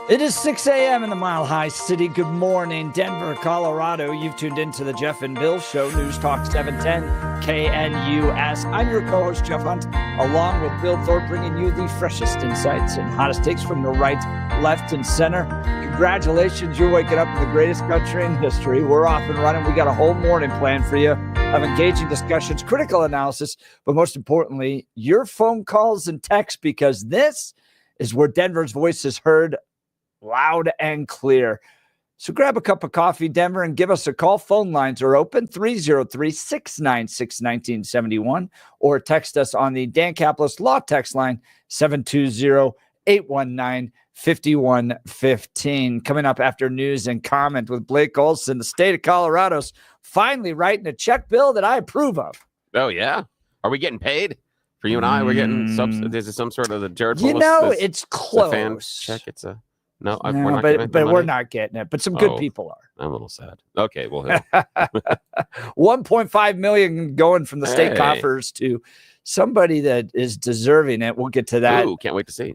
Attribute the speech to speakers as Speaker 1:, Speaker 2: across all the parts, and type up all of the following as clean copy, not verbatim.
Speaker 1: It is 6 a.m. in the Mile High City. Good morning, Denver, Colorado. You've tuned into the Jeff and Bill Show, News Talk 710 KNUS. I'm your co-host, Jeff Hunt, along with Bill Thorpe, bringing you the freshest insights and hottest takes from the right, left, and center. Congratulations, you're waking up in the greatest country in history. We're off and running. We got a whole morning planned for you of engaging discussions, critical analysis, but most importantly, your phone calls and texts, because this is where Denver's voice is heard loud and clear. So grab a cup of coffee, Denver, and give us a call. Phone lines are open, 303-696-1971, or text us on the Dan Caplis Law text line, 720-819-5115. Coming up after news and comment with Blake Olson, the state of Colorado's finally writing a check bill that I approve of.
Speaker 2: Oh, yeah? Are we getting paid? For you and I, we're getting is it some sort of the Jared Polis?
Speaker 1: You know, it's close.
Speaker 2: Fan check. It's a no,
Speaker 1: no,
Speaker 2: we're not
Speaker 1: but we're not getting it. But some good people are.
Speaker 2: I'm a little sad. Okay, well,
Speaker 1: 1.5 million going from the state coffers to somebody that is deserving it. We'll get to that.
Speaker 2: Ooh, can't wait to see.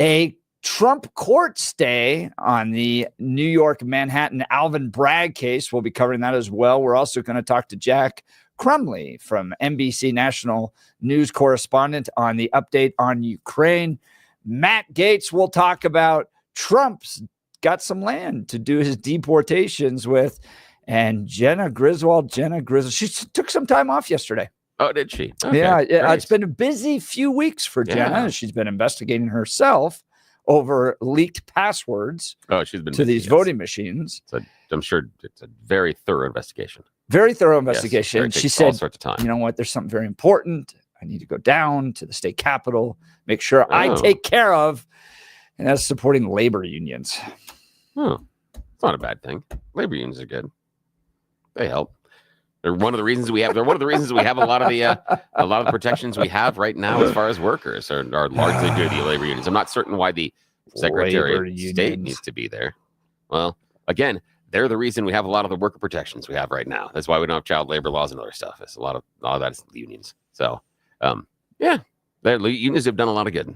Speaker 1: A Trump court stay on the New York Manhattan Alvin Bragg case. We'll be covering that as well. We're also going to talk to Jack Crumley from NBC National News correspondent on the update on Ukraine. Matt Gaetz will talk about Trump's got some land to do his deportations with. And Jenna Griswold, she took some time off yesterday.
Speaker 2: Oh, did she? Okay,
Speaker 1: yeah,
Speaker 2: great.
Speaker 1: It's been a busy few weeks for Jenna. She's been investigating herself over leaked passwords to these voting machines.
Speaker 2: I'm sure it's a very thorough investigation.
Speaker 1: Very thorough investigation.
Speaker 2: Yes,
Speaker 1: she said,
Speaker 2: all sorts of time.
Speaker 1: You know what? There's something very important. I need to go down to the state capitol, make sure I take care of, and that's supporting labor unions.
Speaker 2: Oh, it's not a bad thing. Labor unions are good. They help. They're one of the reasons we have. They're one of the reasons we have a lot of the protections we have right now as far as workers are largely due to the labor unions. I'm not certain why the Secretary of State needs to be there. Well, again, they're the reason we have a lot of the worker protections we have right now. That's why we don't have child labor laws and other stuff. It's a lot of that is unions. So, the unions have done a lot of good.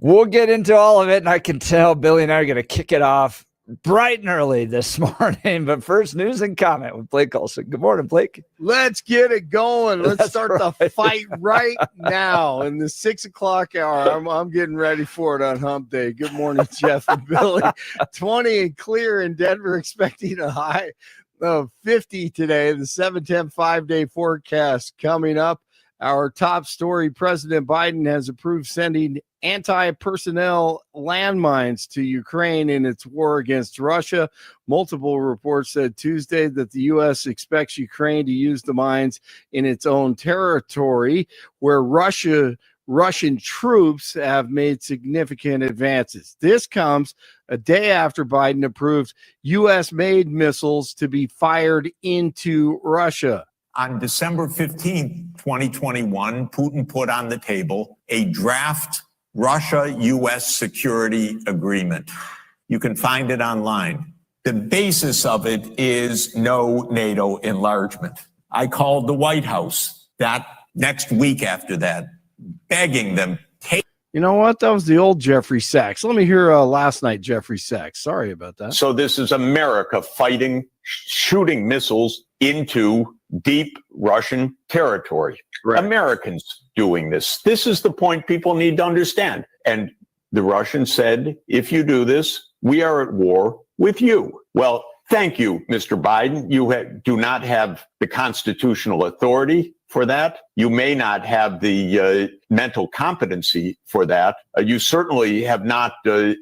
Speaker 1: We'll get into all of it, and I can tell Billy and I are going to kick it off bright and early this morning. But first, news and comment with Blake Olson. Good morning, Blake.
Speaker 3: Let's get it going. Let's start the fight right now in the 6 o'clock hour. I'm getting ready for it on Hump Day. Good morning, Jeff and Billy. 20 and clear in Denver, expecting a high of 50 today. The 7-10 5-day forecast coming up. Our top story, President Biden has approved sending anti-personnel landmines to Ukraine in its war against Russia. Multiple reports said Tuesday that the U.S. expects Ukraine to use the mines in its own territory, where Russian troops have made significant advances. This comes a day after Biden approved U.S.-made missiles to be fired into Russia.
Speaker 4: On December 15, 2021, Putin put on the table a draft Russia-U.S. security agreement. You can find it online. The basis of it is no NATO enlargement. I called the White House that next week after that, begging them,
Speaker 3: You know what? That was the old Jeffrey Sachs. Let me hear last night Jeffrey Sachs. Sorry about that.
Speaker 5: So this is America shooting missiles into deep Russian territory. Right. Americans doing this. This is the point people need to understand. And the Russians said, if you do this, we are at war with you. Well, thank you, Mr. Biden. You do not have the constitutional authority for that. You may not have the mental competency for that. You certainly have not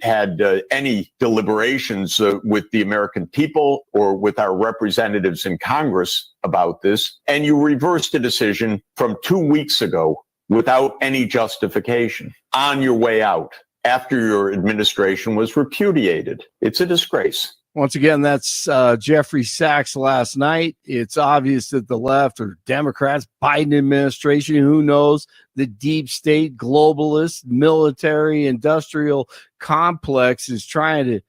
Speaker 5: had any deliberations with the American people or with our representatives in Congress about this. And you reversed a decision from 2 weeks ago without any justification on your way out after your administration was repudiated. It's a disgrace.
Speaker 3: Once again, that's Jeffrey Sachs last night. It's obvious that the left or Democrats, Biden administration, who knows, the deep state, globalist, military, industrial complex is trying to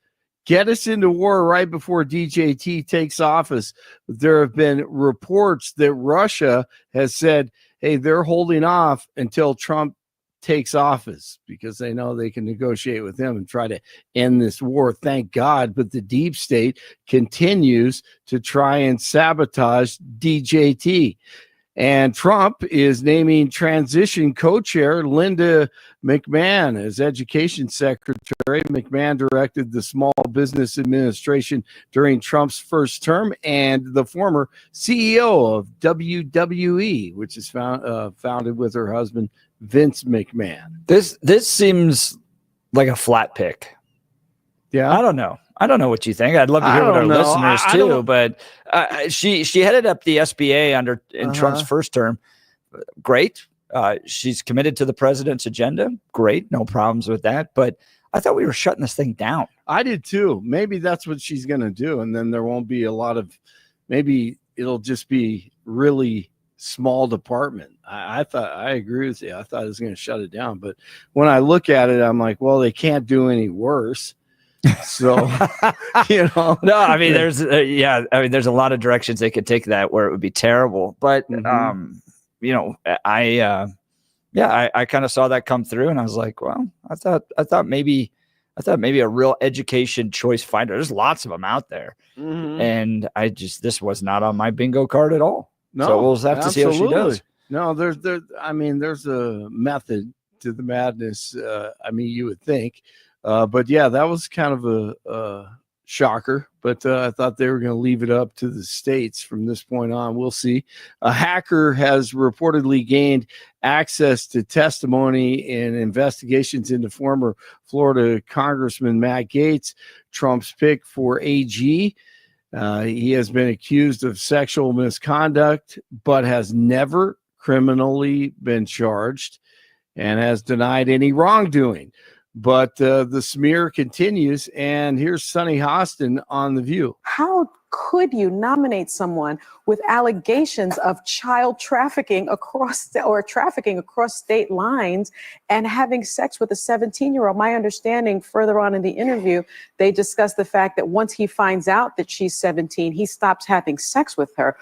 Speaker 3: get us into war right before DJT takes office. There have been reports that Russia has said, hey, they're holding off until Trump takes office because they know they can negotiate with him and try to end this war. Thank God. But the deep state continues to try and sabotage DJT. And Trump is naming transition co-chair Linda McMahon as education secretary. McMahon directed the Small Business Administration during Trump's first term, and the former CEO of WWE, which is founded with her husband, Vince McMahon.
Speaker 1: This seems like a flat pick.
Speaker 3: Yeah.
Speaker 1: I don't know what you think. I'd love to hear what our listeners too. But she headed up the SBA in Trump's first term. Great. She's committed to the president's agenda. Great. No problems with that. But I thought we were shutting this thing down.
Speaker 3: I did too. Maybe that's what she's going to do. And then there won't be a lot of, maybe it'll just be really small department. I thought, I agree with you. I thought it was going to shut it down. But when I look at it, I'm like, well, they can't do any worse. So, no,
Speaker 1: I mean, there's a lot of directions they could take that where it would be terrible. But, I kind of saw that come through and I was like, well, I thought maybe a real education choice finder. There's lots of them out there. And this was not on my bingo card at all. No, so we'll have to see how she does.
Speaker 3: No, there's a method to the madness. You would think. But yeah, that was kind of a shocker, but I thought they were going to leave it up to the states from this point on. We'll see. A hacker has reportedly gained access to testimony in investigations into former Florida Congressman Matt Gaetz, Trump's pick for AG. He has been accused of sexual misconduct, but has never criminally been charged and has denied any wrongdoing. But the smear continues, and here's Sunny Hostin on The View.
Speaker 6: How could you nominate someone with allegations of child trafficking across state lines and having sex with a 17-year-old? My understanding further on in the interview, they discussed the fact that once he finds out that she's 17, he stops having sex with her.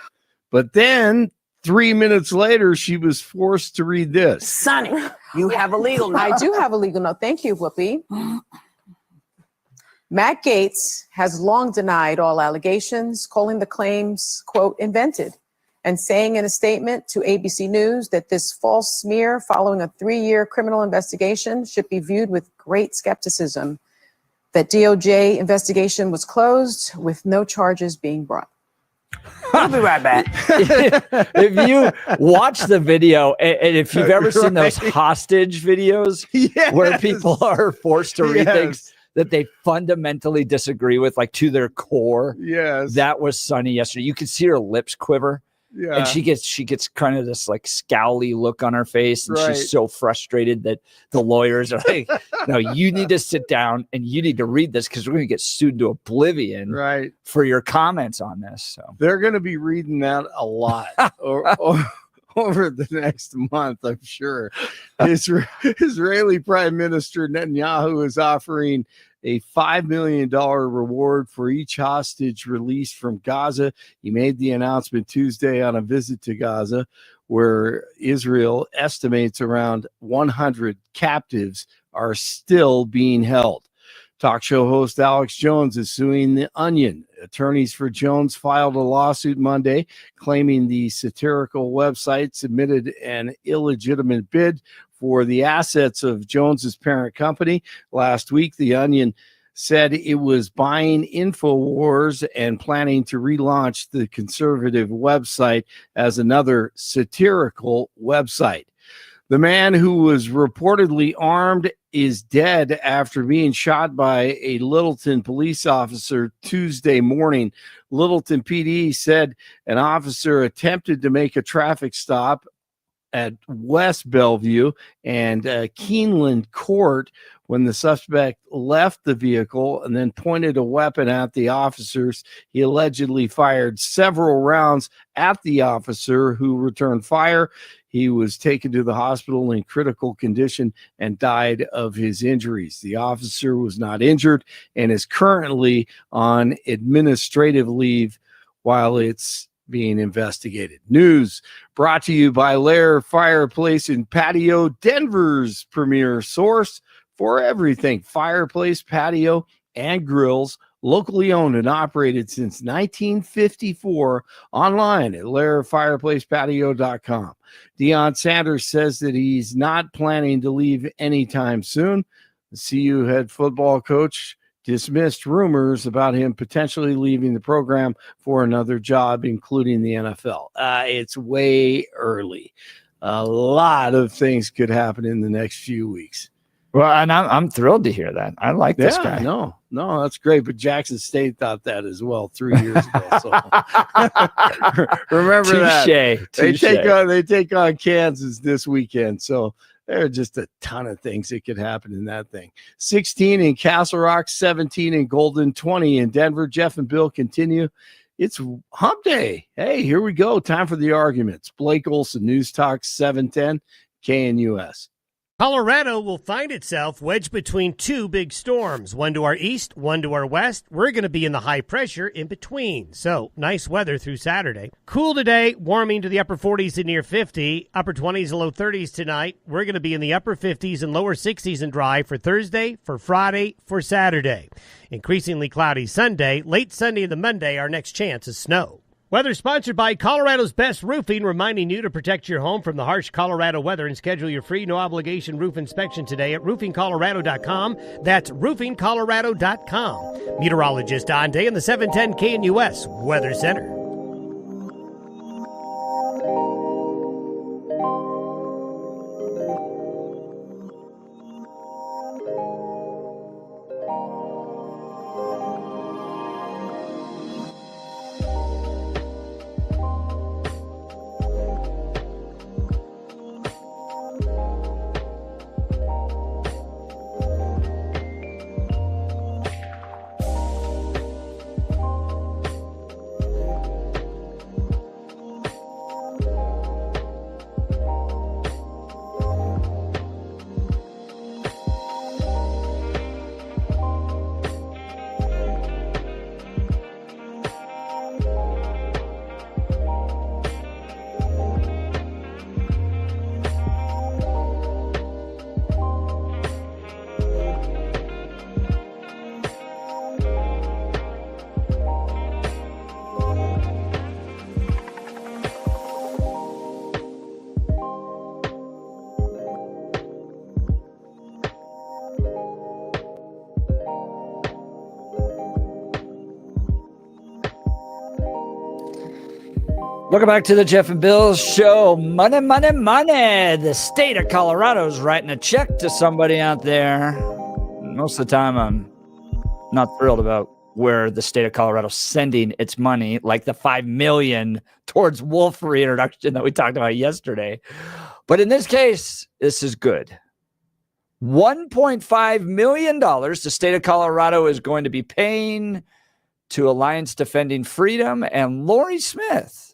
Speaker 3: But then 3 minutes later, she was forced to read this.
Speaker 6: Sonny, you have a legal note. I do have a legal note. Thank you, Whoopi. Matt Gaetz has long denied all allegations, calling the claims, quote, invented, and saying in a statement to ABC News that this false smear following a 3-year criminal investigation should be viewed with great skepticism. That DOJ investigation was closed with no charges being brought.
Speaker 1: We'll be right back. If you watch the video, and if you've ever seen those hostage videos where people are forced to read things that they fundamentally disagree with, like to their core.
Speaker 3: Yes.
Speaker 1: That was Sunny yesterday. You could see her lips quiver. Yeah. And she gets kind of this like scowly look on her face, and she's so frustrated that the lawyers are like, no, you need to sit down and you need to read this because we're going to get sued to oblivion for your comments on this. So
Speaker 3: they're going to be reading that a lot over the next month, I'm sure. Israeli Prime Minister Netanyahu is offering a $5 million reward for each hostage released from Gaza. He made the announcement Tuesday on a visit to Gaza, where Israel estimates around 100 captives are still being held. Talk show host Alex Jones is suing The Onion. Attorneys for Jones filed a lawsuit Monday claiming the satirical website submitted an illegitimate bid for the assets of Jones's parent company. Last week, The Onion said it was buying InfoWars and planning to relaunch the conservative website as another satirical website. The man who was reportedly armed is dead after being shot by a Littleton police officer Tuesday morning. Littleton PD said an officer attempted to make a traffic stop at West Bellevue and Keeneland Court when the suspect left the vehicle and then pointed a weapon at the officers. He allegedly fired several rounds at the officer, who returned fire. He was taken to the hospital in critical condition and died of his injuries. The officer was not injured and is currently on administrative leave while it's being investigated. News brought to you by Lair Fireplace and Patio, Denver's premier source for everything fireplace, patio, and grills. Locally owned and operated since 1954. Online at lairfireplacepatio.com. Deion Sanders says that he's not planning to leave anytime soon. The CU head football coach dismissed rumors about him potentially leaving the program for another job, including the NFL. It's way early. A lot of things could happen in the next few weeks.
Speaker 1: Well, and I'm thrilled to hear that. I like this guy.
Speaker 3: No, that's great. But Jackson State thought that as well 3 years ago. So remember that. They take on Kansas this weekend. So there are just a ton of things that could happen in that thing. 16 in Castle Rock, 17 in Golden, 20 in Denver. Jeff and Bill continue. It's hump day. Hey, here we go. Time for the arguments. Blake Olson, News Talk 710 KNUS.
Speaker 7: Colorado will find itself wedged between two big storms, one to our east, one to our west. We're going to be in the high pressure in between. So nice weather through Saturday. Cool today, warming to the upper 40s and near 50, upper 20s and low 30s tonight. We're going to be in the upper 50s and lower 60s and dry for Thursday, for Friday, for Saturday. Increasingly cloudy Sunday, late Sunday into Monday, our next chance is snow. Weather sponsored by Colorado's Best Roofing, reminding you to protect your home from the harsh Colorado weather and schedule your free no-obligation roof inspection today at roofingcolorado.com. That's roofingcolorado.com. Meteorologist Don Day in the 710 KNUS Weather Center.
Speaker 1: Welcome back to the Jeff and Bill Show. Money, money, money. The state of Colorado is writing a check to somebody out there. Most of the time, I'm not thrilled about where the state of Colorado is sending its money, like the $5 million towards wolf reintroduction that we talked about yesterday. But in this case, this is good. $1.5 million the state of Colorado is going to be paying to Alliance Defending Freedom and Lori Smith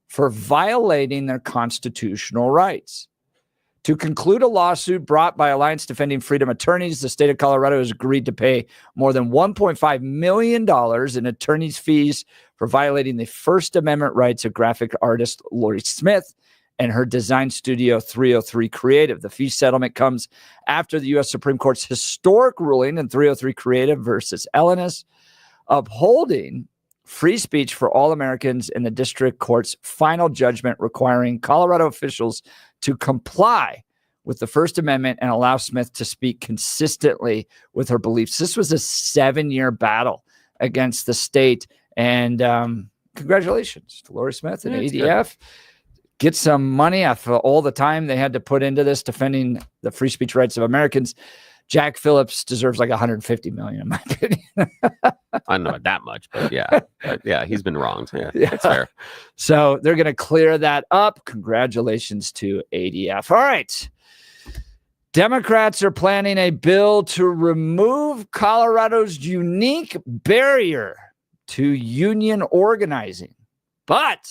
Speaker 1: for violating their constitutional rights. To conclude a lawsuit brought by Alliance Defending Freedom attorneys, the state of Colorado has agreed to pay more than $1.5 million in attorney's fees for violating the First Amendment rights of graphic artist Lori Smith and her design studio 303 Creative. The fee settlement comes after the U.S. Supreme Court's historic ruling in 303 Creative versus Elenis, upholding free speech for all Americans in the district court's final judgment requiring Colorado officials to comply with the First Amendment and allow Smith to speak consistently with her beliefs. This was a 7-year battle against the state. And congratulations to Lori Smith and ADF. Get some money after all the time they had to put into this defending the free speech rights of Americans. Jack Phillips deserves like $150 million, in my opinion.
Speaker 2: I don't know that much, but yeah, he's been wronged. Yeah, that's fair.
Speaker 1: So they're going to clear that up. Congratulations to ADF. All right. Democrats are planning a bill to remove Colorado's unique barrier to union organizing. But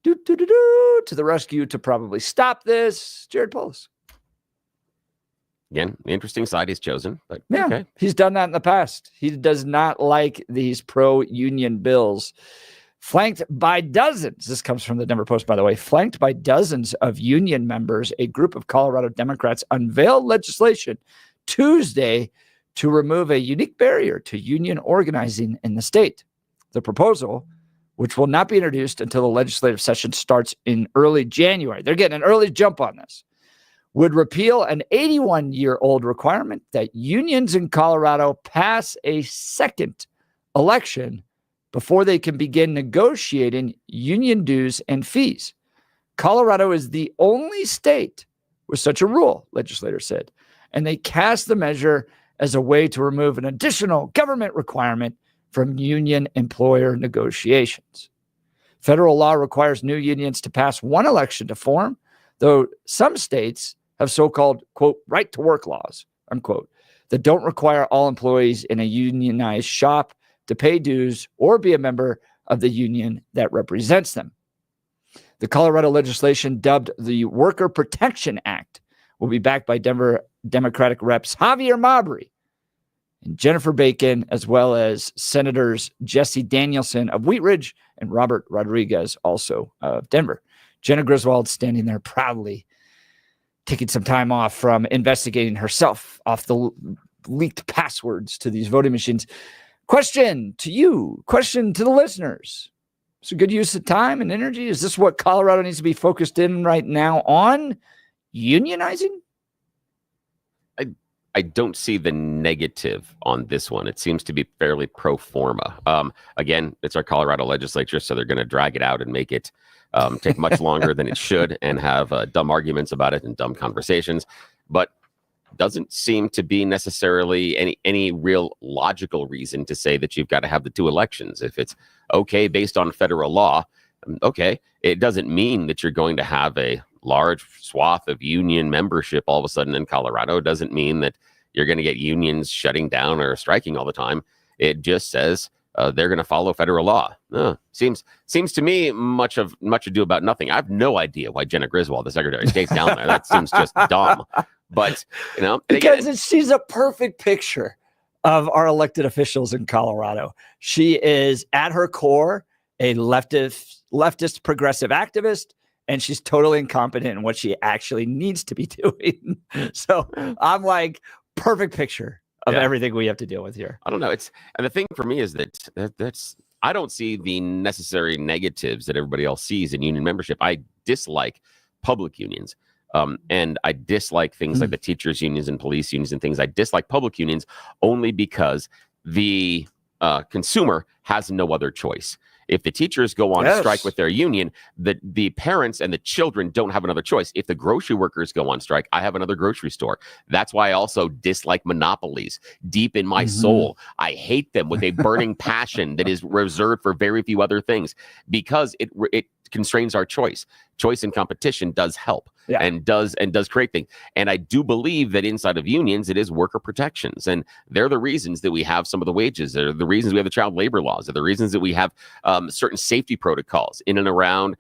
Speaker 1: to the rescue to probably stop this, Jared Polis.
Speaker 2: Again, the interesting side he's chosen, but
Speaker 1: yeah,
Speaker 2: okay.
Speaker 1: He's done that in the past. He does not like these pro-union bills. Flanked by dozens, this comes from the Denver Post, by the way, flanked by dozens of union members, a group of Colorado Democrats unveiled legislation Tuesday to remove a unique barrier to union organizing in the state. The proposal, which will not be introduced until the legislative session starts in early January, they're getting an early jump on this, would repeal an 81-year-old requirement that unions in Colorado pass a second election before they can begin negotiating union dues and fees. Colorado is the only state with such a rule, legislators said, and they cast the measure as a way to remove an additional government requirement from union-employer negotiations. Federal law requires new unions to pass one election to form, though some states have so-called, quote, right-to-work laws, unquote, that don't require all employees in a unionized shop to pay dues or be a member of the union that represents them. The Colorado legislation, dubbed the Worker Protection Act, will be backed by Denver Democratic reps Javier Mabry and Jennifer Bacon, as well as Senators Jesse Danielson of Wheat Ridge and Robert Rodriguez, also of Denver. Jenna Griswold standing there proudly, taking some time off from investigating herself off the leaked passwords to these voting machines. Question to you, question to the listeners. It's a good use of time and energy. Is this what Colorado needs to be focused in right now on? Unionizing?
Speaker 2: I don't see the negative on this one. It seems to be fairly pro forma. Again, it's our Colorado legislature, so they're going to drag it out and make it take much longer than it should and have dumb arguments about it and dumb conversations. But doesn't seem to be necessarily any real logical reason to say that you've got to have the two elections. If it's okay based on federal law, okay, it doesn't mean that you're going to have a large swath of union membership all of a sudden in Colorado. It doesn't mean that you're going to get unions shutting down or striking all the time. It just says they're going to follow federal law. Seems to me much ado about nothing. I have no idea why Jenna Griswold, the Secretary of State's down there. That seems just dumb. But, you know,
Speaker 1: because she's a perfect picture of our elected officials in Colorado. She is at her core a leftist progressive activist, and she's totally incompetent in what she actually needs to be doing. So I'm like, perfect picture of everything we have to deal with here.
Speaker 2: I don't know. And the thing for me is that's I don't see the necessary negatives that everybody else sees in union membership. I dislike public unions. And I dislike things like the teachers' unions and police unions and things. I dislike public unions only because the consumer has no other choice. If the teachers go on strike with their union, the parents and the children don't have another choice. If the grocery workers go on strike, I have another grocery store. That's why I also dislike monopolies deep in my soul. I hate them with a burning passion that is reserved for very few other things because it constrains our choice. Choice and competition does help and does create things. And I do believe that inside of unions, it is worker protections. And they're the reasons that we have some of the wages. They're the reasons we have the child labor laws. They're the reasons that we have certain safety protocols in and around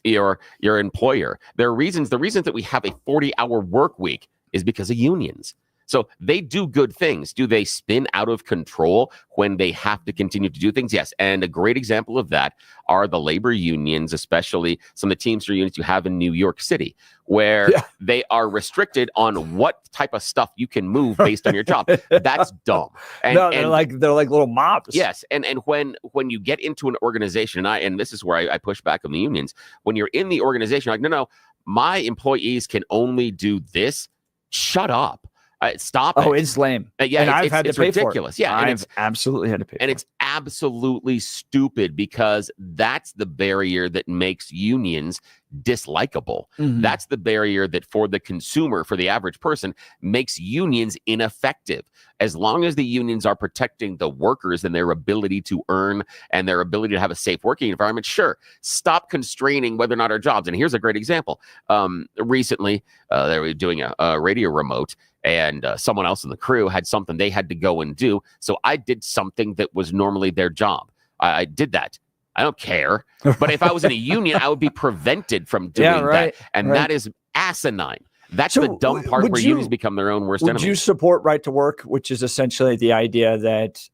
Speaker 2: your employer. There are reasons. The reasons that we have a 40-hour work week is because of unions. So they do good things. Do they spin out of control when they have to continue to do things? Yes. And a great example of that are the labor unions, especially some of the Teamster units you have in New York City, where they are restricted on what type of stuff you can move based on your job. That's dumb. And,
Speaker 1: they're like little mobs.
Speaker 2: Yes. And when you get into an organization, and this is where I push back on the unions, when you're in the organization, you're like, no, my employees can only do this. Shut up. Stop it.
Speaker 1: Oh, it's lame.
Speaker 2: Yeah,
Speaker 1: and I've had to pay
Speaker 2: ridiculous.
Speaker 1: For it.
Speaker 2: Yeah,
Speaker 1: I've absolutely had to pay.
Speaker 2: And it's absolutely stupid because that's the barrier that makes unions dislikable. That's the barrier that for the consumer, for the average person, makes unions ineffective. As long as the unions are protecting the workers and their ability to earn and their ability to have a safe working environment, sure, stop constraining whether or not our jobs. And here's a great example. Recently, they were doing a radio remote, and someone else in the crew had something they had to go and do. So I did something that was normally their job. I did that. I don't care. But if I was in a union, I would be prevented from doing that. And that is asinine. That's the dumb part where unions become their own worst enemy.
Speaker 1: Would you support right to work, which is essentially the idea that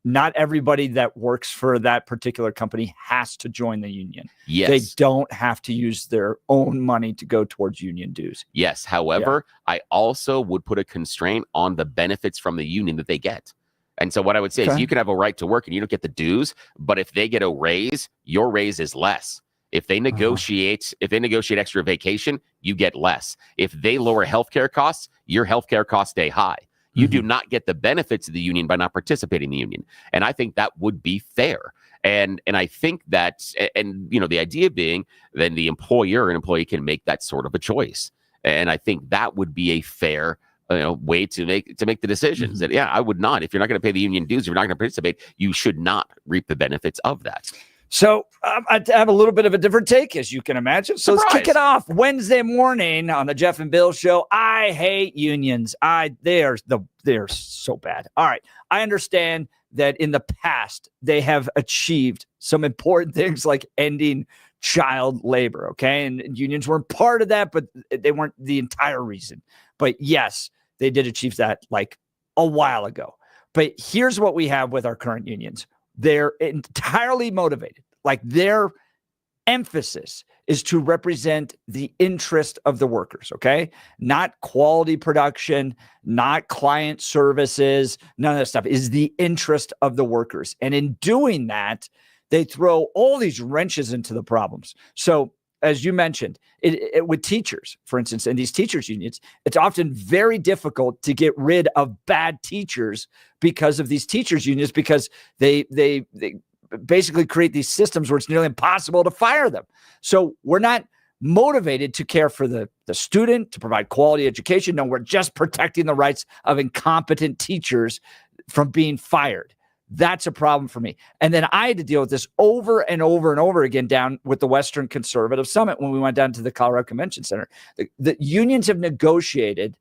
Speaker 1: not everybody that works for that particular company has to join the union.
Speaker 2: Yes.
Speaker 1: They don't have to use their own money to go towards union dues.
Speaker 2: Yes. However, I also would put a constraint on the benefits from the union that they get. And so what I would say is you can have a right to work and you don't get the dues, but if they get a raise, your raise is less. If they negotiate, extra vacation, you get less. If they lower healthcare costs, your healthcare costs stay high. You do not get the benefits of the union by not participating in the union. And I think that would be fair. And I think that, and the idea being then the employer and employee can make that sort of a choice. And I think that would be a fair way to make the decisions. That I would not. If you're not going to pay the union dues, if you're not going to participate, you should not reap the benefits of that.
Speaker 1: So I have a little bit of a different take, as you can imagine. So let's kick it off Wednesday morning on the Jeff and Bill Show. I hate unions. They're so bad. All right. I understand that in the past they have achieved some important things like ending child labor. Okay. And unions weren't part of that, but they weren't the entire reason. But yes, they did achieve that like a while ago. But here's what we have with our current unions. They're entirely motivated. Like their emphasis is to represent the interest of the workers, okay? Not quality production, not client services, none of that stuff. Is the interest of the workers. And in doing that, they throw all these wrenches into the problems. So as you mentioned, with teachers, for instance, in these teachers unions, it's often very difficult to get rid of bad teachers because of these teachers unions, because they basically create these systems where it's nearly impossible to fire them. So we're not motivated to care for the student, to provide quality education. No, we're just protecting the rights of incompetent teachers from being fired. That's a problem for me. And then I had to deal with this over and over and over again down with the Western Conservative Summit when we went down to the Colorado Convention Center. The unions have negotiated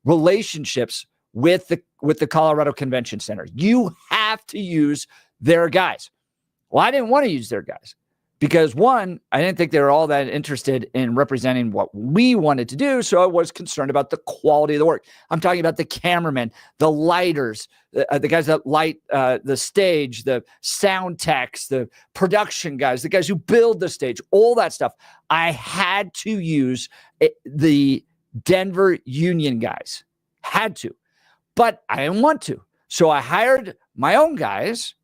Speaker 1: relationships with the Colorado Convention Center. You have to use their guys. Well, I didn't want to use their guys because, one, I didn't think they were all that interested in representing what we wanted to do, so I was concerned about the quality of the work. I'm talking about the cameramen, the lighters, the guys that light the stage, the sound techs, the production guys, the guys who build the stage, all that stuff. I had to use the Denver union guys. Had to. But I didn't want to. So I hired my own guys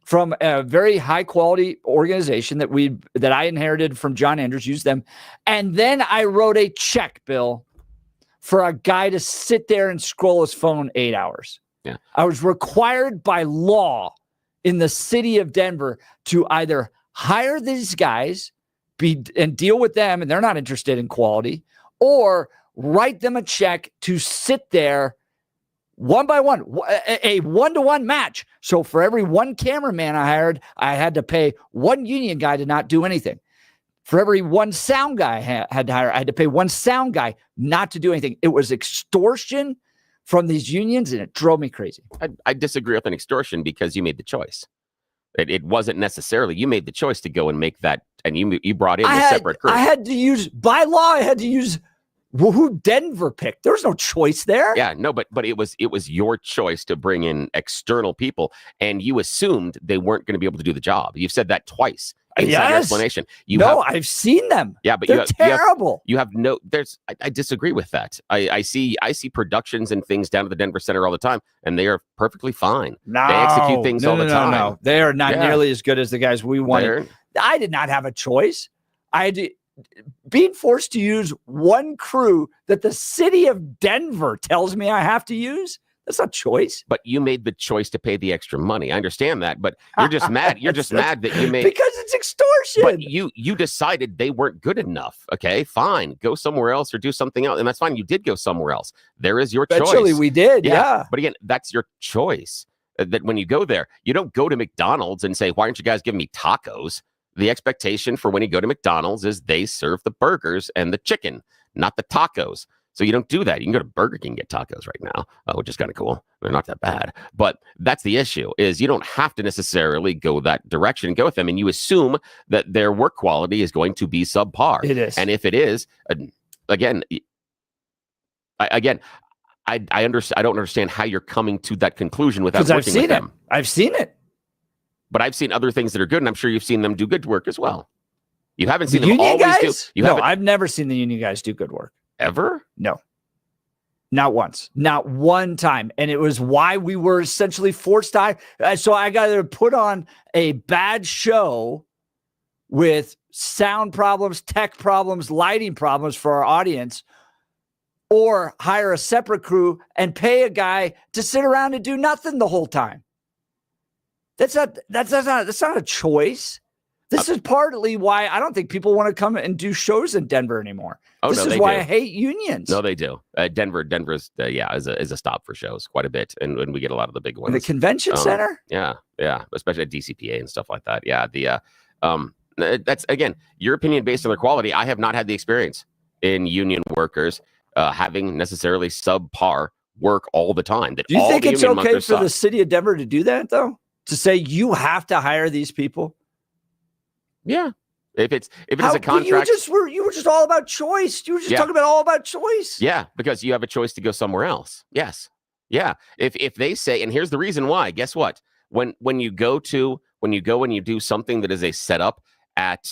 Speaker 1: from a very high quality organization that I inherited from John Andrews, used them. And then I wrote a check, Bill, for a guy to sit there and scroll his phone 8 hours.
Speaker 2: Yeah.
Speaker 1: I was required by law in the city of Denver to either hire these guys and deal with them, and they're not interested in quality, or write them a check to sit there one by one, a one-to-one match. So for every one cameraman I hired, I had to pay one union guy to not do anything. For every one sound guy I had to hire, I had to pay one sound guy not to do anything. It was extortion from these unions, and it drove me crazy.
Speaker 2: I disagree with an extortion because you made the choice. It wasn't necessarily, you made the choice to go and make that, and you brought in a separate group.
Speaker 1: I had to use, by law, I had to use who Denver picked. There was no choice there.
Speaker 2: Yeah, no, but it was your choice to bring in external people, and you assumed they weren't going to be able to do the job. You've said that twice inside your explanation.
Speaker 1: I've seen them.
Speaker 2: Yeah, but
Speaker 1: they're terrible.
Speaker 2: I disagree with that. I see productions and things down at the Denver Center all the time, and they are perfectly fine.
Speaker 1: No,
Speaker 2: they execute things all the time.
Speaker 1: No, they are not nearly as good as the guys we wanted. I did not have a choice. I had to. Being forced to use one crew that the city of Denver tells me I have to use, that's not choice.
Speaker 2: But you made the choice to pay the extra money. I understand that, but you're just mad. You're just mad that you made,
Speaker 1: because it's extortion.
Speaker 2: But you decided they weren't good enough. Okay, fine. Go somewhere else or do something else. And that's fine. You did go somewhere else. There is your choice.
Speaker 1: Eventually we did, yeah.
Speaker 2: But again, that's your choice. That when you go there, you don't go to McDonald's and say, why aren't you guys giving me tacos? The expectation for when you go to McDonald's is they serve the burgers and the chicken, not the tacos. So you don't do that. You can go to Burger King and get tacos right now, which is kind of cool. They're not that bad. But that's the issue, is you don't have to necessarily go that direction and go with them. And you assume that their work quality is going to be subpar.
Speaker 1: It is.
Speaker 2: And if it is, again, I understand. I don't understand how you're coming to that conclusion without working with them.
Speaker 1: I've seen it.
Speaker 2: But I've seen other things that are good, and I'm sure you've seen them do good work as well. You haven't seen
Speaker 1: the
Speaker 2: them
Speaker 1: union
Speaker 2: always
Speaker 1: guys?
Speaker 2: do.
Speaker 1: No, I've never seen the union guys do good work.
Speaker 2: Ever?
Speaker 1: No. Not once. Not one time. And it was why we were essentially forced to. So I got to put on a bad show with sound problems, tech problems, lighting problems for our audience, or hire a separate crew and pay a guy to sit around and do nothing the whole time. That's not a choice. This is partly why I don't think people want to come and do shows in Denver anymore. This is why I hate unions.
Speaker 2: No, they do. Denver's is a stop for shows quite a bit, and we get a lot of the big ones.
Speaker 1: The convention center.
Speaker 2: Yeah, especially at DCPA and stuff like that. Yeah, that's again your opinion based on their quality. I have not had the experience in union workers having necessarily subpar work all the time.
Speaker 1: Do you think it's okay for the city of Denver to do that though? To say you have to hire these people?
Speaker 2: Yeah. If it's a contract,
Speaker 1: you were just all about choice. You were just talking about all about choice.
Speaker 2: Yeah, because you have a choice to go somewhere else. Yes. Yeah. If they say, and here's the reason why, guess what? When you go and you do something that is a setup at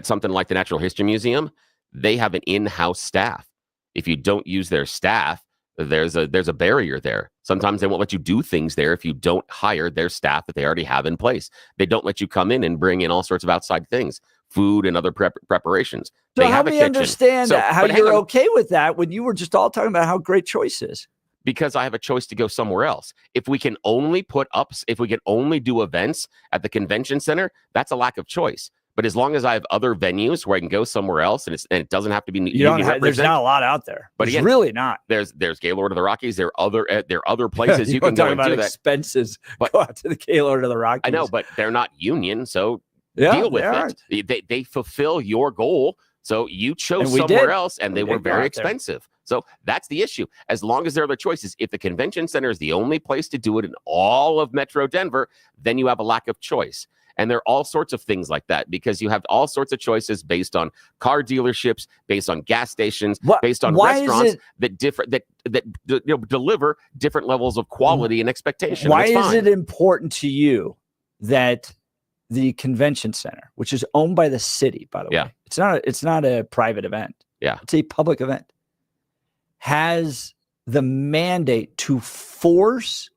Speaker 2: something like the Natural History Museum, they have an in-house staff. If you don't use their staff, there's a barrier there. Sometimes they won't let you do things there if you don't hire their staff that they already have in place. They don't let you come in and bring in all sorts of outside things, food and other preparations.
Speaker 1: So help me understand how you're okay with that when you were just all talking about how great choice is.
Speaker 2: Because I have a choice to go somewhere else. If we can only do events at the convention center, that's a lack of choice. But as long as I have other venues where I can go somewhere else, and it doesn't have to be
Speaker 1: there's not a lot out there. But again, really not.
Speaker 2: There's Gaylord of the Rockies. There are other places you can go and do that.
Speaker 1: Expenses. But go out to the Gaylord of the Rockies.
Speaker 2: I know, but they're not union, so deal with it. They fulfill your goal. So you chose somewhere else, and they were very expensive. So that's the issue. As long as there are other choices, if the convention center is the only place to do it in all of Metro Denver, then you have a lack of choice. And there are all sorts of things like that because you have all sorts of choices based on car dealerships, based on gas stations, based on restaurants that deliver different levels of quality and expectation.
Speaker 1: Why is it important to you that the convention center, which is owned by the city, by the way, it's not a private event.
Speaker 2: Yeah,
Speaker 1: it's a public event, has the mandate to force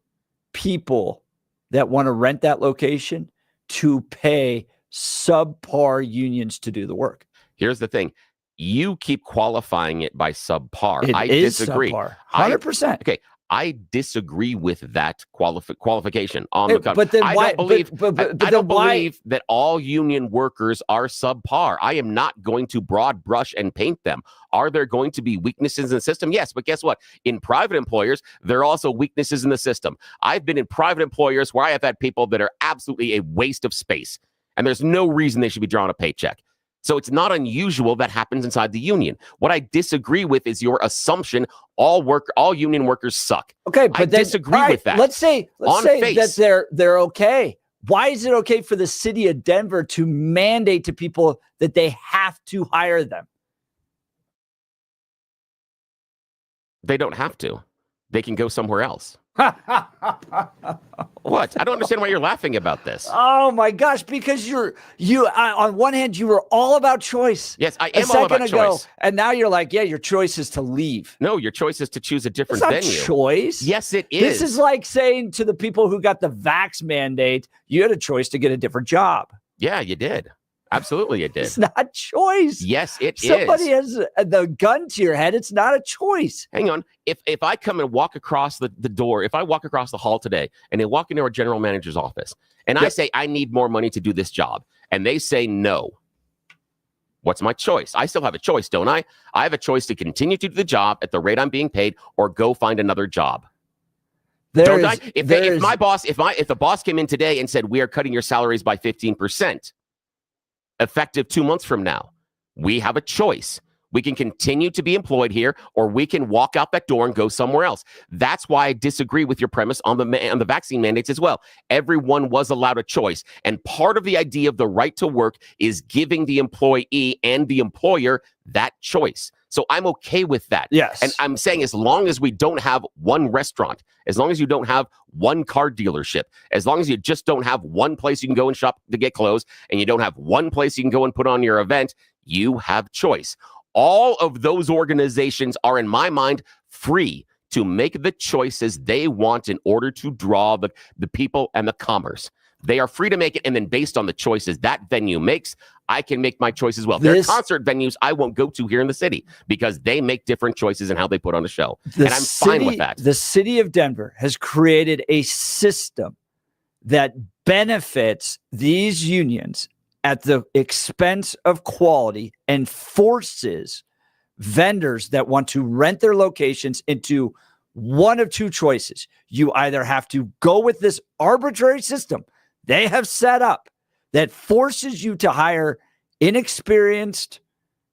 Speaker 1: people that want to rent that location to pay subpar unions to do the work?
Speaker 2: Here's the thing. You keep qualifying it by subpar.
Speaker 1: I disagree. Subpar. 100%.
Speaker 2: Okay. I disagree with that qualification on the
Speaker 1: but then
Speaker 2: I
Speaker 1: why,
Speaker 2: don't believe,
Speaker 1: but
Speaker 2: I don't believe that all union workers are subpar. I am not going to broad brush and paint them. Are there going to be weaknesses in the system? Yes, but guess what? In private employers, there are also weaknesses in the system. I've been in private employers where I have had people that are absolutely a waste of space, and there's no reason they should be drawing a paycheck. So it's not unusual that happens inside the union. What I disagree with is your assumption all union workers suck.
Speaker 1: Okay, but I
Speaker 2: disagree with that.
Speaker 1: Let's say that they're okay. Why is it okay for the city of Denver to mandate to people that they have to hire them?
Speaker 2: They don't have to. They can go somewhere else. What? I don't understand why you're laughing about this.
Speaker 1: Oh my gosh, because you on one hand you were all about choice.
Speaker 2: Yes, I am all about choice.
Speaker 1: And now you're like, yeah, your choice is to leave.
Speaker 2: No, your choice is to choose a different
Speaker 1: venue.
Speaker 2: Choice. Yes, it is.
Speaker 1: This is like saying to the people who got the vax mandate, you had a choice to get a different job.
Speaker 2: Yeah, you did. Absolutely, it did.
Speaker 1: It's not choice.
Speaker 2: Yes, it is.
Speaker 1: Somebody has the gun to your head. It's not a choice.
Speaker 2: Hang on. If I come and walk across the door, if I walk across the hall today and they walk into our general manager's office and I say, I need more money to do this job, and they say no, what's my choice? I still have a choice, don't I? I have a choice to continue to do the job at the rate I'm being paid or go find another job. If the boss came in today and said, we are cutting your salaries by 15%, effective 2 months from now, we have a choice. We can continue to be employed here, or we can walk out that door and go somewhere else. That's why I disagree with your premise on the vaccine mandates as well. Everyone was allowed a choice. And part of the idea of the right to work is giving the employee and the employer that choice. So I'm okay with that.
Speaker 1: Yes.
Speaker 2: And I'm saying as long as we don't have one restaurant, as long as you don't have one car dealership, as long as you just don't have one place you can go and shop to get clothes, and you don't have one place you can go and put on your event, you have choice. All of those organizations are, in my mind, free to make the choices they want in order to draw the people and the commerce. They are free to make it, and then based on the choices that venue makes, I can make my choice as well. There are concert venues I won't go to here in the city because they make different choices in how they put on a show, and I'm fine with that.
Speaker 1: The city of Denver has created a system that benefits these unions at the expense of quality and forces vendors that want to rent their locations into one of two choices. You either have to go with this arbitrary system they have set up that forces you to hire inexperienced,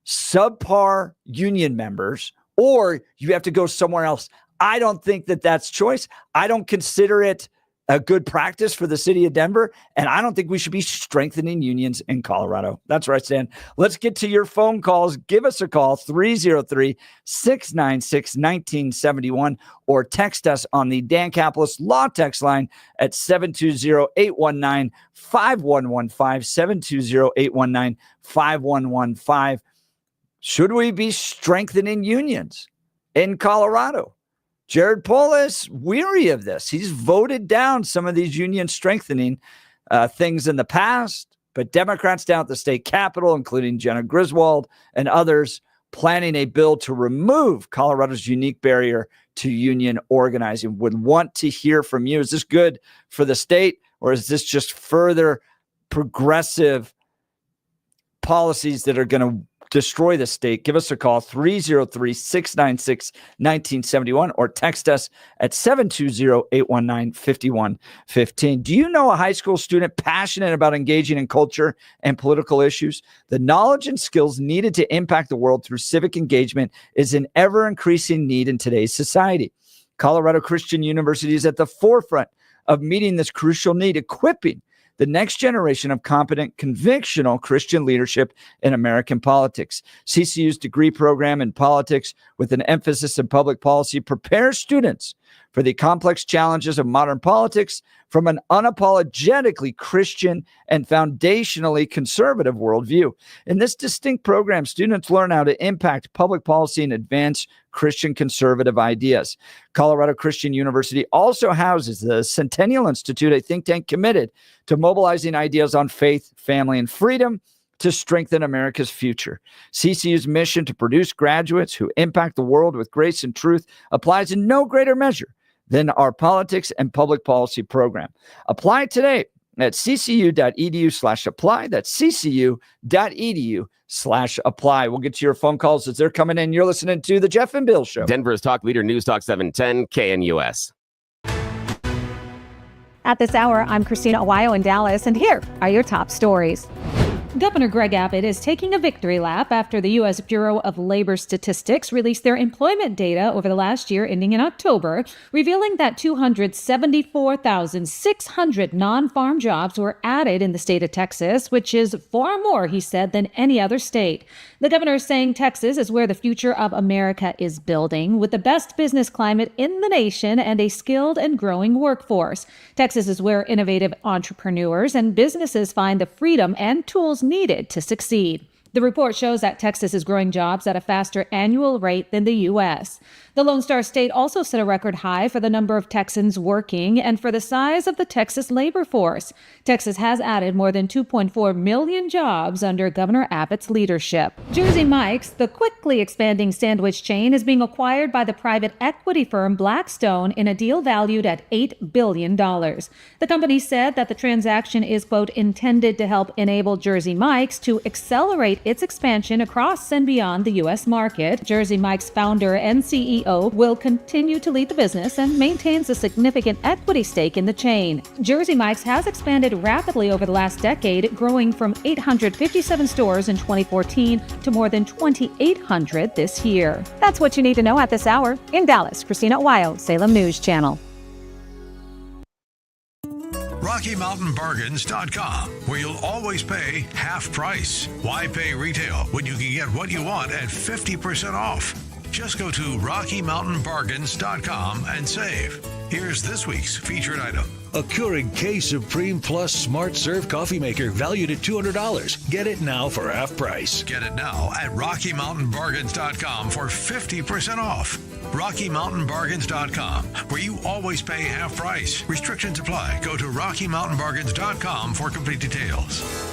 Speaker 1: subpar union members, or you have to go somewhere else. I don't think that that's choice. I don't consider it a good practice for the city of Denver, and I don't think we should be strengthening unions in Colorado. That's where I stand. Let's get to your phone calls. Give us a call, 303-696-1971, or text us on the Dan Caplis Law text line at 720-819-5115, 720-819-5115. Should we be strengthening unions in Colorado? Jared Polis, weary of this. He's voted down some of these union strengthening things in the past, but Democrats down at the state capitol, including Jenna Griswold and others, planning a bill to remove Colorado's unique barrier to union organizing. Would want to hear from you. Is this good for the state, or is this just further progressive policies that are going to destroy the state? Give us a call, 303-696-1971, or text us at 720-819-5115. Do you know a high school student passionate about engaging in culture and political issues? The knowledge and skills needed to impact the world through civic engagement is an ever-increasing need in today's society. Colorado Christian University is at the forefront of meeting this crucial need, equipping the next generation of competent, convictional Christian leadership in American politics. CCU's degree program in politics, with an emphasis in public policy, prepares students for the complex challenges of modern politics from an unapologetically Christian and foundationally conservative worldview. In this distinct program, students learn how to impact public policy and advance Christian conservative ideas. Colorado Christian University also houses the Centennial Institute, a think tank committed to mobilizing ideas on faith, family, and freedom to strengthen America's future. CCU's mission to produce graduates who impact the world with grace and truth applies in no greater measure than our politics and public policy program. Apply today at ccu.edu/apply. That's ccu.edu/apply. We'll get to your phone calls as they're coming in. You're listening to The Jeff and Bill Show.
Speaker 2: Denver's talk leader, News Talk 710, KNUS.
Speaker 8: At this hour, I'm Christina Awayo in Dallas, and here are your top stories. Governor Greg Abbott is taking a victory lap after the U.S. Bureau of Labor Statistics released their employment data over the last year ending in October, revealing that 274,600 non-farm jobs were added in the state of Texas, which is far more, he said, than any other state. The governor is saying Texas is where the future of America is building, with the best business climate in the nation and a skilled and growing workforce. Texas is where innovative entrepreneurs and businesses find the freedom and tools needed to succeed. The report shows that Texas is growing jobs at a faster annual rate than the U.S. The Lone Star State also set a record high for the number of Texans working and for the size of the Texas labor force. Texas has added more than 2.4 million jobs under Governor Abbott's leadership. Jersey Mike's, the quickly expanding sandwich chain, is being acquired by the private equity firm Blackstone in a deal valued at $8 billion. The company said that the transaction is, quote, intended to help enable Jersey Mike's to accelerate its expansion across and beyond the U.S. market. Jersey Mike's founder and CEO will continue to lead the business and maintains a significant equity stake in the chain. Jersey Mike's has expanded rapidly over the last decade, growing from 857 stores in 2014 to more than 2,800 this year. That's what you need to know at this hour. In Dallas, Christina Awayo, Salem News Channel.
Speaker 9: RockyMountainBargains.com, where you'll always pay half price. Why pay retail when you can get what you want at 50% off? Just go to RockyMountainBargains.com and save. Here's this week's featured item.
Speaker 10: A Keurig K Supreme Plus Smart Serve coffee maker valued at $200. Get it now for half price.
Speaker 9: Get it now at RockyMountainBargains.com for 50% off. RockyMountainBargains.com, where you always pay half price. Restrictions apply. Go to RockyMountainBargains.com for complete details.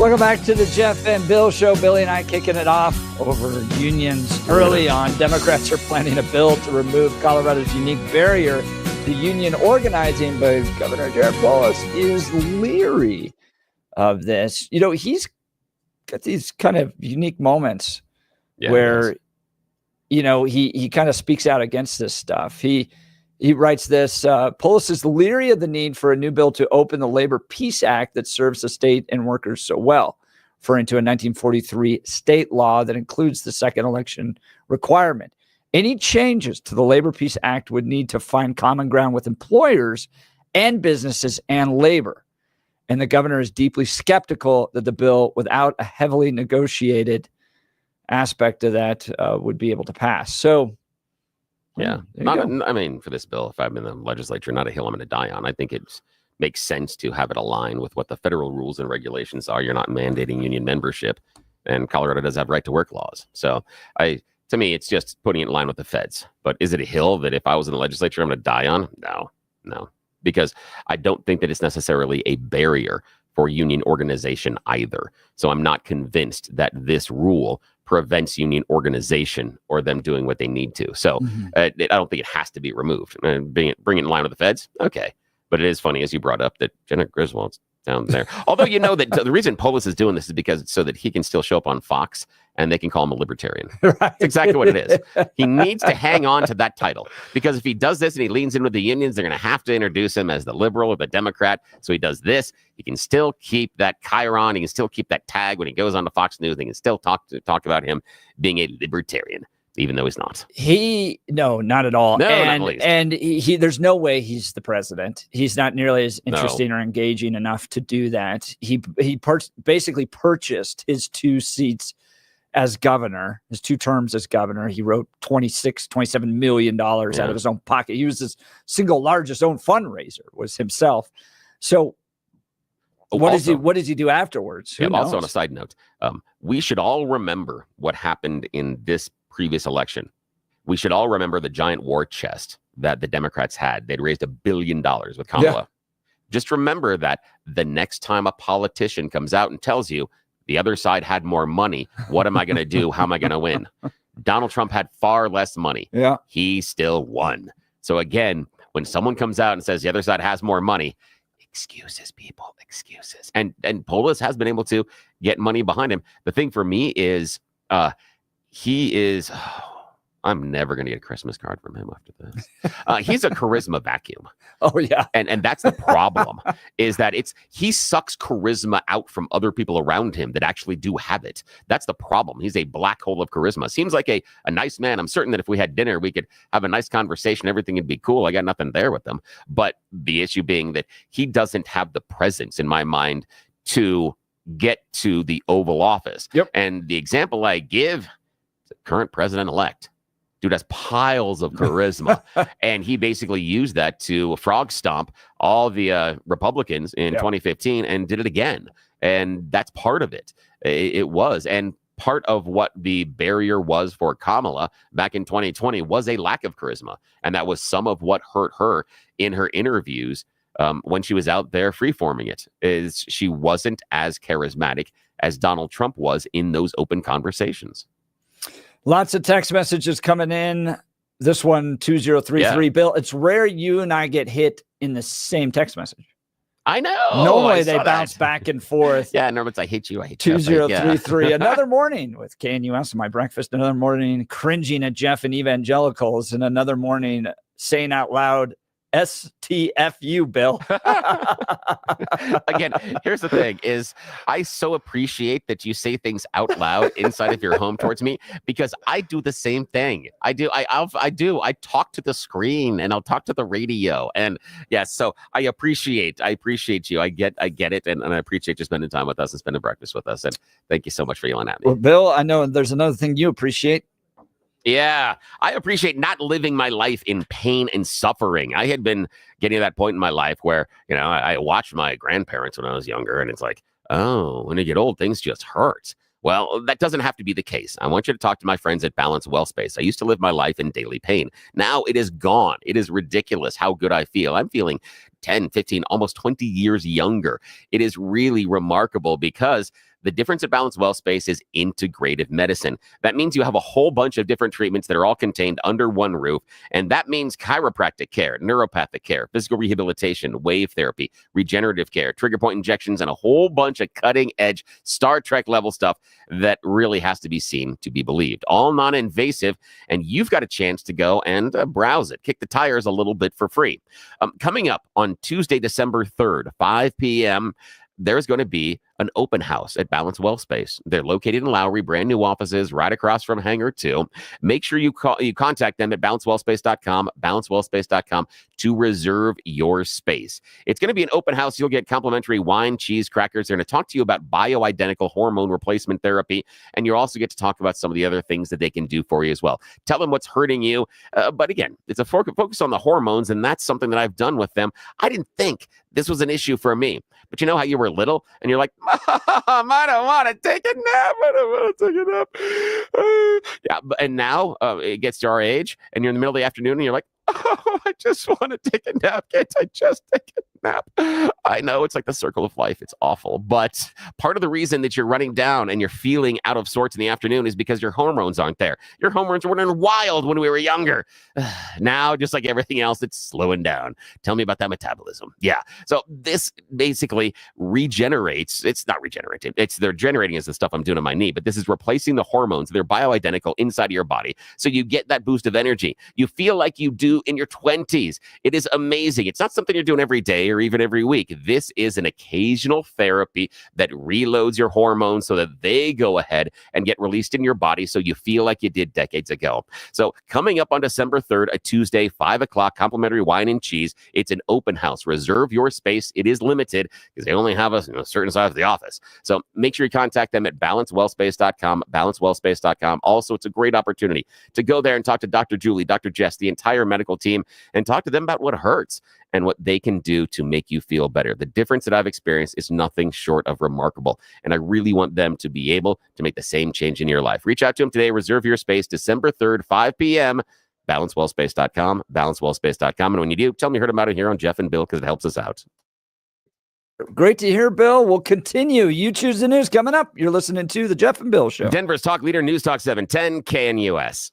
Speaker 1: Welcome back to the Jeff and Bill Show. Billy and I kicking it off over unions early on. Democrats are planning a bill to remove Colorado's unique barrier to union organizing, but Governor Jared Polis is leery of this. You know, he's got these kind of unique moments where, you know, he kind of speaks out against this stuff. He writes this, Polis is leery of the need for a new bill to open the Labor Peace Act that serves the state and workers so well, referring to a 1943 state law that includes the second election requirement. Any changes to the Labor Peace Act would need to find common ground with employers and businesses and labor. And the governor is deeply skeptical that the bill, without a heavily negotiated aspect of that, would be able to pass. So,
Speaker 2: yeah, I mean, for this bill, if I'm in the legislature, not a hill I'm going to die on. I think it makes sense to have it align with what the federal rules and regulations are. You're not mandating union membership, and Colorado does have right to work laws. So to me, it's just putting it in line with the feds. But is it a hill that if I was in the legislature, I'm going to die on? No, because I don't think that it's necessarily a barrier for union organization either. So I'm not convinced that this rule prevents union organization or them doing what they need to. So I don't think it has to be removed. Bring it in line with the feds. Okay. But it is funny, as you brought up, that Jenna Griswold's down there. Although, you know, that the reason Polis is doing this is because it's so that he can still show up on Fox and they can call him a libertarian. Right. That's exactly what it is. He needs to hang on to that title, because if he does this and he leans in with the unions, they're going to have to introduce him as the liberal or the Democrat. So he does this. He can still keep that chyron. He can still keep that tag when he goes on to Fox News. They can still talk about him being a libertarian, even though he's not.
Speaker 1: No, not at all.
Speaker 2: No,
Speaker 1: and
Speaker 2: not least.
Speaker 1: and he there's no way he's the president. He's not nearly as interesting or engaging enough to do that. He basically purchased his 2 seats as governor, his 2 terms as governor. He wrote $27 million out of his own pocket. He was his single largest own fundraiser was himself. So what does he do afterwards?
Speaker 2: Also, on a side note, we should all remember what happened in this previous election. We should all remember the giant war chest that the Democrats had. They'd raised $1 billion with Kamala. Yeah. Just remember that the next time a politician comes out and tells you the other side had more money, what am I going to do? How am I going to win? Donald Trump had far less money. Yeah. He still won. So again, when someone comes out and says the other side has more money, excuses, people, excuses. And Polis has been able to get money behind him. The thing for me is I'm never going to get a Christmas card from him after this. He's a charisma vacuum.
Speaker 1: Oh, yeah.
Speaker 2: And that's the problem, is that he sucks charisma out from other people around him that actually do have it. That's the problem. He's a black hole of charisma. Seems like a nice man. I'm certain that if we had dinner, we could have a nice conversation. Everything would be cool. I got nothing there with him. But the issue being that he doesn't have the presence, in my mind, to get to the Oval Office. Yep. And the example I give is the current president-elect. Dude has piles of charisma, and he basically used that to frog stomp all the Republicans in 2015 and did it again. And that's part of it. It was. And part of what the barrier was for Kamala back in 2020 was a lack of charisma. And that was some of what hurt her in her interviews when she was out there freeforming it, is she wasn't as charismatic as Donald Trump was in those open conversations.
Speaker 1: Lots of text messages coming in. This one, 2033. Bill, it's rare you and I get hit in the same text message.
Speaker 2: I know.
Speaker 1: Normally they bounce back and forth.
Speaker 2: Yeah, normally it's I hate you.
Speaker 1: 2033. Another morning with KNUS and my breakfast. Another morning cringing at Jeff and evangelicals. And another morning saying out loud, STFU, Bill.
Speaker 2: Again, here's the thing is I so appreciate that you say things out loud inside of your home towards me, because I do the same thing. I do. I talk to the screen and I'll talk to the radio. And yes, so I appreciate you. I get it. And I appreciate you spending time with us and spending breakfast with us. And thank you so much for yelling at me.
Speaker 1: Well, Bill, I know there's another thing you appreciate.
Speaker 2: Yeah, I appreciate not living my life in pain and suffering. I had been getting to that point in my life where, I watched my grandparents when I was younger, and it's like, oh, when you get old, things just hurt. Well, that doesn't have to be the case. I want you to talk to my friends at Balance Well Space. I used to live my life in daily pain. Now it is gone. It is ridiculous how good I feel. I'm feeling 10, 15, almost 20 years younger. It is really remarkable because The difference at Balance Well Space is integrative medicine. That means you have a whole bunch of different treatments that are all contained under one roof. And that means chiropractic care, neuropathic care, physical rehabilitation, wave therapy, regenerative care, trigger point injections, and a whole bunch of cutting edge Star Trek level stuff that really has to be seen to be believed. All non-invasive, and you've got a chance to go and browse it, kick the tires a little bit for free. Coming up on Tuesday, December 3rd, 5 p.m., there's going to be an open house at Balance Well Space. They're located in Lowry, brand new offices right across from Hangar 2. Make sure you contact them at balancewellspace.com to reserve your space. It's going to be an open house. You'll get complimentary wine, cheese, crackers. They're going to talk to you about bioidentical hormone replacement therapy, and you'll also get to talk about some of the other things that they can do for you as well. Tell them what's hurting you. But again, it's a focus on the hormones, and that's something that I've done with them. I didn't think this was an issue for me. But you know how you were little and you're like, Mom, I don't want to take a nap. I don't want to take a nap. Yeah, and now it gets to our age and you're in the middle of the afternoon and you're like, oh, I just want to take a nap. Can't I just take a nap? I know it's like the circle of life. It's awful. But part of the reason that you're running down and you're feeling out of sorts in the afternoon is because your hormones aren't there. Your hormones were running wild when we were younger. Now, just like everything else, it's slowing down. Tell me about that metabolism. Yeah. So this basically regenerates. It's not regenerating. They're generating is the stuff I'm doing on my knee, but this is replacing the hormones. They're bioidentical inside of your body. So you get that boost of energy. You feel like you do in your 20s. It is amazing. It's not something you're doing every day or even every week. This is an occasional therapy that reloads your hormones so that they go ahead and get released in your body so you feel like you did decades ago. So coming up on December 3rd, a Tuesday, 5 o'clock, complimentary wine and cheese. It's an open house. Reserve your space. It is limited because they only have a certain size of the office. So make sure you contact them at balancewellspace.com, balancewellspace.com. Also, it's a great opportunity to go there and talk to Dr. Julie, Dr. Jess, the entire medical team, and talk to them about what hurts and what they can do to make you feel better. The difference that I've experienced is nothing short of remarkable, and I really want them to be able to make the same change in your life. Reach out to them today. Reserve your space December 3rd, 5 p.m. balancewellspace.com, balancewellspace.com. And when you do, tell me you heard about it here on Jeff and Bill because it helps us out.
Speaker 1: Great to hear, Bill. We'll continue. You choose the news coming up. You're listening to the Jeff and Bill Show.
Speaker 2: Denver's talk leader, News Talk 710, KNUS.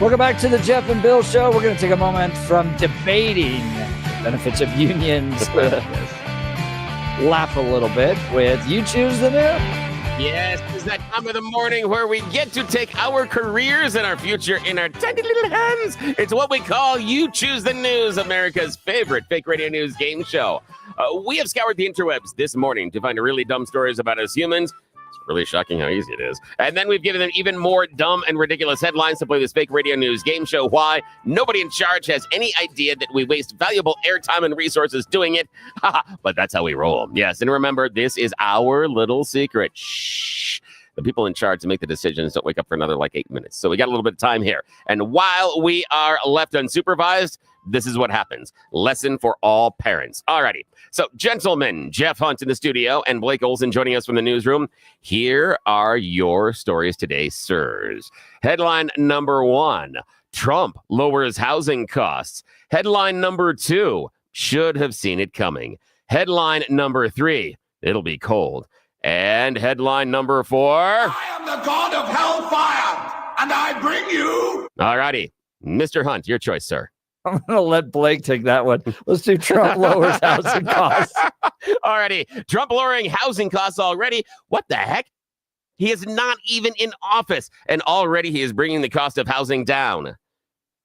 Speaker 1: Welcome back to the Jeff and Bill Show. We're going to take a moment from debating the benefits of unions. Laugh a little bit with You Choose the New.
Speaker 2: Yes, it's that time of the morning where we get to take our careers and our future in our tiny little hands. It's what we call You Choose the News, America's favorite fake radio news game show. We have scoured the interwebs this morning to find really dumb stories about us humans. It's really shocking how easy it is. And then we've given them even more dumb and ridiculous headlines to play this fake radio news game show. Why? Nobody in charge has any idea that we waste valuable airtime and resources doing it. But that's how we roll. Yes, and remember, this is our little secret. Shh. The people in charge to make the decisions don't wake up for another 8 minutes. So we got a little bit of time here. And while we are left unsupervised, this is what happens. Lesson for all parents. Alrighty. So, gentlemen, Jeff Hunt in the studio and Blake Olson joining us from the newsroom. Here are your stories today, sirs. Headline number 1, Trump lowers housing costs. Headline number 2, should have seen it coming. Headline number 3, it'll be cold. And headline number 4,
Speaker 11: I am the god of hellfire, and I bring you.
Speaker 2: Alrighty. Mr. Hunt, your choice, sir.
Speaker 1: I'm going to let Blake take that one. Let's do Trump lowers housing costs.
Speaker 2: Alrighty. Trump lowering housing costs already. What the heck? He is not even in office, and already he is bringing the cost of housing down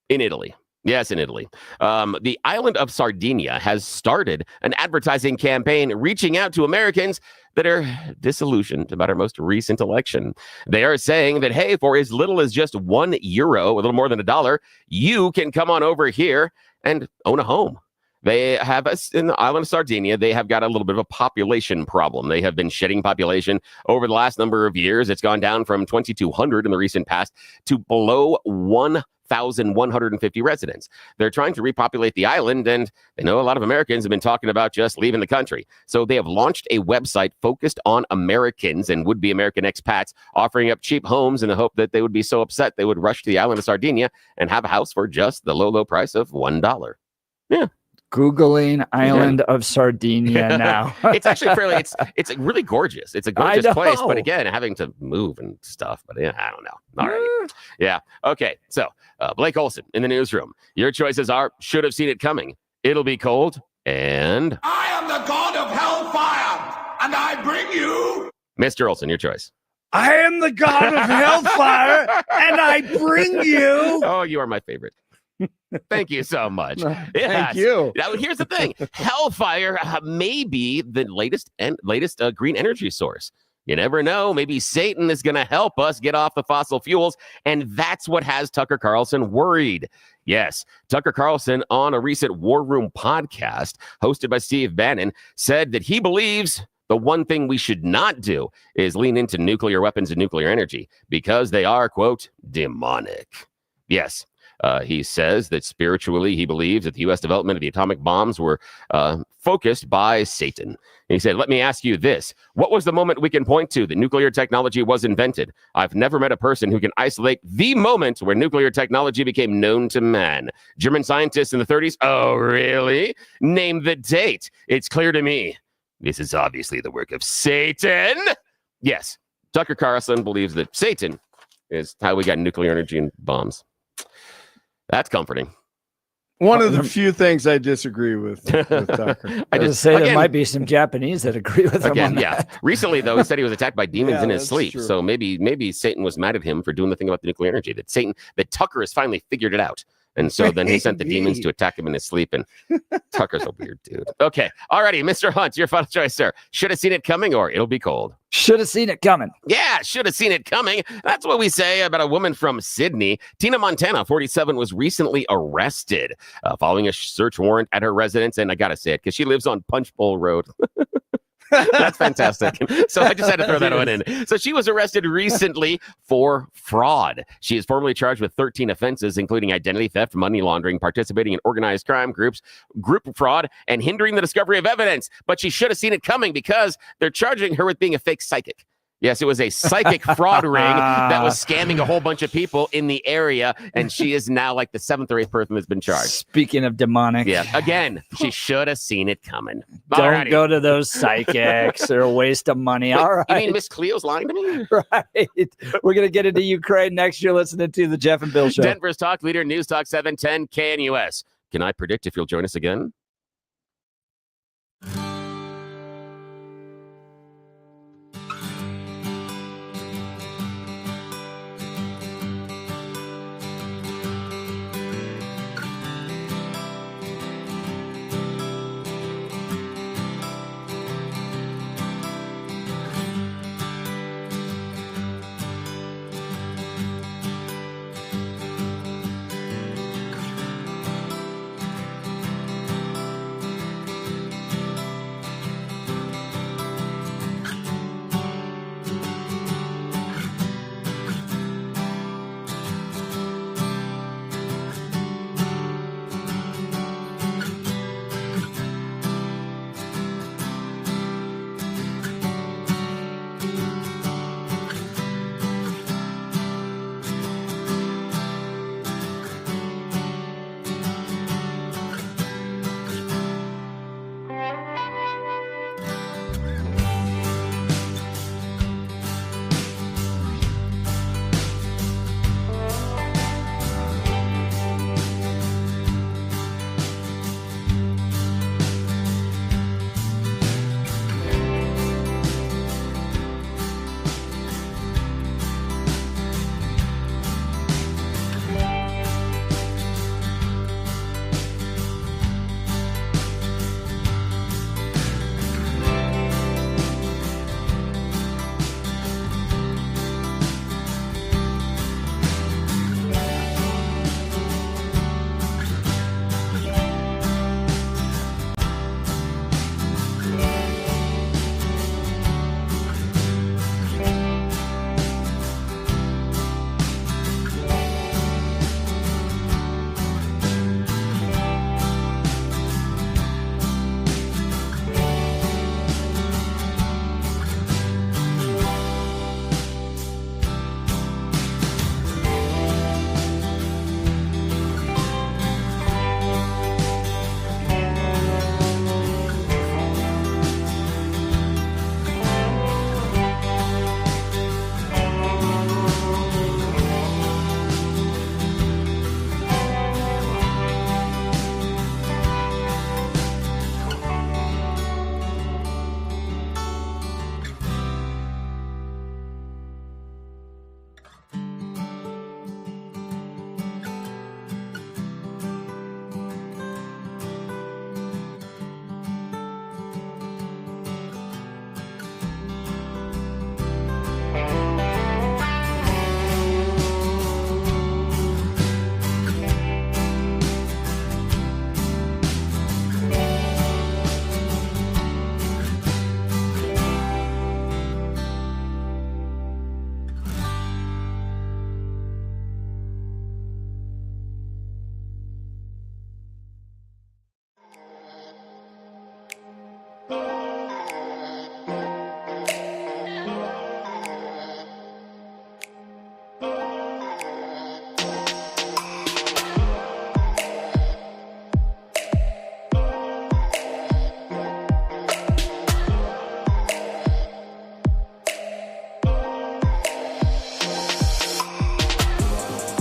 Speaker 2: in Italy. Yes, in Italy. The island of Sardinia has started an advertising campaign reaching out to Americans that are disillusioned about our most recent election. They are saying that, hey, for as little as just €1, a little more than $1, you can come on over here and own a home. They have, in the island of Sardinia, they have got a little bit of a population problem. They have been shedding population over the last number of years. It's gone down from 2,200 in the recent past to below 1,150 residents. They're trying to repopulate the island, and they know a lot of Americans have been talking about just leaving the country. So they have launched a website focused on Americans and would-be American expats, offering up cheap homes in the hope that they would be so upset they would rush to the island of Sardinia and have a house for just the low, low price of $1. Yeah.
Speaker 1: Googling island of Sardinia now.
Speaker 2: It's actually it's really gorgeous. It's a gorgeous place, but again, having to move and stuff. But yeah, I don't know. All right. Yeah. Okay. So Blake Olson in the newsroom. Your choices are should have seen it coming. It'll be cold. And
Speaker 11: I am the god of hellfire, and I bring you.
Speaker 2: Mr. Olson, your choice.
Speaker 3: I am the god of hellfire, and I bring you.
Speaker 2: Oh, you are my favorite. Thank you so much.
Speaker 3: Thank
Speaker 2: Yes.
Speaker 3: you.
Speaker 2: Now, here's the thing. Hellfire may be the latest green energy source. You never know. Maybe Satan is going to help us get off the fossil fuels, and that's what has Tucker Carlson worried. Yes, Tucker Carlson on a recent War Room podcast hosted by Steve Bannon said that he believes the one thing we should not do is lean into nuclear weapons and nuclear energy because they are, quote, demonic. Yes. He says that spiritually, he believes that the U.S. development of the atomic bombs were focused by Satan. And he said, let me ask you this. What was the moment we can point to that nuclear technology was invented? I've never met a person who can isolate the moment where nuclear technology became known to man. German scientists in the 30s? Oh, really? Name the date. It's clear to me. This is obviously the work of Satan. Yes, Tucker Carlson believes that Satan is how we got nuclear energy and bombs. That's comforting.
Speaker 3: One of the few things I disagree with Tucker.
Speaker 1: I just say there might be some Japanese that agree with him on that.
Speaker 2: Yeah. Recently, though, he said he was attacked by demons in his sleep.
Speaker 3: True.
Speaker 2: So maybe Satan was mad at him for doing the thing about the nuclear energy. That Tucker has finally figured it out. And so then he sent the demons to attack him in his sleep. And Tucker's a weird dude. Okay. Alrighty, Mr. Hunt, your final choice, sir. Should have seen it coming or it'll be cold.
Speaker 1: Should have seen it coming.
Speaker 2: Yeah, should have seen it coming. That's what we say about a woman from Sydney. Tina Montana, 47, was recently arrested following a search warrant at her residence. And I got to say it because she lives on Punch Bowl Road. That's fantastic. So I just had to throw that one in. So she was arrested recently for fraud. She is formally charged with 13 offenses, including identity theft, money laundering, participating in organized crime groups, group fraud, and hindering the discovery of evidence. But she should have seen it coming because they're charging her with being a fake psychic. Yes, it was a psychic fraud ring that was scamming a whole bunch of people in the area, and she is now like the 7th or 8th person that's been charged.
Speaker 1: Speaking of demonic.
Speaker 2: Yeah, again, she should have seen it coming.
Speaker 1: Don't go to those psychics. They're a waste of money.
Speaker 2: Wait,
Speaker 1: all right.
Speaker 2: You mean Miss Cleo's lying to me?
Speaker 1: Right. We're going to get into Ukraine next. You're listening to the Jeff and Bill Show.
Speaker 2: Denver's Talk Leader, News Talk 710 KNUS. Can I predict if you'll join us again?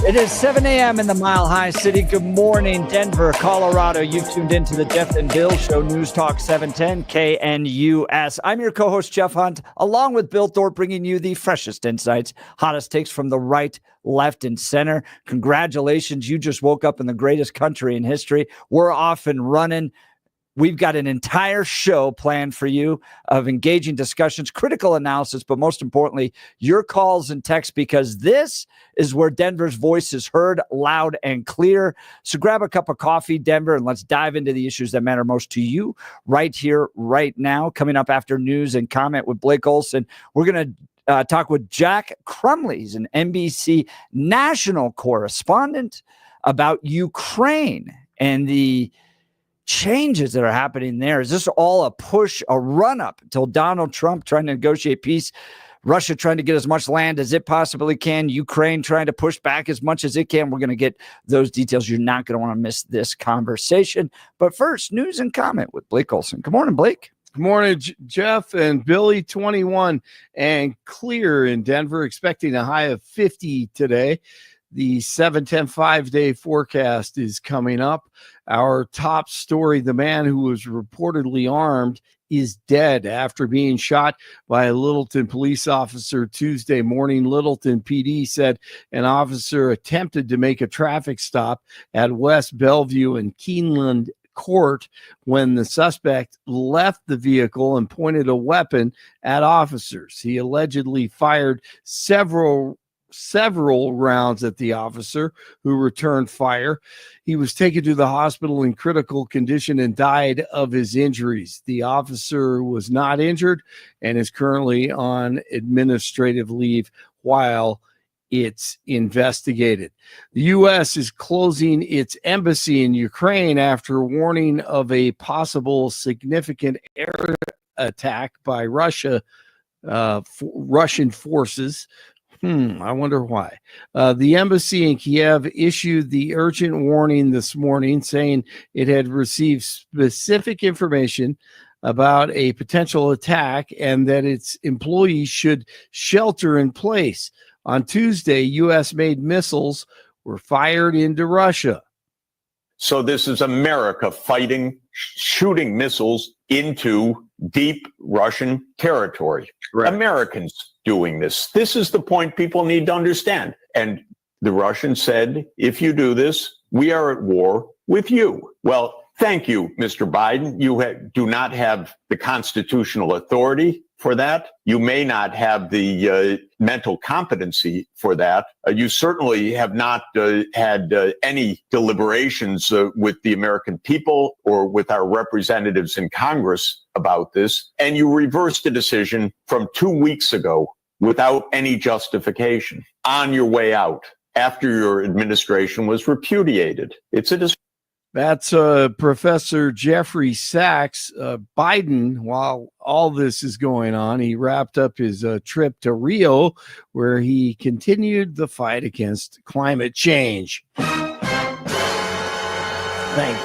Speaker 1: It is 7 a.m. in the Mile High City. Good morning, Denver, Colorado. You've tuned into the Jeff and Bill Show, News Talk 710 KNUS. I'm your co-host, Jeff Hunt, along with Bill Thorpe, bringing you the freshest insights, hottest takes from the right, left, and center. Congratulations. You just woke up in the greatest country in history. We're off and running. We've got an entire show planned for you of engaging discussions, critical analysis, but most importantly, your calls and texts, because this is where Denver's voice is heard loud and clear. So grab a cup of coffee, Denver, and let's dive into the issues that matter most to you right here, right now. Coming up after news and comment with Blake Olson, we're going to talk with Jack Crumley. He's an NBC national correspondent about Ukraine and the changes that are happening there. Is this all a push, a run-up until Donald Trump trying to negotiate peace Russia trying to get as much land as it possibly can. Ukraine trying to push back as much as it can. We're going to get those details. You're not going to want to miss this conversation. But first, news and comment with Blake Olson. Good morning, Blake.
Speaker 3: Good morning, Jeff and Billy. 21 and clear in Denver, expecting a high of 50 today. The 7-10 5-day forecast is coming up. Our top story, the man who was reportedly armed is dead after being shot by a Littleton police officer Tuesday morning. Littleton PD said an officer attempted to make a traffic stop at West Bellevue and Keeneland Court when the suspect left the vehicle and pointed a weapon at officers. He allegedly fired several rounds at the officer, who returned fire. He was taken to the hospital in critical condition and died of his injuries. The officer was not injured and is currently on administrative leave while it's investigated. The U.S. is closing its embassy in Ukraine after warning of a possible significant air attack by Russian forces. I wonder why. The embassy in Kiev issued the urgent warning this morning, saying it had received specific information about a potential attack and that its employees should shelter in place. On Tuesday, U.S.-made missiles were fired into Russia.
Speaker 5: So this is America shooting missiles into deep Russian territory. Right. Americans doing this. This is the point people need to understand. And the Russians said, if you do this, we are at war with you. Well, thank you, Mr. Biden. You do not have the constitutional authority for that. You may not have the mental competency for that. You certainly have not had any deliberations with the American people or with our representatives in Congress about this. And you reversed a decision from 2 weeks ago without any justification on your way out after your administration was repudiated. It's a
Speaker 3: That's Professor Jeffrey Sachs. Biden, while all this is going on, he wrapped up his trip to Rio, where he continued the fight against climate change. Thank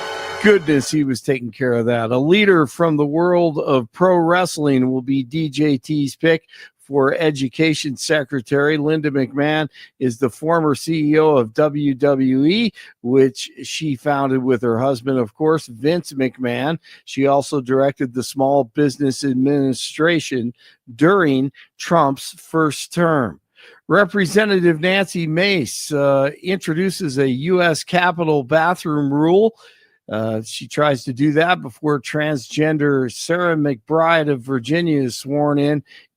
Speaker 3: goodness he was taking care of that. A leader from the world of pro wrestling will be DJT's pick for Education Secretary. Linda McMahon is the former CEO of WWE, which she founded with her husband, of course, Vince McMahon. She also directed the Small Business Administration during Trump's first term. Representative Nancy Mace introduces a U.S. Capitol bathroom rule. She tries to do that before transgender Sarah McBride of Virginia is sworn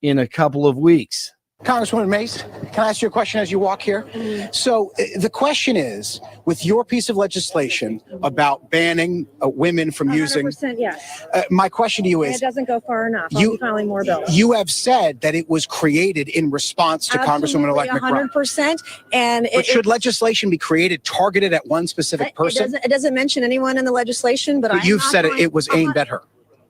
Speaker 3: in a couple of weeks.
Speaker 12: Congresswoman Mace, can I ask you a question as you walk here? So the question is, with your piece of legislation about banning women from using...
Speaker 13: 100% yes.
Speaker 12: My question to you is...
Speaker 13: And it doesn't go far enough. I'll be filing more bills.
Speaker 12: You have said that it was created in response to Congresswoman-elect McBride.
Speaker 13: 100%. And
Speaker 12: but should legislation be created targeted at one specific person?
Speaker 13: It doesn't mention anyone in the legislation, but
Speaker 12: you've said it was aimed at her.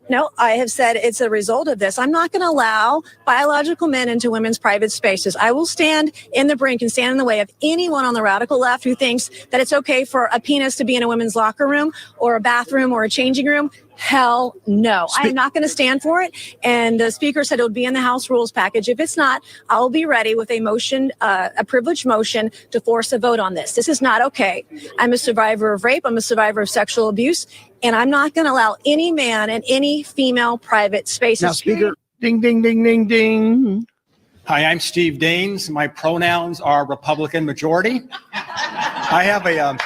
Speaker 13: No, I have said it's a result of this. I'm not going to allow biological men into women's private spaces. I will stand in the brink and stand in the way of anyone on the radical left who thinks that it's okay for a penis to be in a women's locker room or a bathroom or a changing room. Hell no. I am not going to stand for it. And the speaker said it would be in the House rules package. If it's not, I'll be ready with a motion, a privileged motion to force a vote on this. This is not okay. I'm a survivor of rape. I'm a survivor of sexual abuse. And I'm not going to allow any man in any female private spaces.
Speaker 12: Now, Speaker,
Speaker 3: ding, ding, ding, ding, ding.
Speaker 14: Hi, I'm Steve Daines. My pronouns are Republican majority. I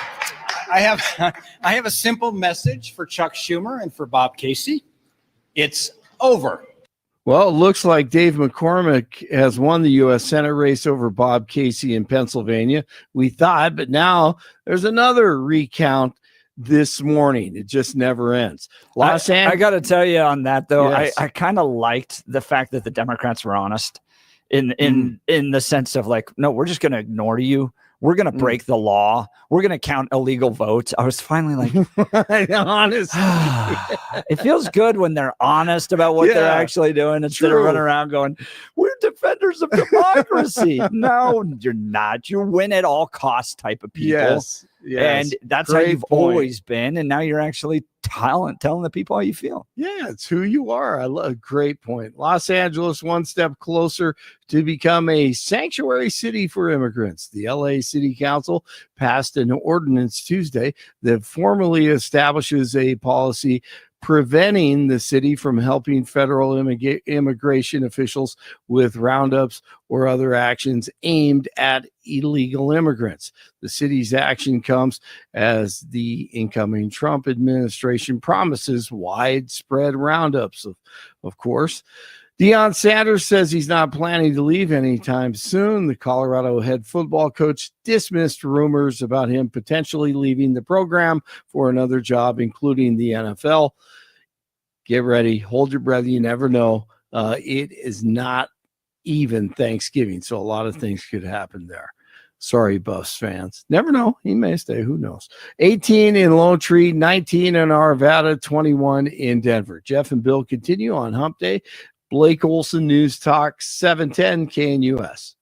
Speaker 14: have a simple message for Chuck Schumer and for Bob Casey. It's over.
Speaker 3: Well, it looks like Dave McCormick has won the U.S. Senate race over Bob Casey in Pennsylvania. We thought, but now there's another recount this morning. It just never ends.
Speaker 1: I got to tell you on that, though,
Speaker 3: yes.
Speaker 1: I kind of liked the fact that the Democrats were honest in the sense of like, no, we're just going to ignore you. We're going to break the law. We're going to count illegal votes. I was finally like,
Speaker 3: honest.
Speaker 1: It feels good when they're honest about what they're actually doing instead of running around going, we're defenders of democracy. No, you're not. You win at all costs type of people.
Speaker 3: Yes.
Speaker 1: And that's how you've always been. And now you're actually telling the people how you feel.
Speaker 3: Yeah, it's who you are. I love. Great point. Los Angeles, one step closer to become a sanctuary city for immigrants. The LA City Council passed an ordinance Tuesday that formally establishes a policy preventing the city from helping federal immigration officials with roundups or other actions aimed at illegal immigrants. The city's action comes as the incoming Trump administration promises widespread roundups, of course. Deion Sanders says he's not planning to leave anytime soon. The Colorado head football coach dismissed rumors about him potentially leaving the program for another job, including the NFL. Get ready. Hold your breath. You never know. It is not even Thanksgiving, so a lot of things could happen there. Sorry, Buffs fans. Never know. He may stay. Who knows? 18 in Lone Tree, 19 in Arvada, 21 in Denver. Jeff and Bill continue on Hump Day. Blake Olson, News Talk, 710 KNUS.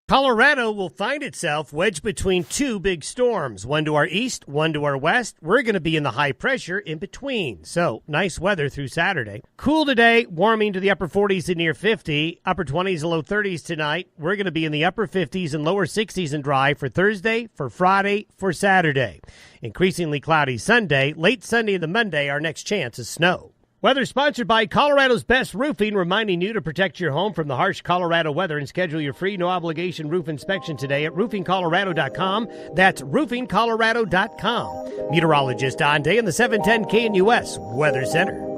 Speaker 7: Colorado will find itself wedged between two big storms, one to our east, one to our west. We're going to be in the high pressure in between. So nice weather through Saturday. Cool today, warming to the upper 40s and near 50, upper 20s and low 30s tonight. We're going to be in the upper 50s and lower 60s and dry for Thursday, for Friday, for Saturday. Increasingly cloudy Sunday, late Sunday and the Monday, our next chance is snow. Weather sponsored by Colorado's Best Roofing, reminding you to protect your home from the harsh Colorado weather and schedule your free no-obligation roof inspection today at roofingcolorado.com. That's roofingcolorado.com. Meteorologist Don Day in the 710 KNUS Weather Center.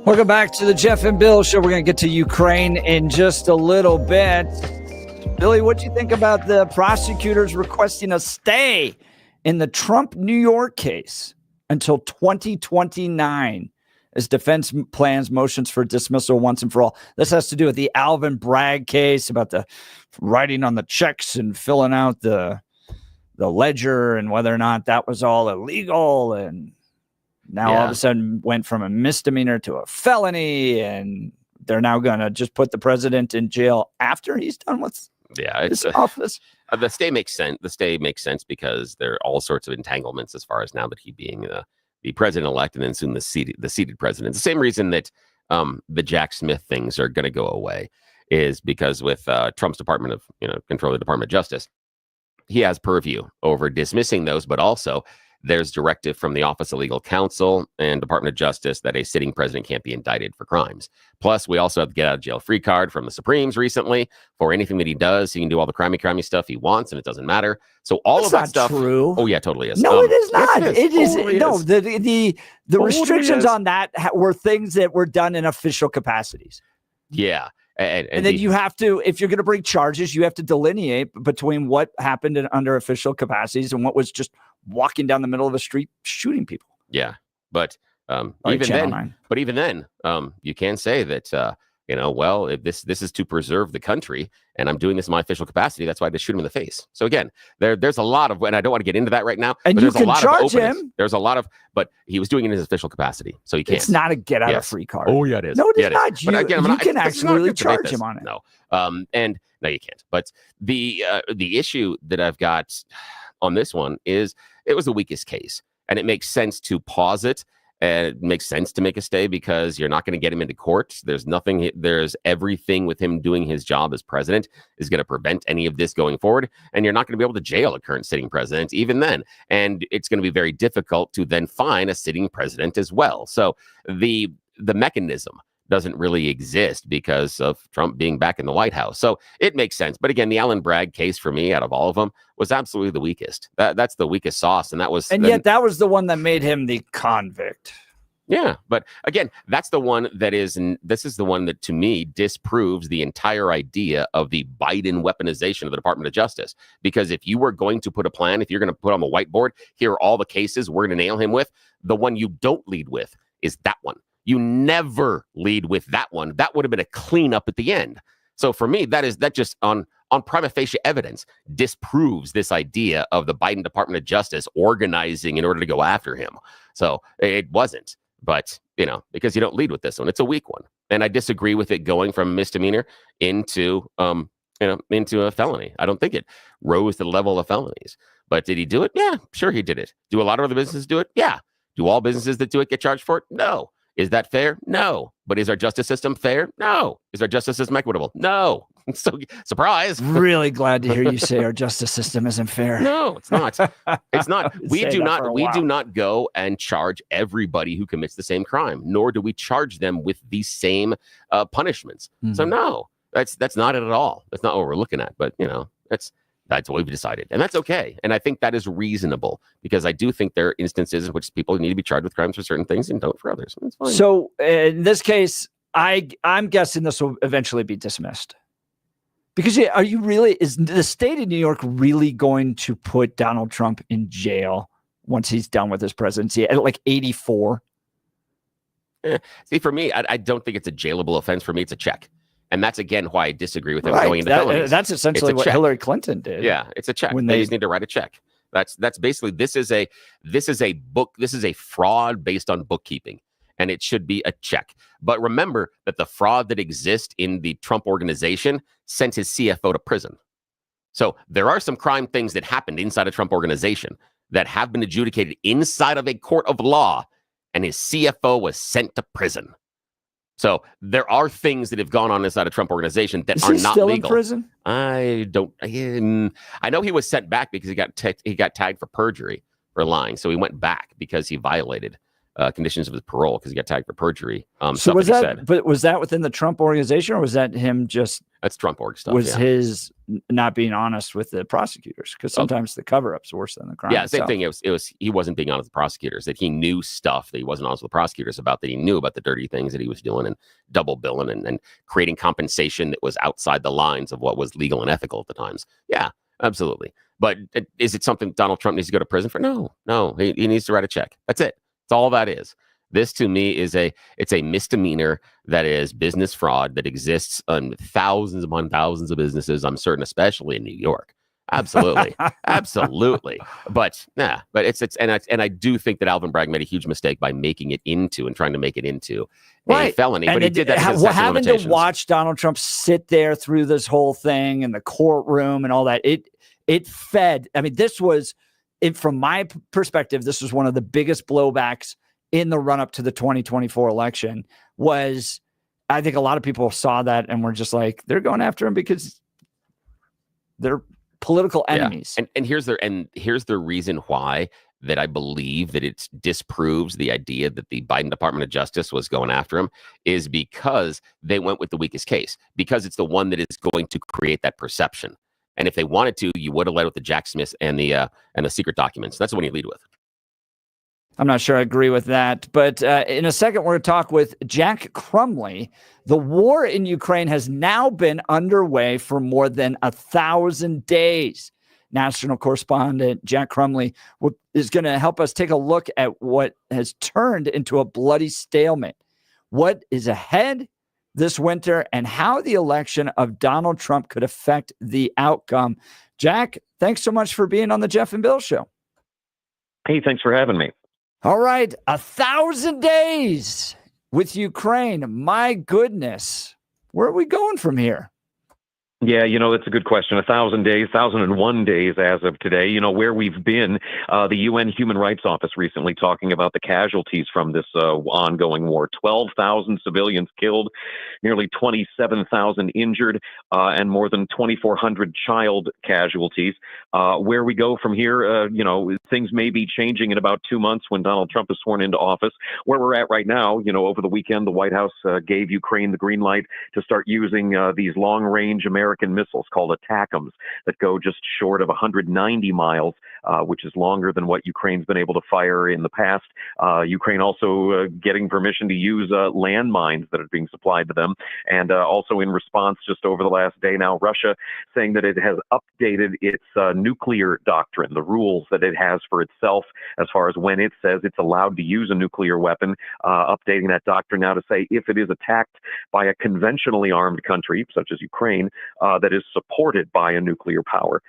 Speaker 1: Welcome back to the Jeff and Bill Show. We're going to get to Ukraine in just a little bit. Billy, what do you think about the prosecutors requesting a stay in the Trump New York case until 2029 as defense plans motions for dismissal once and for all? This has to do with the Alvin Bragg case about the writing on the checks and filling out the ledger and whether or not that was all illegal, and now all of a sudden went from a misdemeanor to a felony, and they're now going to just put the president in jail after he's done with his office.
Speaker 2: The stay makes sense. The stay makes sense because there are all sorts of entanglements as far as now that he being the president-elect and then soon the seated president. The same reason that the Jack Smith things are going to go away is because with Trump's Department of control of the Department of Justice, he has purview over dismissing those, but also there's directive from the Office of Legal Counsel and Department of Justice that a sitting president can't be indicted for crimes. Plus, we also have the get out of jail free card from the Supremes recently. For anything that he does, he can do all the crimey stuff he wants, and it doesn't matter. So all of that stuff.
Speaker 1: True.
Speaker 2: Oh yeah, totally is.
Speaker 1: No, it is not.
Speaker 2: Yes,
Speaker 1: it is.
Speaker 2: Totally
Speaker 1: No,
Speaker 2: is.
Speaker 1: the restrictions on that were things that were done in official capacities.
Speaker 2: Yeah.
Speaker 1: And then you have to, if you're going to bring charges, you have to delineate between what happened under official capacities and what was just walking down the middle of a street shooting people.
Speaker 2: Yeah, but even then, you can say that well, if this is to preserve the country, and I'm doing this in my official capacity. That's why they shoot him in the face. So again, there's a lot of, and I don't want to get into that right now.
Speaker 1: And
Speaker 2: but
Speaker 1: you
Speaker 2: there's
Speaker 1: can
Speaker 2: a lot
Speaker 1: charge
Speaker 2: of openness.
Speaker 1: him.
Speaker 2: There's a lot of, but he was doing it in his official capacity, so he can't.
Speaker 1: It's not a get out of free card.
Speaker 2: Oh yeah, it is.
Speaker 1: No, it is
Speaker 2: Yeah,
Speaker 1: not.
Speaker 2: But again,
Speaker 1: you can actually charge him on it.
Speaker 2: No, and no, you can't. But the issue that I've got on this one is it was the weakest case, and it makes sense to pause it. And it makes sense to make a stay because you're not going to get him into court. There's everything with him doing his job as president is going to prevent any of this going forward. And you're not going to be able to jail a current sitting president even then. And it's going to be very difficult to then fine a sitting president as well. So the mechanism doesn't really exist because of Trump being back in the White House. So it makes sense. But again, the Alvin Bragg case for me out of all of them was absolutely the weakest. That's the weakest sauce. And that was,
Speaker 1: yet that was the one that made him the convict.
Speaker 2: Yeah, but again, that's the one that is, and this is the one that to me disproves the entire idea of the Biden weaponization of the Department of Justice. Because if you were going to put a plan, if you're going to put on the whiteboard, here are all the cases we're going to nail him with, the one you don't lead with is that one. You never lead with that one. That would have been a cleanup at the end. So for me, that just on prima facie evidence disproves this idea of the Biden Department of Justice organizing in order to go after him. So it wasn't. But, because you don't lead with this one, it's a weak one. And I disagree with it going from misdemeanor into a felony. I don't think it rose to the level of felonies. But did he do it? Yeah, sure he did it. Do a lot of other businesses do it? Yeah. Do all businesses that do it get charged for it? No. Is that fair? No. But is our justice system fair? No. Is our justice system equitable? No. So, surprise.
Speaker 1: Really glad to hear you say our justice system isn't fair.
Speaker 2: No, it's not. It's not. We do not go and charge everybody who commits the same crime, nor do we charge them with the same punishments. Mm-hmm. So no, that's not it at all. That's not what we're looking at. But that's what we've decided, and that's okay. And I think that is reasonable because I do think there are instances in which people need to be charged with crimes for certain things and don't for others. That's fine.
Speaker 1: So in this case, I'm guessing this will eventually be dismissed. Because is the state of New York really going to put Donald Trump in jail once he's done with his presidency at like 84?
Speaker 2: See, for me, I don't think it's a jailable offense. For me, it's a check. And that's, again, why I disagree with him going into felonies.
Speaker 1: That's essentially what Hillary Clinton did.
Speaker 2: Yeah, it's a check. They just need to write a check. That's basically, this is a fraud based on bookkeeping. And it should be a check. But remember that the fraud that exists in the Trump organization sent his CFO to prison. So there are some crime things that happened inside a Trump organization that have been adjudicated inside of a court of law, and his CFO was sent to prison. So there are things that have gone on inside a Trump organization that are not
Speaker 1: still
Speaker 2: legal.
Speaker 1: In prison?
Speaker 2: I know he was sent back because he got tagged for perjury for lying. So he went back because he violated conditions of his parole because he got tagged for perjury.
Speaker 1: So was that within the Trump organization, or was that him just?
Speaker 2: That's Trump org stuff.
Speaker 1: Was his not being honest with the prosecutors? Because sometimes the cover-up's worse than the crime.
Speaker 2: Yeah,
Speaker 1: itself.
Speaker 2: Same thing. It was he wasn't being honest with the prosecutors. That he knew stuff that he wasn't honest with the prosecutors about. That he knew about the dirty things that he was doing and double billing and creating compensation that was outside the lines of what was legal and ethical at the times. Yeah, absolutely. But is it something Donald Trump needs to go to prison for? No. He needs to write a check. That's it. That's all that is. This to me is a misdemeanor that is business fraud that exists on thousands upon thousands of businesses. I'm certain, especially in New York. Absolutely, absolutely. But I do think that Alvin Bragg made a huge mistake by making it into and trying to make it into a felony.
Speaker 1: And
Speaker 2: but he did that because
Speaker 1: having to watch Donald Trump sit there through this whole thing in the courtroom and all that. It fed. I mean, this was. From my perspective, this was one of the biggest blowbacks in the run-up to the 2024 election. I think a lot of people saw that and were just like, they're going after him because they're political enemies.
Speaker 2: Yeah. And here's the reason why that I believe that it disproves the idea that the Biden Department of Justice was going after him is because they went with the weakest case, because it's the one that is going to create that perception. And if they wanted to, you would have led with the Jack Smith and the secret documents. That's the one you lead with.
Speaker 1: I'm not sure I agree with that. But in a second, we're going to talk with Jack Crumley. The war in Ukraine has now been underway for more than 1,000 days. National correspondent Jack Crumley is going to help us take a look at what has turned into a bloody stalemate. What is ahead this winter and how the election of Donald Trump could affect the outcome. Jack, thanks so much for being on the Jeff and Bill Show.
Speaker 15: Hey, thanks for having me.
Speaker 1: All right. 1,000 days with Ukraine. My goodness. Where are we going from here?
Speaker 15: Yeah, that's a good question. 1,000 days, 1,001 days as of today. Where we've been, the UN Human Rights Office recently talking about the casualties from this ongoing war. 12,000 civilians killed, nearly 27,000 injured, and more than 2,400 child casualties. Where we go from here, things may be changing in about 2 months when Donald Trump is sworn into office. Where we're at right now, over the weekend, the White House gave Ukraine the green light to start using these long-range American American missiles called ATACMS that go just short of 190 miles, which is longer than what Ukraine's been able to fire in the past. Ukraine also getting permission to use landmines that are being supplied to them. And also in response, just over the last day now, Russia saying that it has updated its nuclear doctrine, the rules that it has for itself as far as when it says it's allowed to use a nuclear weapon, updating that doctrine now to say if it is attacked by a conventionally armed country, such as Ukraine, that is supported by a nuclear power,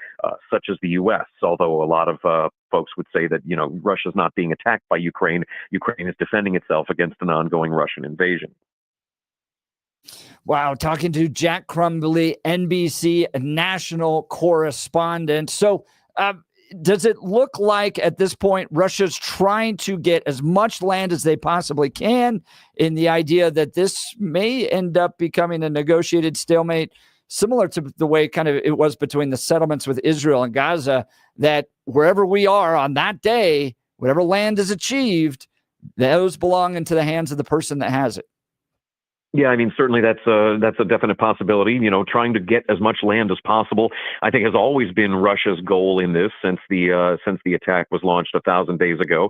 Speaker 15: such as the U.S., although a lot of folks would say that, Russia's not being attacked by Ukraine. Ukraine is defending itself against an ongoing Russian invasion.
Speaker 1: Wow, talking to Jack Crumbly, NBC national correspondent. So does it look like at this point Russia's trying to get as much land as they possibly can in the idea that this may end up becoming a negotiated stalemate, similar to the way kind of it was between the settlements with Israel and Gaza, that wherever we are on that day, whatever land is achieved, those belong into the hands of the person that has it?
Speaker 15: Yeah, I mean, certainly that's a definite possibility. Trying to get as much land as possible, I think, has always been Russia's goal in this since the attack was launched 1,000 days ago.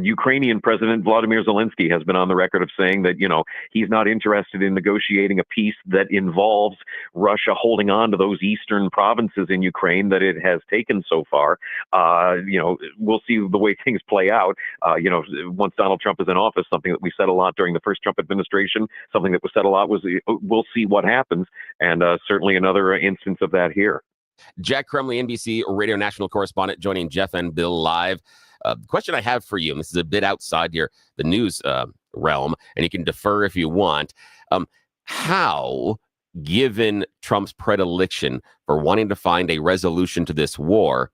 Speaker 15: Ukrainian President Vladimir Zelensky has been on the record of saying that he's not interested in negotiating a peace that involves Russia holding on to those eastern provinces in Ukraine that it has taken so far. We'll see the way things play out. Once Donald Trump is in office, something that we said a lot during the first Trump administration, something that was said a lot was we'll see what happens, and certainly another instance of that here.
Speaker 2: Jack Crumley, NBC radio national correspondent, joining Jeff and Bill live. The question I have for you, and this is a bit outside the news realm, and you can defer if you want. How, given Trump's predilection for wanting to find a resolution to this war,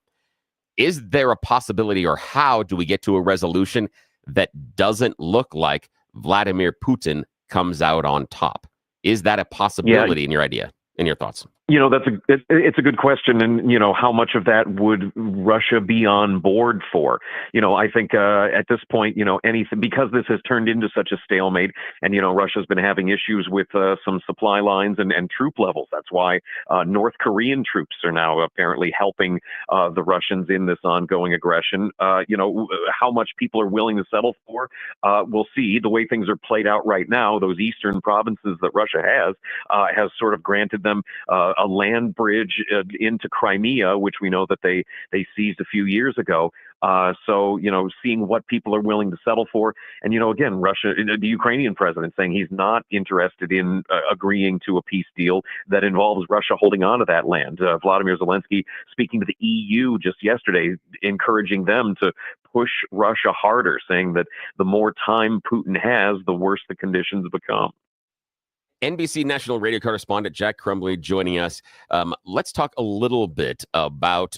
Speaker 2: is there a possibility, or how do we get to a resolution that doesn't look like Vladimir Putin comes out on top? Is that a possibility in your idea, in your thoughts?
Speaker 15: It's a good question, and how much of that would Russia be on board for? I think at this point, anything, because this has turned into such a stalemate, and Russia's been having issues with some supply lines and troop levels. That's why North Korean troops are now apparently helping the Russians in this ongoing aggression. How much people are willing to settle for, we'll see. The way things are played out right now, those eastern provinces that Russia has sort of granted them a land bridge into Crimea, which we know that they seized a few years ago. So, seeing what people are willing to settle for. And, again, Russia, the Ukrainian president saying he's not interested in agreeing to a peace deal that involves Russia holding on to that land. Vladimir Zelensky speaking to the EU just yesterday, encouraging them to push Russia harder, saying that the more time Putin has, the worse the conditions become.
Speaker 2: NBC national radio correspondent Jack Crumbly joining us. Let's talk a little bit about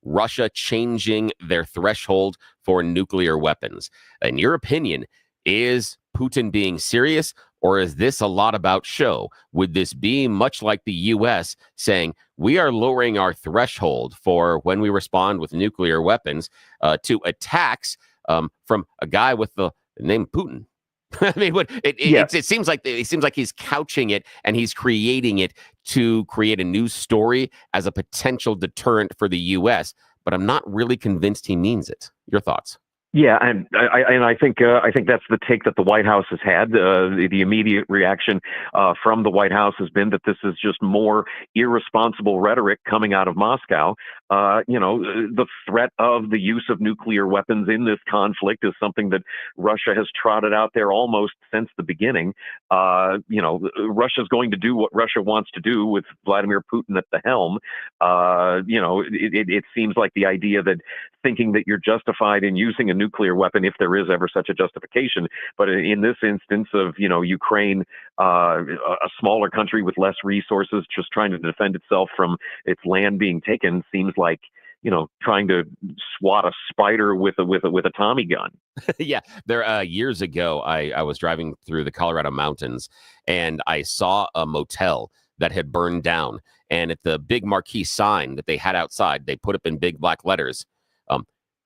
Speaker 2: Russia changing their threshold for nuclear weapons. In your opinion, is Putin being serious, or is this a lot about show? Would this be much like the U.S. saying we are lowering our threshold for when we respond with nuclear weapons to attacks from a guy with the name Putin? I mean, it seems like he's couching it and he's creating it to create a news story as a potential deterrent for the U.S. But I'm not really convinced he means it. Your thoughts?
Speaker 15: Yeah, and I think that's the take that the White House has had. The immediate reaction from the White House has been that this is just more irresponsible rhetoric coming out of Moscow. The threat of the use of nuclear weapons in this conflict is something that Russia has trotted out there almost since the beginning. Russia's going to do what Russia wants to do with Vladimir Putin at the helm. It seems like the idea that thinking that you're justified in using a nuclear weapon, if there is ever such a justification. But in this instance of, Ukraine, a smaller country with less resources, just trying to defend itself from its land being taken, seems like, trying to swat a spider with a Tommy gun.
Speaker 2: Yeah, there years ago, I was driving through the Colorado mountains and I saw a motel that had burned down. And at the big marquee sign that they had outside, they put up in big black letters,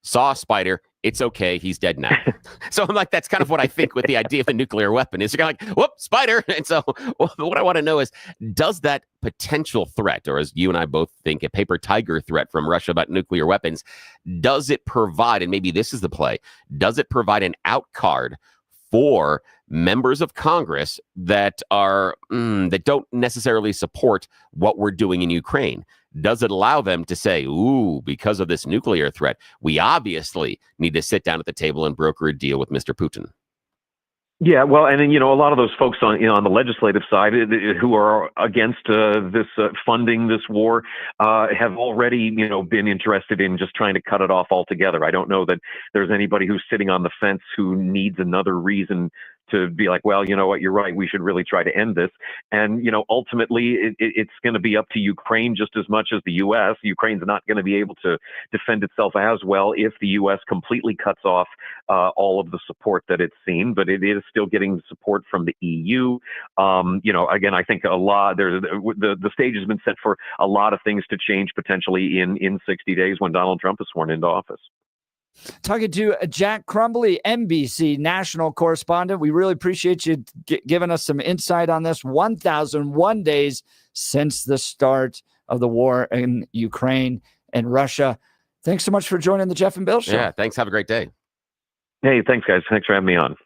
Speaker 2: saw a spider, it's okay, he's dead now. So I'm like, that's kind of what I think with the idea of the nuclear weapon is you're kind of like, whoop, spider. And so what I want to know is, does that potential threat, or as you and I both think, a paper tiger threat from Russia about nuclear weapons, does it provide, and maybe this is the play, does it provide an out card for members of Congress that are that don't necessarily support what we're doing in Ukraine? Does it allow them to say, ooh, because of this nuclear threat, we obviously need to sit down at the table and broker a deal with Mr. Putin?
Speaker 15: Yeah, well, and then, a lot of those folks on the legislative side who are against this funding this war have already, been interested in just trying to cut it off altogether. I don't know that there's anybody who's sitting on the fence who needs another reason to be like, well, you know what, you're right, we should really try to end this. And, ultimately, it's going to be up to Ukraine just as much as the U.S. Ukraine's not going to be able to defend itself as well if the U.S. completely cuts off all of the support that it's seen, but it is still getting support from the EU. Again, I think the stage has been set for a lot of things to change potentially in 60 days when Donald Trump is sworn into office.
Speaker 1: Talking to Jack Crumbly, NBC national correspondent. We really appreciate you giving us some insight on this. 1,001 days since the start of the war in Ukraine and Russia. Thanks so much for joining the Jeff and Bill Show.
Speaker 2: Yeah, thanks. Have a great day.
Speaker 15: Hey, thanks, guys. Thanks for having me on.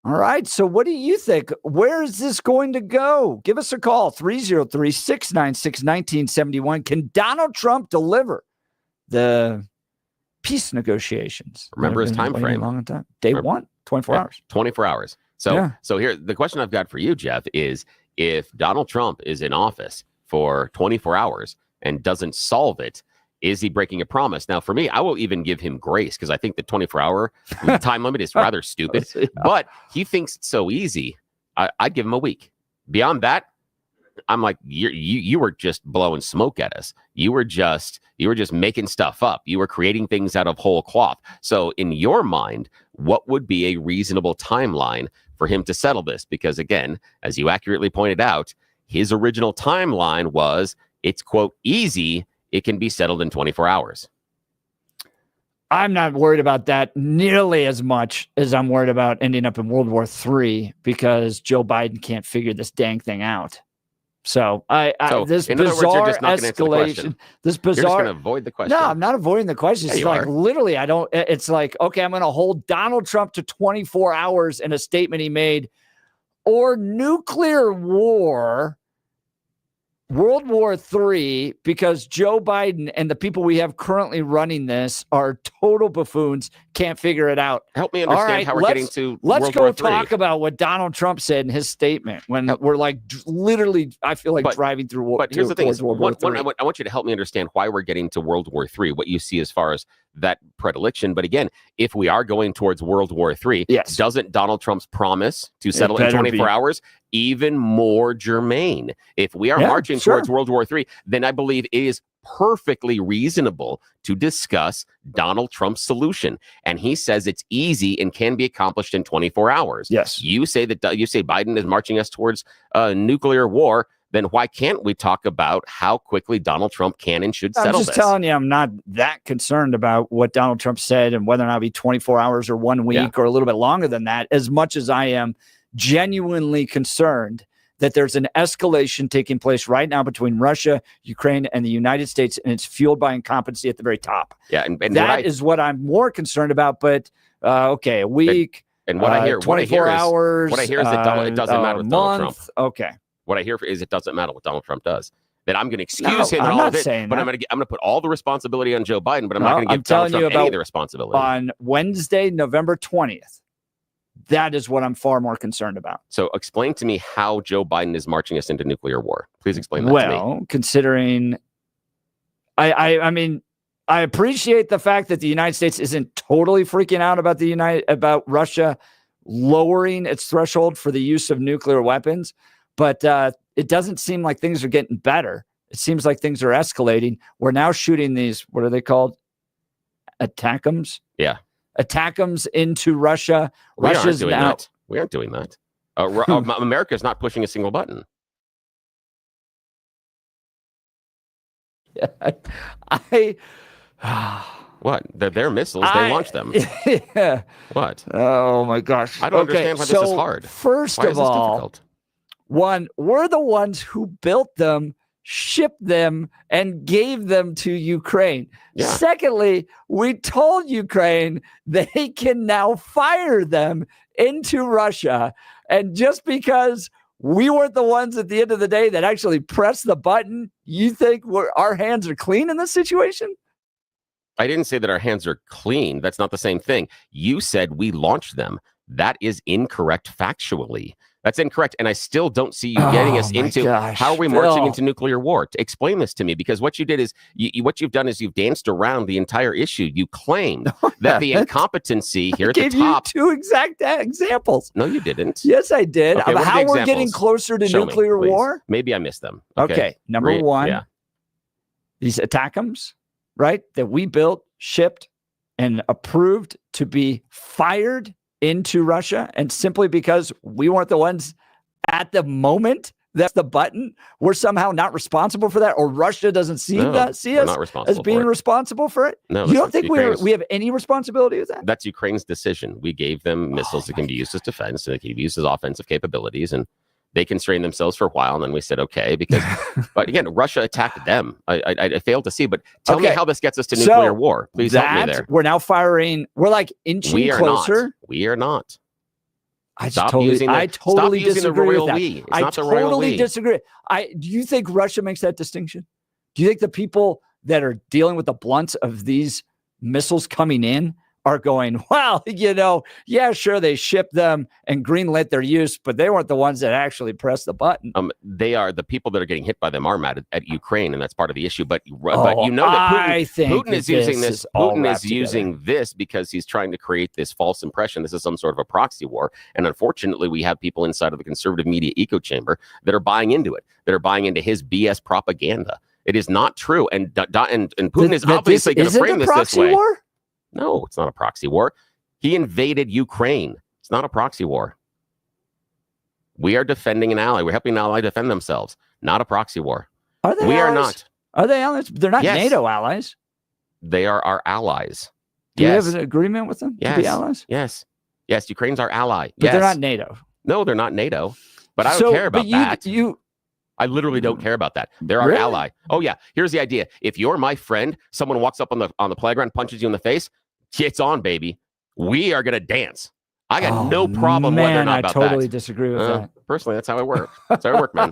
Speaker 1: All right. So what do you think? Where is this going to go? Give us a call, 303-696-1971. Can Donald Trump deliver the peace negotiations?
Speaker 2: Remember his time frame.
Speaker 1: Long time. Day one, 24 hours.
Speaker 2: 24 hours. So here, the question I've got for you, Jeff, is if Donald Trump is in office for 24 hours and doesn't solve it, is he breaking a promise? Now, for me, I will even give him grace because I think the 24-hour time limit is rather stupid. But he thinks it's so easy. I'd give him a week. Beyond that, I'm like, you were just blowing smoke at us. You were just making stuff up. You were creating things out of whole cloth. So in your mind, what would be a reasonable timeline for him to settle this? Because again, as you accurately pointed out, his original timeline was it's, quote, easy. It can be settled in 24 hours.
Speaker 1: I'm not worried about that nearly as much as I'm worried about ending up in World War III because Joe Biden can't figure this dang thing out. So this bizarre escalation, this bizarre.
Speaker 2: You're just going to avoid the question.
Speaker 1: No, I'm not avoiding the question. It's like literally, it's like, okay, I'm going to hold Donald Trump to 24 hours in a statement he made, or nuclear war, World War III, because Joe Biden and the people we have currently running this are total buffoons, can't figure it out.
Speaker 2: Help me understand how we're getting to
Speaker 1: Let's
Speaker 2: World
Speaker 1: go
Speaker 2: War III.
Speaker 1: talk about what Donald Trump said in his statement when we're like literally, I feel like driving through World War III. But
Speaker 2: here's the thing is, I want you to help me understand why we're getting to World War III, what you see as far as that predilection. But again, if we are going towards World War III, doesn't Donald Trump's promise to settle in 24 hours even more germane? If we are marching towards World War III, then I believe it is perfectly reasonable to discuss Donald Trump's solution. And he says it's easy and can be accomplished in 24 hours.
Speaker 1: Yes.
Speaker 2: You say Biden is marching us towards nuclear war. Then why can't we talk about how quickly Donald Trump can and should settle this?
Speaker 1: I'm just telling you, I'm not that concerned about what Donald Trump said and whether or not it'll be 24 hours or 1 week or a little bit longer than that, as much as I am genuinely concerned that there's an escalation taking place right now between Russia, Ukraine, and the United States, and it's fueled by incompetency at the very top.
Speaker 2: Yeah, and
Speaker 1: that is what I'm more concerned about. But okay, a week,
Speaker 2: and what I hear,
Speaker 1: 24 hours,
Speaker 2: what I hear is that it doesn't matter with Donald Trump.
Speaker 1: Okay.
Speaker 2: What I hear is it doesn't matter what Donald Trump does. That I'm going to excuse him and all of it, but I'm going to put all the responsibility on Joe Biden, but I'm not going to give Donald Trump any of the responsibility.
Speaker 1: On Wednesday, November 20th, that is what I'm far more concerned about.
Speaker 2: So explain to me how Joe Biden is marching us into nuclear war. Please explain that to me.
Speaker 1: Well, considering, I mean, I appreciate the fact that the United States isn't totally freaking out about Russia lowering its threshold for the use of nuclear weapons. But it doesn't seem like things are getting better. It seems like things are escalating. We're now shooting these, what are they called? ATACMS?
Speaker 2: Yeah.
Speaker 1: ATACMS into Russia.
Speaker 2: We aren't doing that. America is not pushing a single button. What? They're their missiles. They launch them.
Speaker 1: Yeah.
Speaker 2: What?
Speaker 1: Oh my gosh.
Speaker 2: I don't understand why this is hard.
Speaker 1: First
Speaker 2: Why
Speaker 1: of
Speaker 2: is this
Speaker 1: all,
Speaker 2: difficult?
Speaker 1: one, we're the ones who built them, shipped them, and gave them to Ukraine.
Speaker 2: Yeah.
Speaker 1: Secondly, we told Ukraine they can now fire them into Russia. And just because we weren't the ones at the end of the day that actually pressed the button, you think our hands are clean in this situation?
Speaker 2: I didn't say that our hands are clean. That's not the same thing. You said we launched them. That is incorrect factually. That's incorrect. And I still don't see you getting us into how are we marching into nuclear war? Explain this to me, because what you did is what you've done is you've danced around the entire issue. You claimed that the incompetency here at the top.
Speaker 1: You 2 exact examples.
Speaker 2: No, you didn't.
Speaker 1: Yes, I did.
Speaker 2: Okay,
Speaker 1: Of how we're getting closer to nuclear war.
Speaker 2: Maybe I missed them.
Speaker 1: Okay. Number one, these ATACMS, right, that we built, shipped, and approved to be fired into Russia, and simply because we weren't the ones at the moment, that's the button, we're somehow not responsible for that, or Russia doesn't see us as being responsible for it?
Speaker 2: No,
Speaker 1: you don't think we have any responsibility with that?
Speaker 2: That's Ukraine's decision. We gave them missiles that can be used as defense, and they can be used as offensive capabilities, and they constrained themselves for a while, and then we said, okay, because, but again, Russia attacked them. I failed to see, but tell me how this gets us to nuclear war. Please help me there.
Speaker 1: We're now firing, we're like inching closer.
Speaker 2: We are not.
Speaker 1: I totally disagree with that.
Speaker 2: We.
Speaker 1: I totally disagree. Do you think Russia makes that distinction? Do you think the people that are dealing with the blunts of these missiles coming in are going, well, yeah, sure, they shipped them and greenlit their use, but they weren't the ones that actually pressed the button.
Speaker 2: They are the people that are getting hit by them are mad at Ukraine, and that's part of the issue. But you know that Putin is using this. Putin is using this because he's trying to create this false impression. This is some sort of a proxy war, and unfortunately, we have people inside of the conservative media echo chamber that are buying into it. That are buying into his BS propaganda. It is not true, and Putin is obviously going to frame this way.
Speaker 1: War?
Speaker 2: No, it's not a proxy war. He invaded Ukraine. It's not a proxy war. We are defending an ally. We're helping an ally defend themselves. Not a proxy war.
Speaker 1: Are they?
Speaker 2: We
Speaker 1: allies?
Speaker 2: Are not.
Speaker 1: Are they allies? They're not NATO allies.
Speaker 2: They are our allies.
Speaker 1: Do you have an agreement with them to be allies?
Speaker 2: Yes. Ukraine's our ally.
Speaker 1: But they're not NATO.
Speaker 2: No, they're not NATO. But I don't care about that. I literally don't care about that. They're our ally. Oh yeah. Here's the idea. If you're my friend, someone walks up on the playground, punches you in the face, it's on, baby. We are gonna dance. I got no problem whether or not about that.
Speaker 1: I totally disagree with that.
Speaker 2: Personally, that's how I work. That's how I work, man.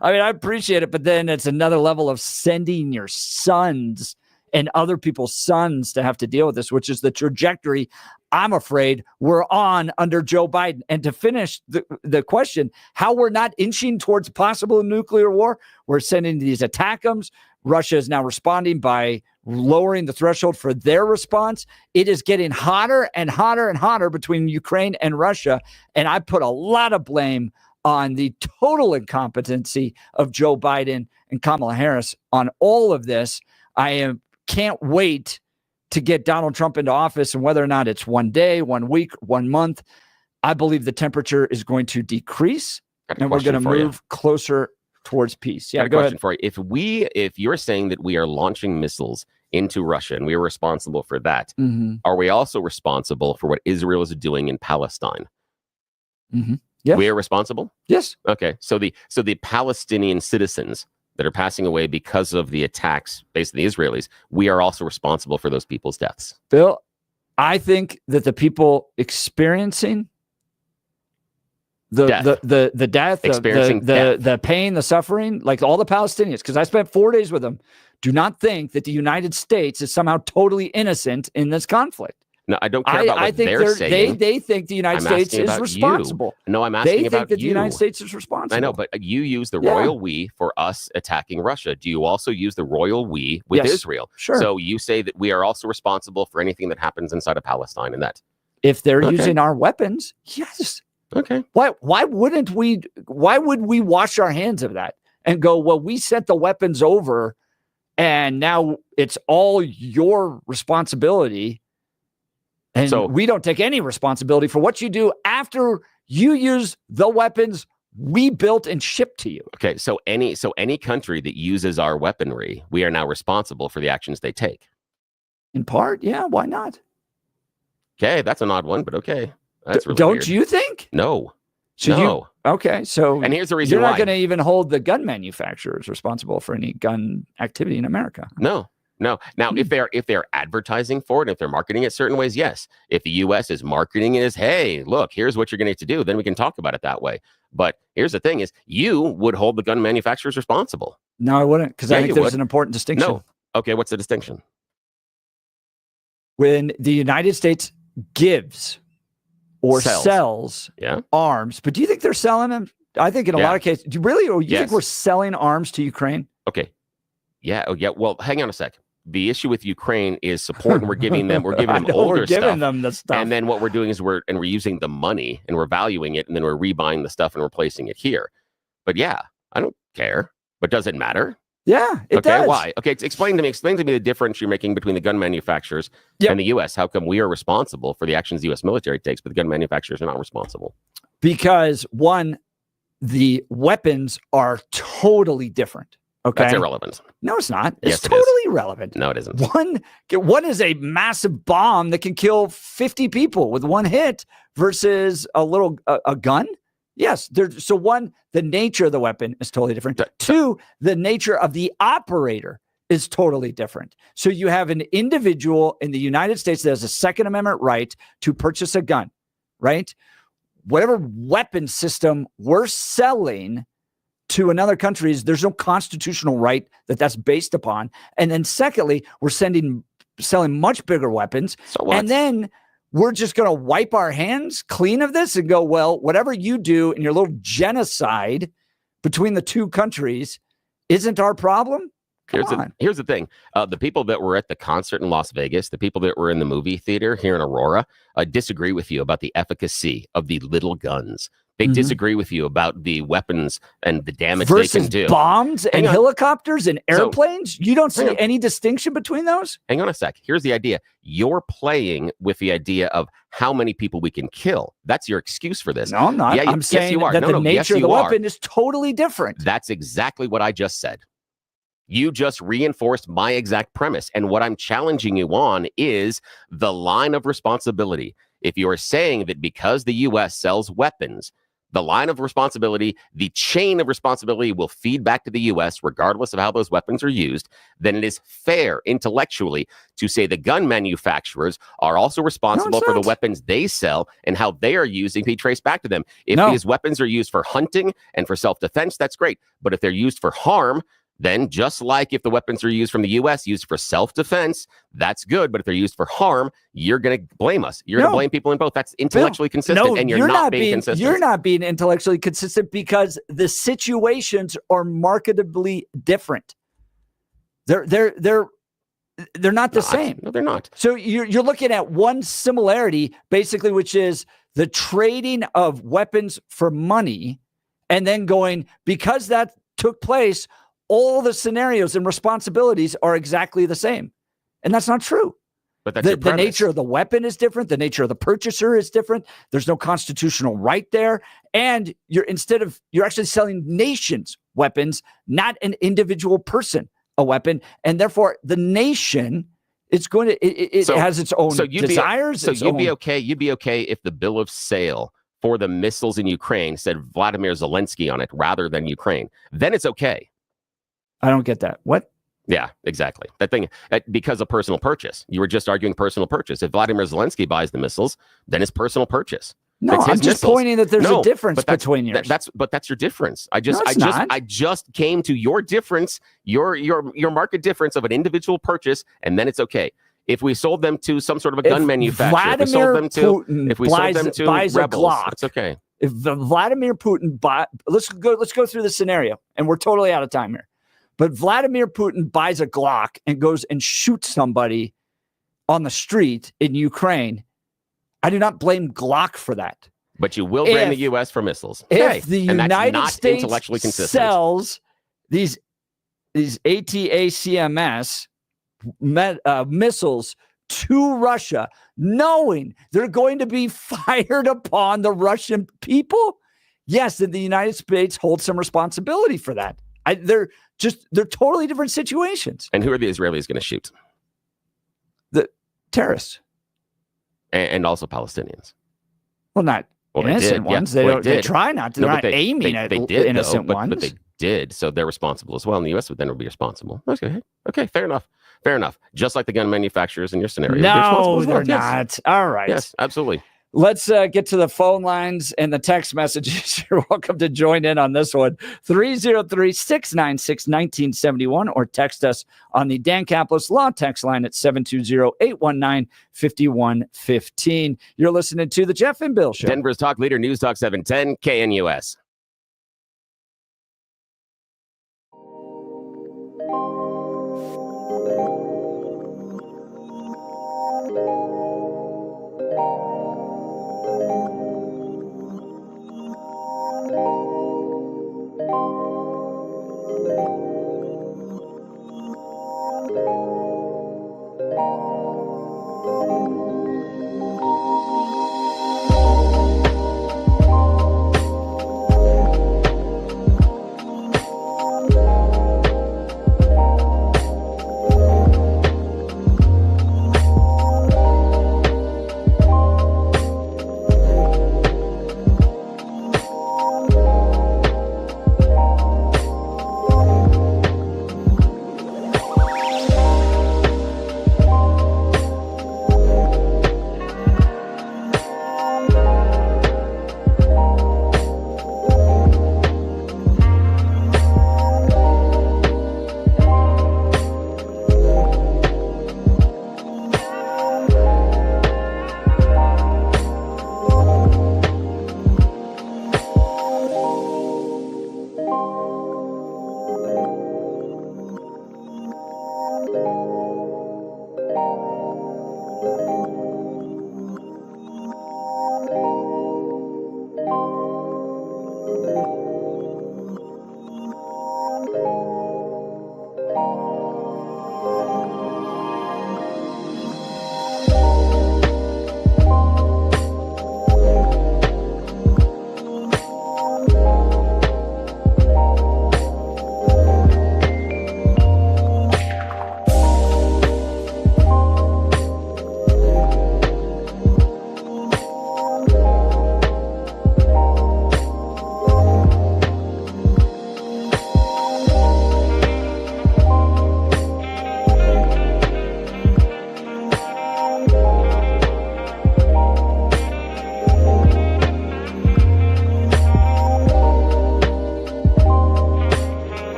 Speaker 1: I appreciate it, but then it's another level of sending your sons and other people's sons to have to deal with this, which is the trajectory I'm afraid we're on under Joe Biden. And to finish the question, how we're not inching towards possible nuclear war, we're sending these ATACMS. Russia is now responding by lowering the threshold for their response. It is getting hotter and hotter and hotter between Ukraine and Russia. And I put a lot of blame on the total incompetency of Joe Biden and Kamala Harris on all of this. Can't wait to get Donald Trump into office, and whether or not it's 1 day, 1 week, 1 month, I believe the temperature is going to decrease and we're going to move closer towards peace. Yeah,
Speaker 2: go ahead. For you. If you're saying that we are launching missiles into Russia and we are responsible for that, are we also responsible for what Israel is doing in Palestine?
Speaker 1: Yeah,
Speaker 2: we are responsible.
Speaker 1: Yes.
Speaker 2: Okay. So the Palestinian citizens that are passing away because of the attacks based on the Israelis, we are also responsible for those people's deaths.
Speaker 1: Bill, I think that the people experiencing the death, the pain, the suffering, like all the Palestinians, because I spent 4 days with them, do not think that the United States is somehow totally innocent in this conflict.
Speaker 2: No, I don't care about what they're saying.
Speaker 1: They think the United States is responsible.
Speaker 2: No, I'm asking about you.
Speaker 1: They think that the United States is responsible.
Speaker 2: I know, but you use the royal we for us attacking Russia. Do you also use the royal we with Israel?
Speaker 1: Sure.
Speaker 2: So you say that we are also responsible for anything that happens inside of Palestine and that.
Speaker 1: If they're using our weapons, yes.
Speaker 2: Okay.
Speaker 1: Why wouldn't we? Why would we wash our hands of that and go, well, we sent the weapons over and now it's all your responsibility? And so we don't take any responsibility for what you do after you use the weapons we built and shipped to you.
Speaker 2: Okay, so any country that uses our weaponry, we are now responsible for the actions they take.
Speaker 1: In part, yeah. Why not?
Speaker 2: Okay, that's an odd one, but okay. That's really
Speaker 1: Don't
Speaker 2: weird.
Speaker 1: you think?
Speaker 2: No.
Speaker 1: Okay, so
Speaker 2: and here's the reason
Speaker 1: you're not
Speaker 2: why.
Speaker 1: going to even hold the gun manufacturers responsible for any gun activity in America.
Speaker 2: No. Now, if they're advertising for it, if they're marketing it certain ways, yes. If the U.S. is marketing it as, hey, look, here's what you're going to have to do, then we can talk about it that way. But here's the thing: is you would hold the gun manufacturers responsible.
Speaker 1: No, I wouldn't, because I think there's an important distinction.
Speaker 2: No. Okay, what's the distinction?
Speaker 1: When the United States gives or sells arms, but do you think they're selling them? I think in a lot of cases, do you really, or you think we're selling arms to Ukraine?
Speaker 2: Okay. Yeah. Oh, yeah. Well, hang on a sec. The issue with Ukraine is support, and we're giving them older
Speaker 1: we're giving
Speaker 2: stuff.
Speaker 1: them the stuff.
Speaker 2: And then what we're doing is we're using the money and we're valuing it, and then we're rebuying the stuff and replacing it here. But yeah, I don't care. But does it matter?
Speaker 1: Yeah, it
Speaker 2: okay,
Speaker 1: does.
Speaker 2: Why? Okay, explain to me the difference you're making between the gun manufacturers and the U.S. How come we are responsible for the actions the U.S. military takes, but the gun manufacturers are not responsible?
Speaker 1: Because one, the weapons are totally different. Okay,
Speaker 2: that's irrelevant.
Speaker 1: No, it's not. It's
Speaker 2: yes,
Speaker 1: totally relevant.
Speaker 2: No, it isn't.
Speaker 1: One is a massive bomb that can kill 50 people with one hit versus a gun. Yes, so one, the nature of the weapon is totally different. Two, the nature of the operator is totally different. So you have an individual in the United States that has a Second Amendment right to purchase a gun, right? Whatever weapon system we're selling to another country, there's no constitutional right that's based upon. And then secondly, we're selling much bigger weapons.
Speaker 2: So what?
Speaker 1: And then we're just going to wipe our hands clean of this and go, well, whatever you do in your little genocide between the two countries isn't our problem.
Speaker 2: Here's the thing. The people that were at the concert in Las Vegas, the people that were in the movie theater here in Aurora, disagree with you about the efficacy of the little guns. They disagree with you about the weapons and the damage they can do.
Speaker 1: Bombs and helicopters and airplanes? You don't see any distinction between those?
Speaker 2: Hang on a sec. Here's the idea. You're playing with the idea of how many people we can kill. That's your excuse for this.
Speaker 1: No, I'm not. I'm saying that the nature of the weapon is totally different.
Speaker 2: That's exactly what I just said. You just reinforced my exact premise. And what I'm challenging you on is the line of responsibility. If you are saying that because the U.S. sells weapons, the line of responsibility, the chain of responsibility will feed back to the U.S. regardless of how those weapons are used, then it is fair intellectually to say the gun manufacturers are also responsible for the weapons they sell and how they are used and be traced back to them. If these weapons are used for hunting and for self-defense, that's great. But if they're used for harm, then just like if the weapons are used from the U.S., used for self-defense, that's good. But if they're used for harm, you're going to blame us. You're going to blame people in both. That's intellectually consistent, and you're not being consistent.
Speaker 1: You're not being intellectually consistent because the situations are marketably different. They're not the same.
Speaker 2: No, they're not.
Speaker 1: So you're looking at one similarity, basically, which is the trading of weapons for money, and then going, because that took place, all the scenarios and responsibilities are exactly the same. And that's not true.
Speaker 2: But that's
Speaker 1: the nature of the weapon is different. The nature of the purchaser is different. There's no constitutional right there. And you're actually selling nations weapons, not an individual person a weapon. And therefore the nation is going to, it has its own desires.
Speaker 2: You'd be okay if the bill of sale for the missiles in Ukraine said Vladimir Zelensky on it rather than Ukraine. Then it's okay.
Speaker 1: I don't get that. What?
Speaker 2: Yeah, exactly. That thing, because of personal purchase. You were just arguing personal purchase. If Vladimir Zelensky buys the missiles, then it's personal purchase.
Speaker 1: No, I'm just pointing that there's a difference between yours.
Speaker 2: But that's your difference. I just came to your difference, your market difference of an individual purchase, and then it's okay. If we sold them to some sort of a gun manufacturer, if we sold them to
Speaker 1: buys
Speaker 2: rebels,
Speaker 1: a Glock,
Speaker 2: it's okay.
Speaker 1: If Vladimir Putin let's go through the scenario, and we're totally out of time here. But Vladimir Putin buys a Glock and goes and shoots somebody on the street in Ukraine. I do not blame Glock for that.
Speaker 2: But you will blame the U.S. for missiles.
Speaker 1: If the United States sells these ATACMS missiles to Russia, knowing they're going to be fired upon the Russian people, yes, then the United States holds some responsibility for that. They're totally different situations.
Speaker 2: And who are the Israelis going to shoot?
Speaker 1: The terrorists.
Speaker 2: And also Palestinians.
Speaker 1: Well, not innocent ones. They don't. They try not to. They're not aiming at innocent ones.
Speaker 2: But they did. So they're responsible as well. And the U.S. would then be responsible. Okay, fair enough. Fair enough. Just like the gun manufacturers in your scenario.
Speaker 1: No, they're not. All right.
Speaker 2: Yes, absolutely.
Speaker 1: Let's get to the phone lines and the text messages. You're welcome to join in on this one. 303-696-1971 or text us on the Dan Caplis Law text line at 720-819-5115. You're listening to The Jeff and Bill Show.
Speaker 2: Denver's Talk Leader, News Talk 710, KNUS.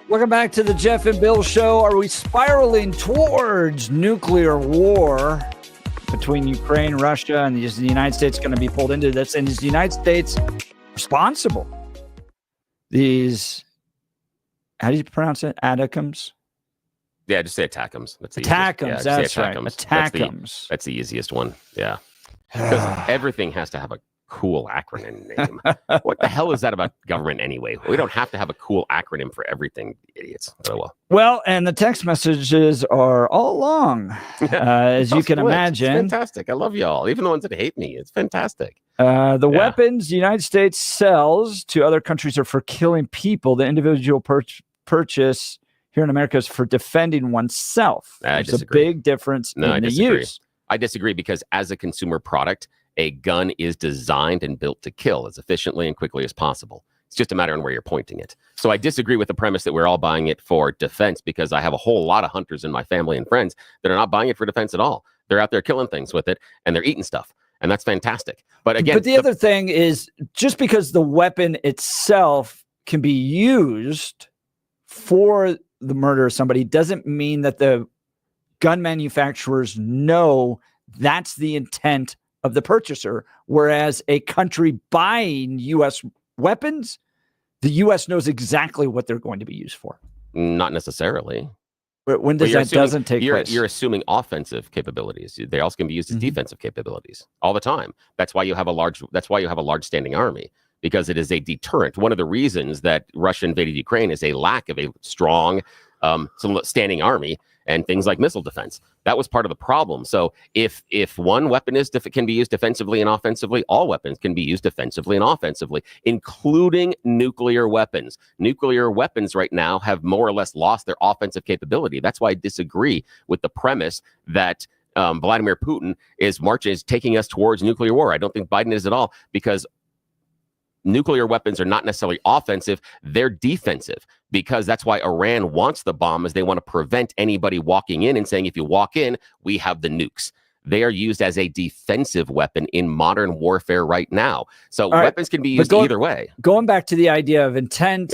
Speaker 1: Welcome back to the Jeff and Bill Show. Are we spiraling towards nuclear war between Ukraine, Russia, and is the United States going to be pulled into this? And is the United States responsible? These, how do you pronounce it? Atoms?
Speaker 2: Yeah, just say ATACMS. That's the
Speaker 1: ATACMS,
Speaker 2: easiest.
Speaker 1: that's
Speaker 2: say
Speaker 1: right. ATACMS.
Speaker 2: That's the easiest one. Yeah. Because everything has to have a cool acronym name. What the hell is that about government anyway? We don't have to have a cool acronym for everything, idiots. Oh, well.
Speaker 1: Well, and the text messages are all long, as you can imagine.
Speaker 2: It's fantastic. I love y'all. Even the ones that hate me. It's fantastic.
Speaker 1: Weapons the United States sells to other countries are for killing people. The individual purchase here in America is for defending oneself. There's a big difference in the use.
Speaker 2: I disagree because as a consumer product, a gun is designed and built to kill as efficiently and quickly as possible. It's just a matter of where you're pointing it. So I disagree with the premise that we're all buying it for defense, because I have a whole lot of hunters in my family and friends that are not buying it for defense at all. They're out there killing things with it and they're eating stuff. And that's fantastic. But again,
Speaker 1: the other thing is, just because the weapon itself can be used for the murder of somebody doesn't mean that the gun manufacturers know that's the intent of the purchaser. Whereas a country buying U.S. weapons, the U.S. knows exactly what they're going to be used for.
Speaker 2: Not necessarily.
Speaker 1: But when doesn't take place?
Speaker 2: You're assuming offensive capabilities. They also can be used as defensive capabilities all the time. That's why you have a large standing army, because it is a deterrent. One of the reasons that Russia invaded Ukraine is a lack of a strong standing army and things like missile defense. That was part of the problem. So if one weapon can be used defensively and offensively, all weapons can be used defensively and offensively, including nuclear weapons. Nuclear weapons right now have more or less lost their offensive capability. That's why I disagree with the premise that Vladimir Putin is taking us towards nuclear war. I don't think Biden is at all, because nuclear weapons are not necessarily offensive, they're defensive, because that's why Iran wants the bomb, is they want to prevent anybody walking in and saying, if you walk in, we have the nukes. They are used as a defensive weapon in modern warfare right now. So weapons can be used either way.
Speaker 1: Going back to the idea of intent,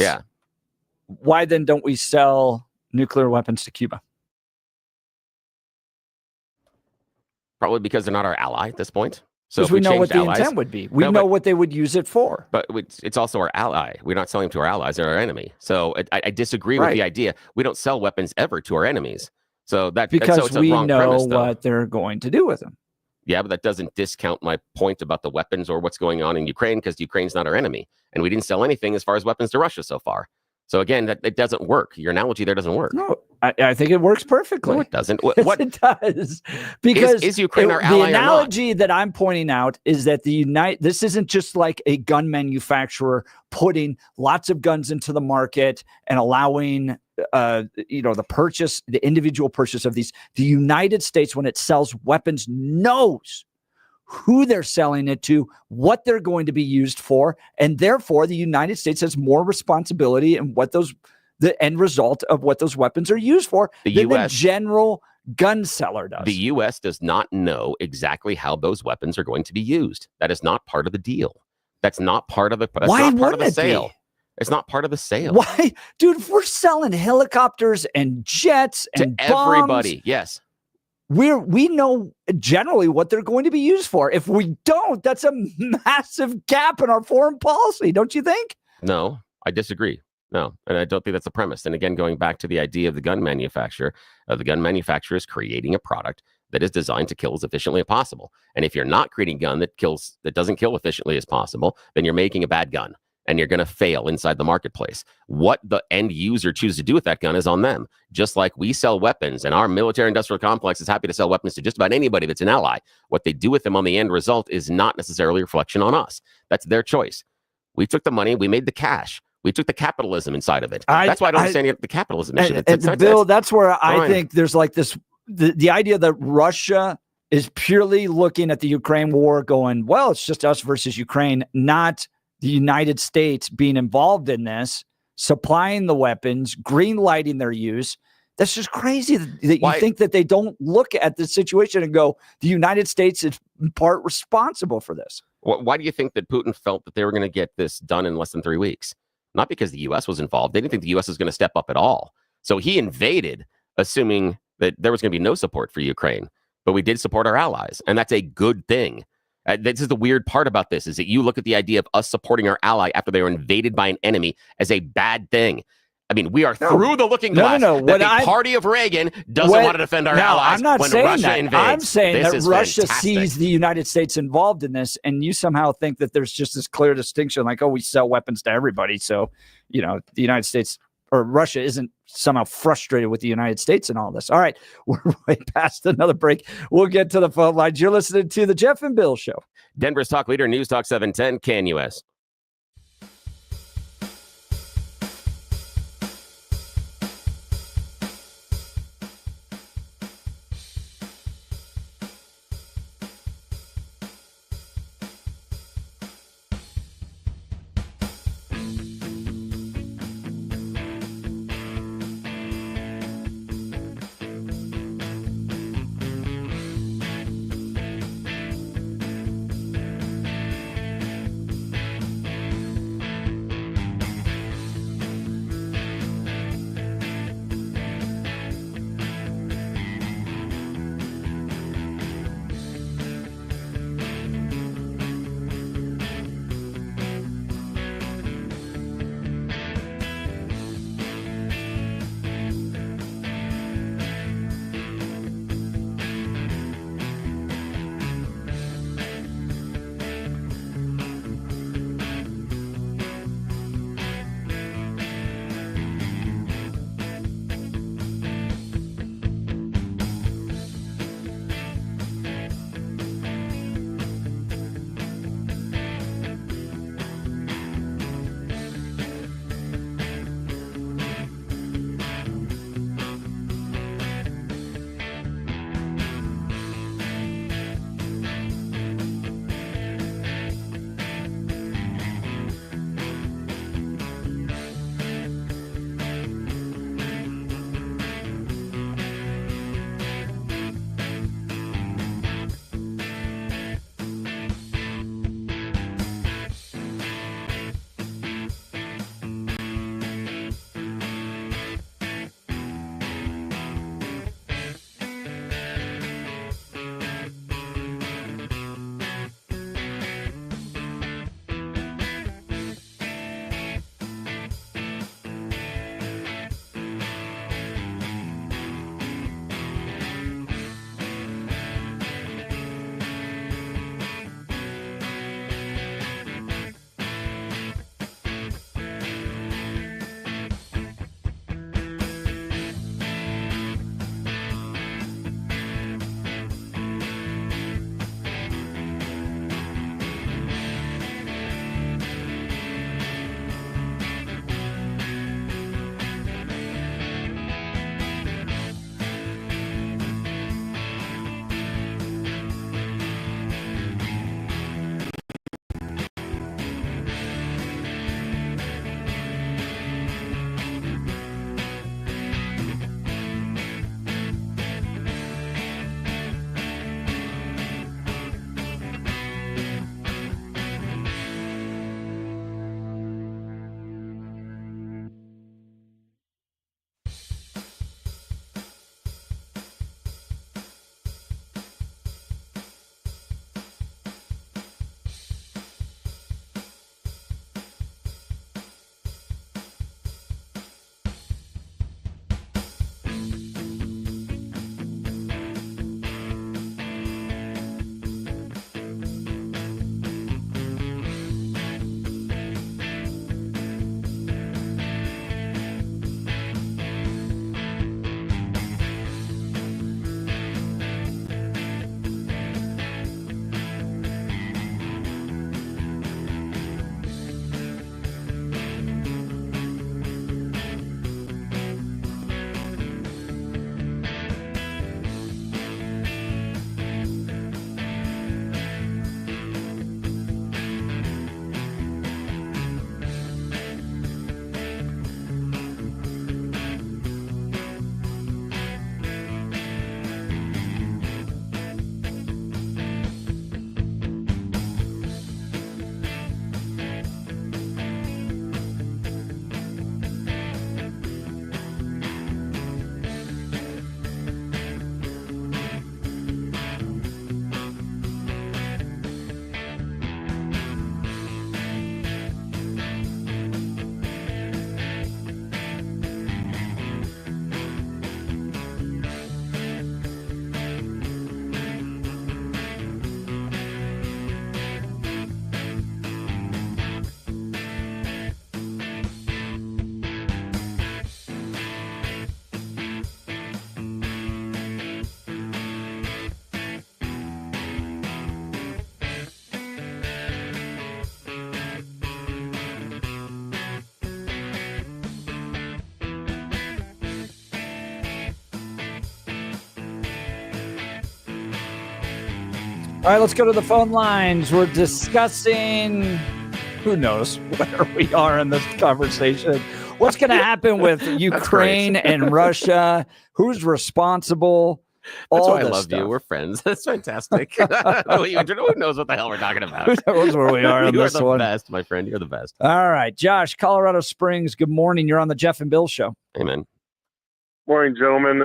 Speaker 1: why then don't we sell nuclear weapons to Cuba?
Speaker 2: Probably because they're not our ally at this point. So
Speaker 1: because we know what the intent would be. We know what they would use it for.
Speaker 2: But it's also our ally. We're not selling them to our allies. They're our enemy. So I disagree with the idea. We don't sell weapons ever to our enemies. So
Speaker 1: because
Speaker 2: it's a
Speaker 1: we
Speaker 2: wrong
Speaker 1: know
Speaker 2: premise,
Speaker 1: what they're going to do with them.
Speaker 2: Yeah, but that doesn't discount my point about the weapons or what's going on in Ukraine, because Ukraine's not our enemy. And we didn't sell anything as far as weapons to Russia so far. So again, it doesn't work. Your analogy there doesn't work.
Speaker 1: No, I think it works perfectly.
Speaker 2: No, it doesn't.
Speaker 1: What it does, because
Speaker 2: is Ukraine our ally?
Speaker 1: The analogy that I'm pointing out is that this isn't just like a gun manufacturer putting lots of guns into the market and allowing the individual purchase of these. The United States, when it sells weapons, knows who they're selling it to, what they're going to be used for, and therefore the United States has more responsibility in the end result of what those weapons are used for than the general gun seller does.
Speaker 2: The U.S. does not know exactly how those weapons are going to be used. That is not part of the deal. That's not part of the. That's
Speaker 1: Why
Speaker 2: not part of the
Speaker 1: wouldn't it
Speaker 2: sale.
Speaker 1: be?
Speaker 2: It's not part of the sale.
Speaker 1: Why, dude? If we're selling helicopters and jets and bombs,
Speaker 2: everybody, yes.
Speaker 1: We know generally what they're going to be used for. If we don't, that's a massive gap in our foreign policy, don't you think?
Speaker 2: No, I disagree. No, and I don't think that's the premise. And again, going back to the idea of the gun manufacturer is creating a product that is designed to kill as efficiently as possible. And if you're not creating a gun that doesn't kill efficiently as possible, then you're making a bad gun. And you're going to fail inside the marketplace. What the end user chooses to do with that gun is on them. Just like we sell weapons, and our military industrial complex is happy to sell weapons to just about anybody that's an ally. What they do with them on the end result is not necessarily a reflection on us. That's their choice. We took the money, we made the cash. We took the capitalism inside of it. That's why I don't understand the capitalism issue.
Speaker 1: Bill, that's where I think there's like this, the idea that Russia is purely looking at the Ukraine war going, well, it's just us versus Ukraine, not the United States being involved in this, supplying the weapons, green lighting their use. That's just crazy that you think that they don't look at the situation and go, the United States is in part responsible for this.
Speaker 2: Why do you think that Putin felt that they were going to get this done in less than 3 weeks? not because the U.S. was involved. They didn't think the U.S. was going to step up at all. So he invaded, assuming that there was going to be no support for Ukraine. But we did support our allies, and that's a good thing. This is the weird part about this, is that you look at the idea of us supporting our ally after they were invaded by an enemy as a bad thing. I mean, we are through the looking glass. That the party of Reagan doesn't want to defend our allies.
Speaker 1: I'm not
Speaker 2: when
Speaker 1: saying
Speaker 2: Russia
Speaker 1: that.
Speaker 2: invades.
Speaker 1: I'm saying
Speaker 2: This
Speaker 1: that
Speaker 2: is
Speaker 1: Russia
Speaker 2: fantastic.
Speaker 1: sees the United States involved in this, and you somehow think that there's just this clear distinction, like, oh, we sell weapons to everybody. So, the United States or Russia isn't somehow frustrated with the United States and all this. All right, we're way past another break. We'll get to the phone lines. You're listening to the Jeff and Bill Show.
Speaker 2: Denver's talk leader, News Talk 710, KNUS.
Speaker 1: All right, let's go to the phone lines. We're discussing, who knows where we are in this conversation. What's going to happen with Ukraine and Russia? Who's responsible?
Speaker 2: That's
Speaker 1: All
Speaker 2: why I
Speaker 1: this
Speaker 2: love
Speaker 1: stuff.
Speaker 2: you. We're friends. That's fantastic. Who knows what the hell we're talking about?
Speaker 1: Who knows where we are on
Speaker 2: You are
Speaker 1: this
Speaker 2: the
Speaker 1: one?
Speaker 2: best, my friend. You're the best.
Speaker 1: All right, Josh, Colorado Springs. Good morning. You're on the Jeff and Bill Show.
Speaker 2: Amen.
Speaker 16: Morning, gentlemen.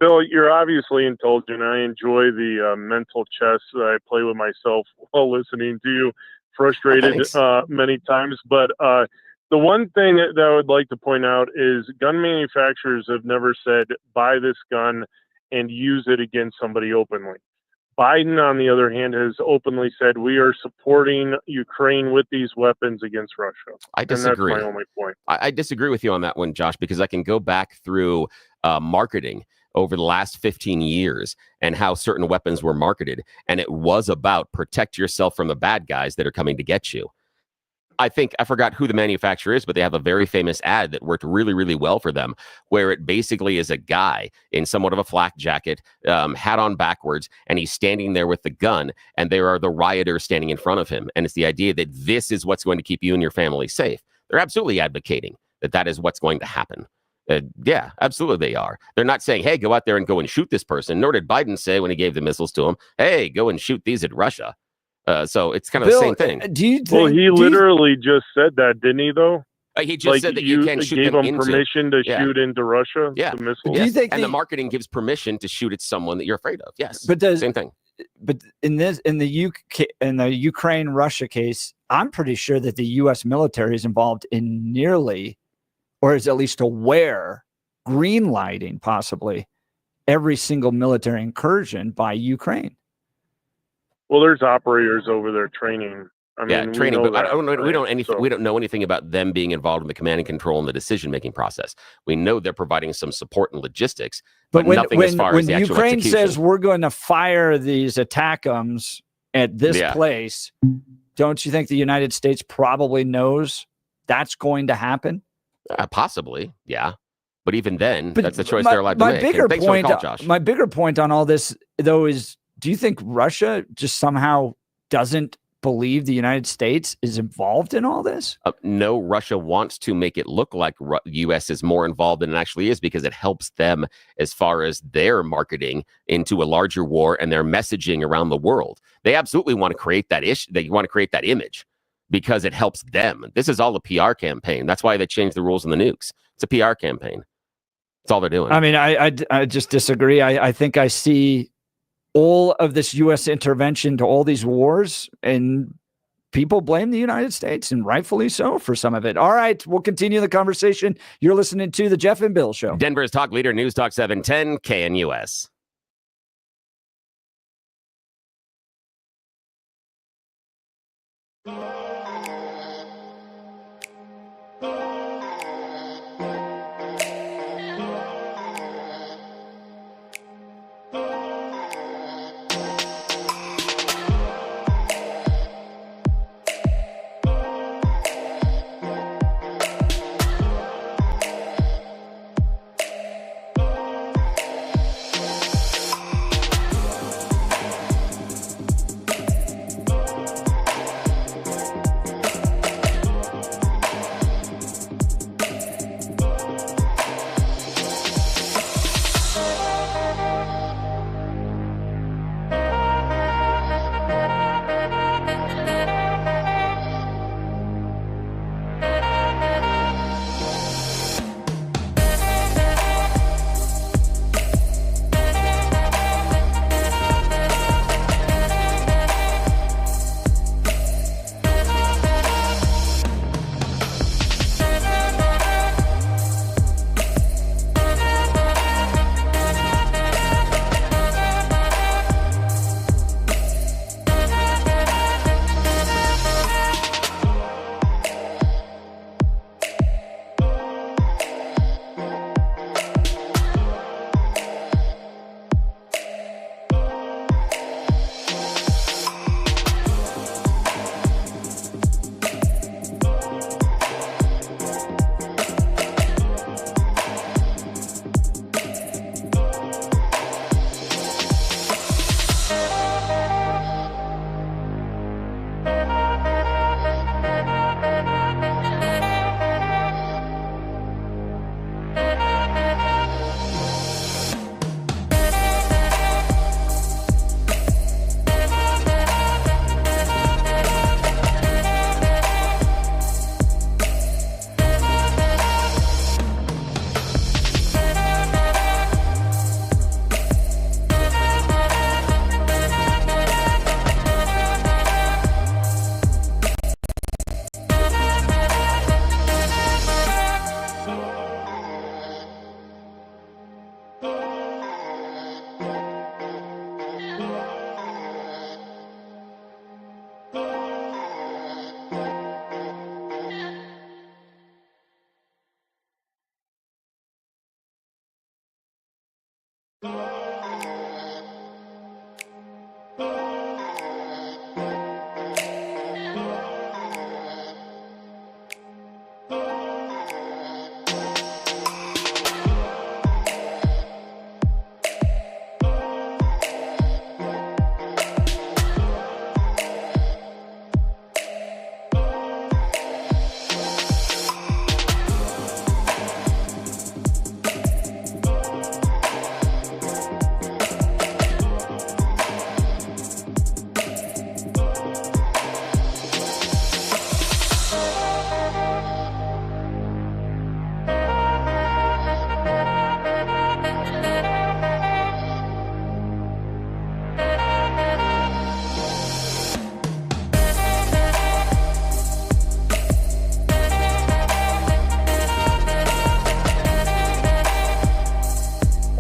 Speaker 16: Bill, you're obviously intelligent. I enjoy the mental chess that I play with myself while listening to you. Frustrated many times, but the one thing that I would like to point out is gun manufacturers have never said buy this gun and use it against somebody openly. Biden, on the other hand, has openly said we are supporting Ukraine with these weapons against Russia.
Speaker 2: I disagree.
Speaker 16: And that's my only point.
Speaker 2: I disagree with you on that one, Josh, because I can go back through marketing over the last 15 years and how certain weapons were marketed. And it was about protect yourself from the bad guys that are coming to get you. I think I forgot who the manufacturer is, but they have a very famous ad that worked really, really well for them, where it basically is a guy in somewhat of a flak jacket, hat on backwards, and he's standing there with the gun, and there are the rioters standing in front of him. And it's the idea that this is what's going to keep you and your family safe. They're absolutely advocating that is what's going to happen. Yeah, absolutely they are. They're not saying, hey, go out there and go and shoot this person, nor did Biden say when he gave the missiles to him, hey, go and shoot these at Russia. So it's kind of
Speaker 1: Bill,
Speaker 2: the same thing.
Speaker 16: He literally just said that, didn't he, though?
Speaker 2: He just said that you can't shoot
Speaker 16: gave
Speaker 2: them
Speaker 16: him permission to shoot into Russia.
Speaker 2: Yeah.
Speaker 16: The missiles.
Speaker 1: Do you think
Speaker 2: and the marketing gives permission to shoot at someone that you're afraid of. Yes.
Speaker 1: But
Speaker 2: same thing.
Speaker 1: But in the Ukraine Russia case, I'm pretty sure that the U.S. military is involved in nearly, or is at least aware, green lighting possibly every single military incursion by Ukraine.
Speaker 16: Well, there's operators over there training. I mean,
Speaker 2: training, but
Speaker 16: that,
Speaker 2: we don't know anything about them being involved in the command and control and the decision-making process. We know they're providing some support and logistics, but nothing as far as the actual
Speaker 1: Ukraine
Speaker 2: execution.
Speaker 1: says we're going to fire these ATACMS at this place, don't you think the United States probably knows that's going to happen?
Speaker 2: Possibly, yeah. But even then, that's the choice they're allowed to make. Thanks for the call, Josh.
Speaker 1: My bigger point on all this, though, is do you think Russia just somehow doesn't believe the United States is involved in all this?
Speaker 2: No, Russia wants to make it look like U.S. is more involved than it actually is because it helps them as far as their marketing into a larger war and their messaging around the world. They absolutely want to create that issue. They want to create that image because it helps them. This is all a PR campaign. That's why they changed the rules on the nukes. It's a PR campaign. That's all they're doing.
Speaker 1: I mean, I just disagree. I think I see all of this U.S. intervention to all these wars, and people blame the United States, and rightfully so for some of it. All right, we'll continue the conversation. You're listening to the Jeff and Bill Show.
Speaker 2: Denver's talk leader, News Talk 710, KNUS.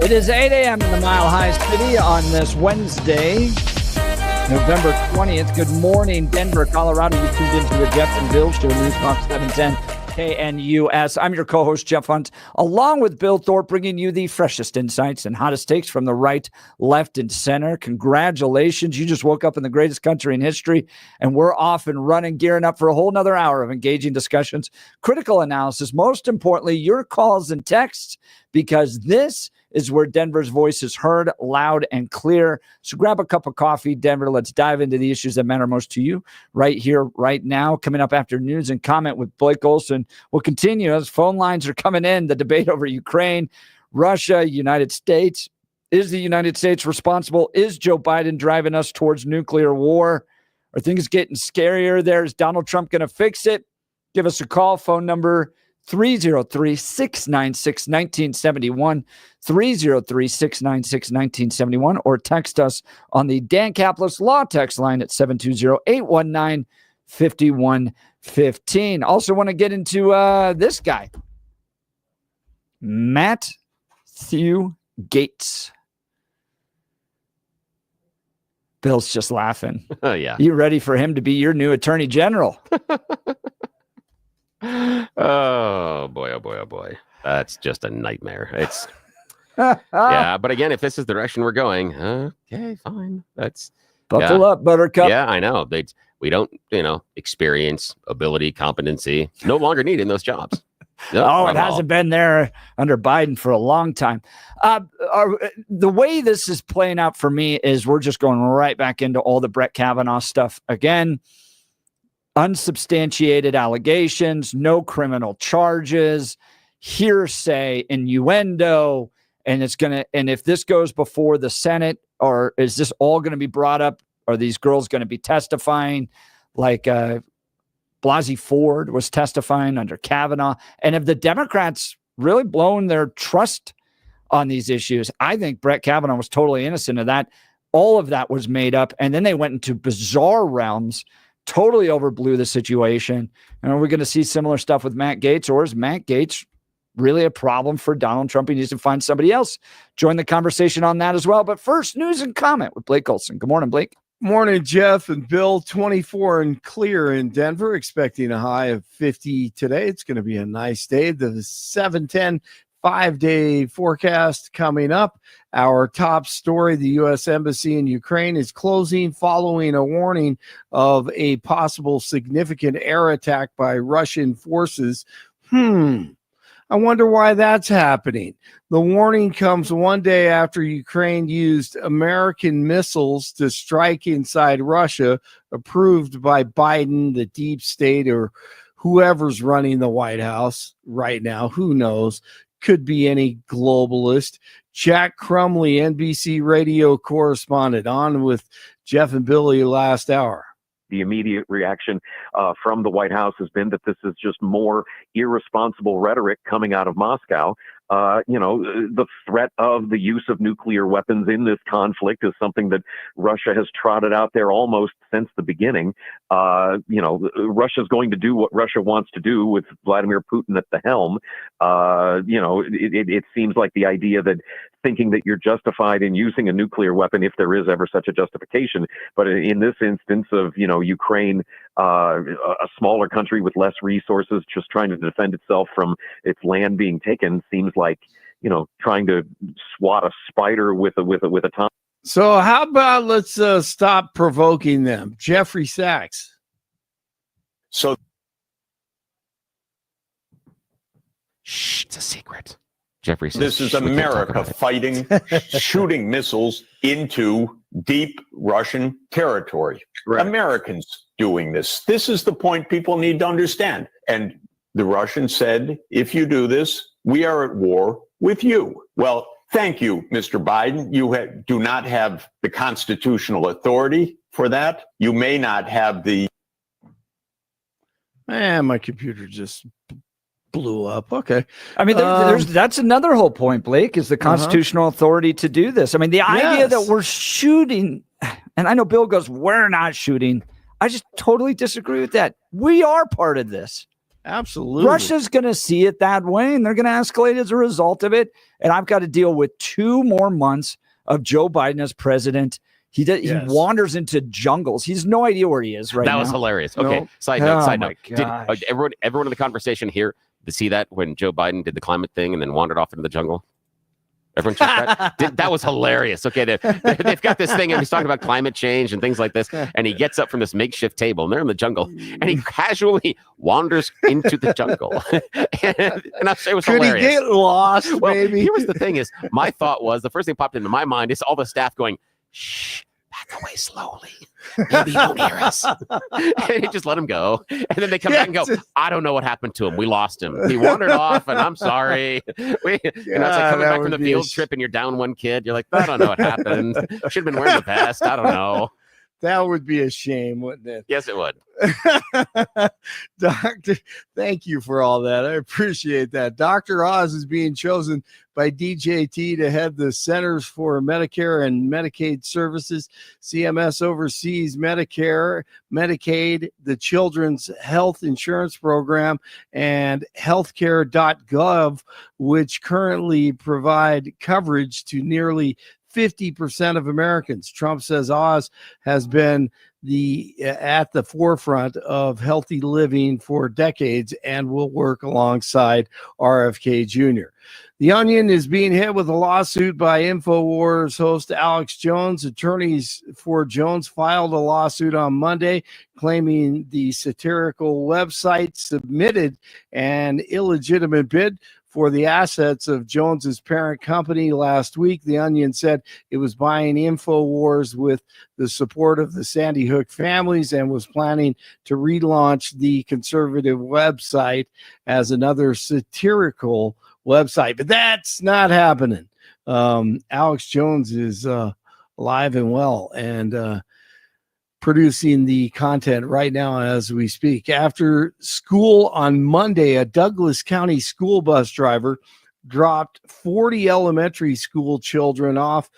Speaker 1: It is 8 a.m. in the Mile High City on this Wednesday, November 20th. Good morning, Denver, Colorado. You tuned into the Jeff and Bill Show, News Talk 710 KNUS. I'm your co-host, Jeff Hunt, along with Bill Thorpe, bringing you the freshest insights and hottest takes from the right, left, and center. Congratulations. You just woke up in the greatest country in history, and we're off and running, gearing up for a whole nother hour of engaging discussions, critical analysis, most importantly, your calls and texts, because this is where Denver's voice is heard loud and clear. So grab a cup of coffee, Denver. Let's dive into the issues that matter most to you right here, right now. Coming up after news and comment with Blake Olson. We'll continue as phone lines are coming in. The debate over Ukraine, Russia, United States. Is the United States responsible? Is Joe Biden driving us towards nuclear war? Are things getting scarier there? Is Donald Trump going to fix it? Give us a call. Phone number 303-696-1971, 303-696-1971, or text us on the Dan Caplis Law text line at 720-819-5115. Also want to get into this guy, Matthew Gaetz. Bill's just laughing.
Speaker 2: Oh, yeah.
Speaker 1: You ready for him to be your new attorney general?
Speaker 2: Oh boy, oh boy, oh boy. That's just a nightmare. It's yeah, but again, if this is the direction we're going, okay, fine. That's
Speaker 1: buckle up, Buttercup.
Speaker 2: Yeah, I know. We don't, experience, ability, competency. No longer needed in those jobs. No,
Speaker 1: it hasn't been there under Biden for a long time. The way this is playing out for me is we're just going right back into all the Brett Kavanaugh stuff again. Unsubstantiated allegations, no criminal charges, hearsay, innuendo, and if this goes before the Senate, or is this all going to be brought up? Are these girls going to be testifying like Blasey Ford was testifying under Kavanaugh? And have the Democrats really blown their trust on these issues? I think Brett Kavanaugh was totally innocent of that. All of that was made up, and then they went into bizarre realms. Totally overblew the situation. And are we going to see similar stuff with Matt Gaetz, or is Matt Gaetz really a problem for Donald Trump? He needs to find somebody else. Join the conversation on that as well. But first, news and comment with Blake Olson. Good morning, Blake.
Speaker 3: Morning, Jeff and Bill. 24 and clear in Denver, expecting a high of 50 today. It's going to be a nice day. The 710 5-day forecast coming up. Our top story, the U.S. Embassy in Ukraine is closing following a warning of a possible significant air attack by Russian forces. I wonder why that's happening. The warning comes one day after Ukraine used American missiles to strike inside Russia, approved by Biden, the deep state, or whoever's running the White House right now. Who knows? Could be any globalist. Jack Crumley, NBC radio correspondent, on with Jeff and Billy last hour.
Speaker 15: The immediate reaction from the White House has been that this is just more irresponsible rhetoric coming out of Moscow. The threat of the use of nuclear weapons in this conflict is something that Russia has trotted out there almost since the beginning. Russia's going to do what Russia wants to do with Vladimir Putin at the helm. It seems like the idea that thinking that you're justified in using a nuclear weapon, if there is ever such a justification. But in this instance of, Ukraine, a smaller country with less resources, just trying to defend itself from its land being taken, seems like, trying to swat a spider with a tongue.
Speaker 3: So how about let's stop provoking them? Jeffrey Sachs.
Speaker 5: So
Speaker 2: Shh, it's a secret. Jeffrey says,
Speaker 5: this is
Speaker 2: "Shh, we can't talk
Speaker 5: America
Speaker 2: about it."
Speaker 5: fighting, shooting missiles into deep Russian territory.
Speaker 15: Right.
Speaker 5: Americans doing this. This is the point people need to understand. And the Russians said, if you do this, we are at war with you. Well, thank you, Mr. Biden. You do not have the constitutional authority for that. You may not have the...
Speaker 3: My computer just blew up. Okay.
Speaker 1: I mean, that's another whole point, Blake, is the constitutional authority to do this. I mean, the idea that we're shooting, and I know Bill goes, we're not shooting. I just totally disagree with that. We are part of this.
Speaker 3: Absolutely.
Speaker 1: Russia's going to see it that way, and they're going to escalate as a result of it. And I've got to deal with 2 more months of Joe Biden as president. He wanders into jungles. He's no idea where he is right now.
Speaker 2: That was hilarious. Okay,
Speaker 1: no.
Speaker 2: side note.
Speaker 1: Did
Speaker 2: everyone in the conversation here to see that when Joe Biden did the climate thing and then wandered off into the jungle? Everyone checked that? That was hilarious. Okay, they've got this thing, and he's talking about climate change and things like this, and he gets up from this makeshift table, and they're in the jungle, and he casually wanders into the jungle. and I say it was hilarious.
Speaker 3: Could he get lost, maybe?
Speaker 2: Here was the thing is, my thought was, the first thing popped into my mind is all the staff going, shh, back away slowly. Maybe he won't hear us. And he just let him go. And then they come back and go, I don't know what happened to him. We lost him. He wandered off, and I'm sorry. It's like coming back from the field trip and you're down 1 kid. You're like, I don't know what happened. Should have been wearing the vest. I don't know.
Speaker 3: That would be a shame, wouldn't it?
Speaker 2: Yes, it would.
Speaker 3: Doctor, thank you for all that. I appreciate that. Dr. Oz is being chosen by DJT to head the Centers for Medicare and Medicaid Services. CMS oversees Medicare, Medicaid, the Children's Health Insurance Program, and healthcare.gov, which currently provide coverage to nearly 50% of Americans. Trump says Oz has been at the forefront of healthy living for decades and will work alongside RFK Jr. The Onion is being hit with a lawsuit by InfoWars host Alex Jones. Attorneys for Jones filed a lawsuit on Monday claiming the satirical website submitted an illegitimate bid for the assets of Jones's parent company last week. The Onion said it was buying InfoWars with the support of the Sandy Hook families and was planning to relaunch the conservative website as another satirical website. But that's not happening. Alex Jones is alive and well and producing the content right now as we speak. After school on Monday, a Douglas County school bus driver dropped 40 elementary school children off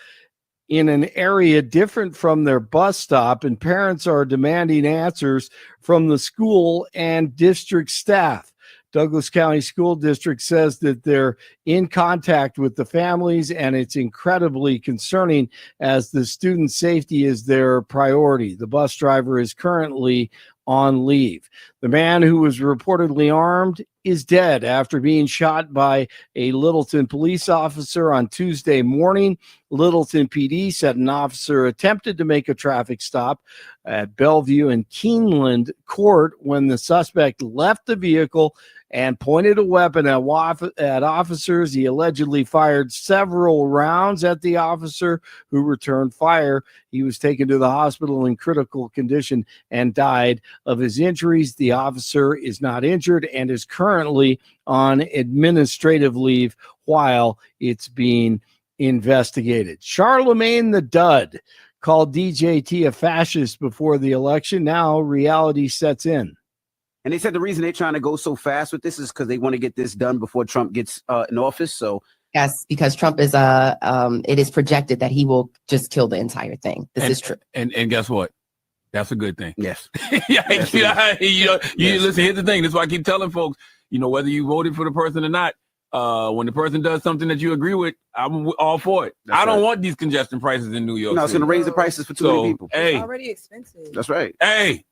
Speaker 3: in an area different from their bus stop, and parents are demanding answers from the school and district staff. Douglas County School District says that they're in contact with the families, and it's incredibly concerning as the student safety is their priority. The bus driver is currently on leave. The man who was reportedly armed is dead after being shot by a Littleton police officer on Tuesday morning. Littleton PD said an officer attempted to make a traffic stop at Bellevue and Keeneland Court when the suspect left the vehicle and pointed a weapon at officers. He allegedly fired several rounds at the officer, who returned fire. He was taken to the hospital in critical condition and died of his injuries. The officer is not injured and is currently on administrative leave while it's being investigated. Charlemagne the Dud called DJT a fascist before the election. Now reality sets in.
Speaker 17: And they said the reason they're trying to go so fast with this is because they want to get this done before Trump gets in office. So
Speaker 18: yes, because Trump is it is projected that he will just kill the entire thing. This is true.
Speaker 19: And guess what? That's a good thing.
Speaker 17: Yes.
Speaker 19: Listen, here's the thing. That's why I keep telling folks, whether you voted for the person or not, when the person does something that you agree with, I'm all for it. I don't want these congestion prices in New York.
Speaker 17: No, it's going to raise the prices for too many people.
Speaker 6: It's already expensive.
Speaker 17: That's right.
Speaker 19: Hey,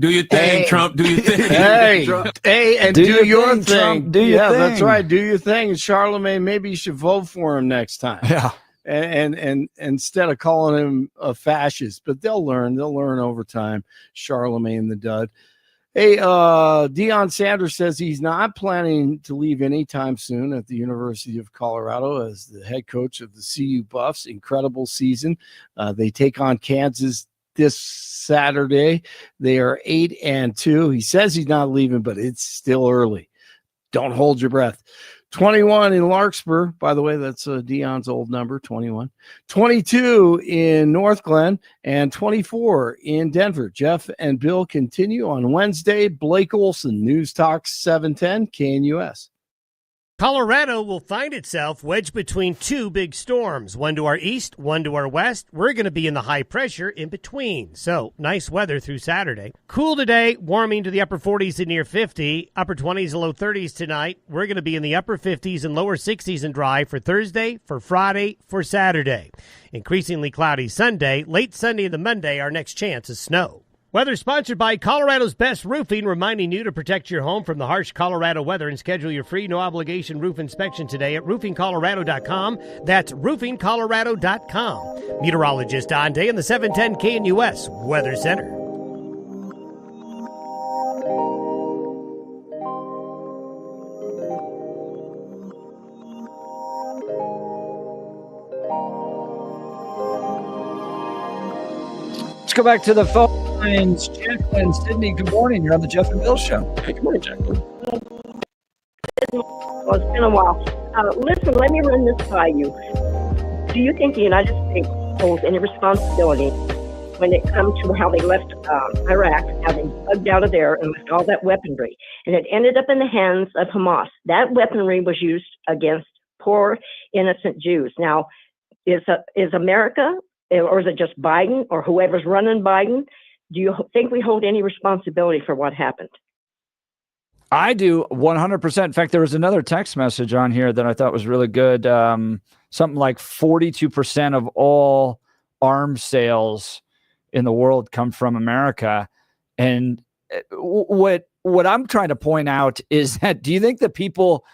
Speaker 19: Do your thing, Trump. Do your thing.
Speaker 3: Hey, and do your thing.
Speaker 1: Trump, do your thing.
Speaker 3: That's right. Do your thing. And Charlemagne, maybe you should vote for him next time.
Speaker 1: Yeah.
Speaker 3: And instead of calling him a fascist, but they'll learn over time. Charlemagne the Dud. Hey, Deion Sanders says he's not planning to leave anytime soon at the University of Colorado as the head coach of the CU Buffs. Incredible season. They take on Kansas this Saturday. They are 8-2. He says he's not leaving, but it's still early. Don't hold your breath. 21 in Larkspur. By the way, that's Deion's old number, 21. 22 in North Glen and 24 in Denver. Jeff and Bill continue on Wednesday. Blake Olson, News Talk 710 KNUS.
Speaker 7: Colorado will find itself wedged between two big storms, one to our east, one to our west. We're going to be in the high pressure in between. So nice weather through Saturday. Cool today, warming to the upper 40s and near 50, upper 20s and low 30s tonight. We're going to be in the upper 50s and lower 60s and dry for Thursday, for Friday, for Saturday. Increasingly cloudy Sunday, late Sunday and the Monday, our next chance is snow. Weather sponsored by Colorado's Best Roofing, reminding you to protect your home from the harsh Colorado weather and schedule your free no-obligation roof inspection today at roofingcolorado.com. That's roofingcolorado.com. Meteorologist Don Day in the 710 KNUS Weather Center.
Speaker 1: Let's go back to the phone lines. Jacqueline, Sydney, good morning. You're on the Jeff and Bill Show.
Speaker 2: Hey, good morning, Jacqueline.
Speaker 20: Well, it's been a while. Listen, let me run this by you. Do you think the United States holds any responsibility when it comes to how they left Iraq, how they bugged out of there and left all that weaponry? And it ended up in the hands of Hamas. That weaponry was used against poor, innocent Jews. Now, is America, or is it just Biden or whoever's running Biden? Do you think we hold any responsibility for what happened?
Speaker 1: I do 100%. In fact, there was another text message on here that I thought was really good. Something like 42% of all arms sales in the world come from America. And what I'm trying to point out is that, do you think the people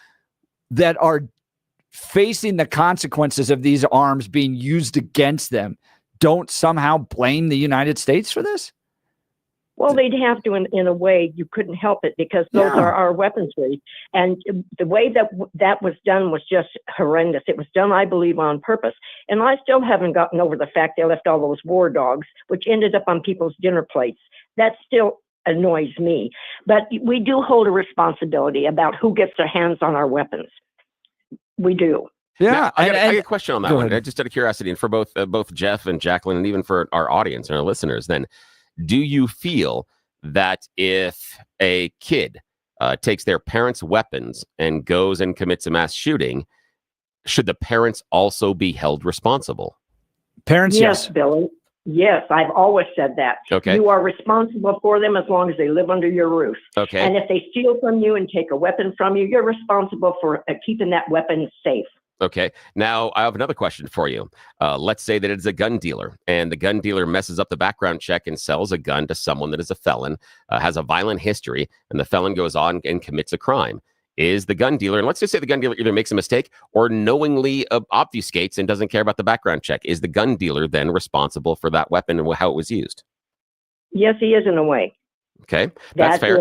Speaker 1: that are facing the consequences of these arms being used against them don't somehow blame the United States for this?
Speaker 20: Well, they'd have to in a way. You couldn't help it because those are our weaponry. And the way that was done was just horrendous. It was done, I believe, on purpose. And I still haven't gotten over the fact they left all those war dogs, which ended up on people's dinner plates. That still annoys me. But we do hold a responsibility about who gets their hands on our weapons. We do.
Speaker 1: Yeah,
Speaker 2: now, I got a question on that one. Just out of curiosity, and for both Jeff and Jacqueline, and even for our audience and our listeners, then, do you feel that if a kid takes their parents' weapons and goes and commits a mass shooting, should the parents also be held responsible?
Speaker 1: Parents,
Speaker 20: yes, Billy. Yes, I've always said that.
Speaker 2: Okay.
Speaker 20: You are responsible for them as long as they live under your roof.
Speaker 2: Okay.
Speaker 20: And if they steal from you and take a weapon from you, you're responsible for keeping that weapon safe.
Speaker 2: Okay. Now, I have another question for you. Let's say that it's a gun dealer, and the gun dealer messes up the background check and sells a gun to someone that is a felon, has a violent history, and the felon goes on and commits a crime. Is the gun dealer, and let's just say the gun dealer either makes a mistake or knowingly obfuscates and doesn't care about the background check, is the gun dealer then responsible for that weapon and how it was used?
Speaker 20: Yes, he is in a way.
Speaker 2: Okay. That's fair.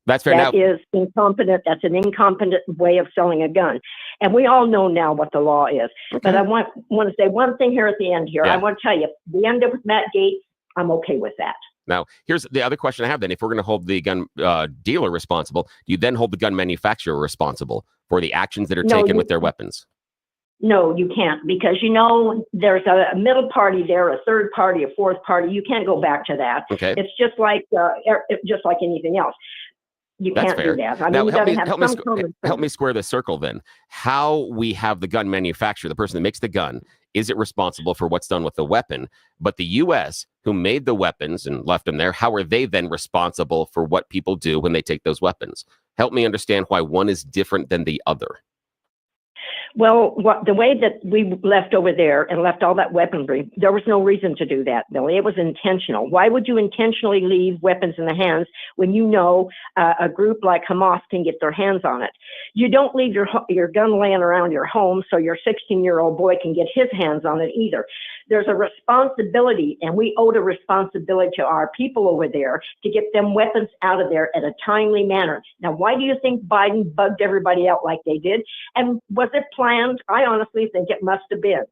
Speaker 2: That's fair.
Speaker 20: That is incompetent. That's an incompetent way of selling a gun. And we all know now what the law is. Okay. But I want to say one thing here at the end here. Yeah. I want to tell you, the end of Matt Gaetz, I'm okay with that.
Speaker 2: Now, here's the other question I have then. If we're going to hold the gun dealer responsible, do you then hold the gun manufacturer responsible for the actions that are taken with their weapons?
Speaker 20: No, you can't, because, there's a middle party there, a third party, a fourth party. You can't go back to that.
Speaker 2: Okay.
Speaker 20: It's just like anything else. You
Speaker 2: That's
Speaker 20: can't
Speaker 2: fair.
Speaker 20: do that. I
Speaker 2: now,
Speaker 20: mean,
Speaker 2: help me square the circle then. How we have the gun manufacturer, the person that makes the gun, is it responsible for what's done with the weapon? But the U.S., who made the weapons and left them there, how are they then responsible for what people do when they take those weapons? Help me understand why one is different than the other.
Speaker 20: Well, the way that we left over there and left all that weaponry, there was no reason to do that, Billy. It was intentional. Why would you intentionally leave weapons in the hands when you know a group like Hamas can get their hands on it? You don't leave your gun laying around your home so your 16-year-old boy can get his hands on it either. There's a responsibility, and we owed a responsibility to our people over there to get them weapons out of there at a timely manner. Now, why do you think Biden bugged everybody out like they did? And was it planned? I honestly think it must have been.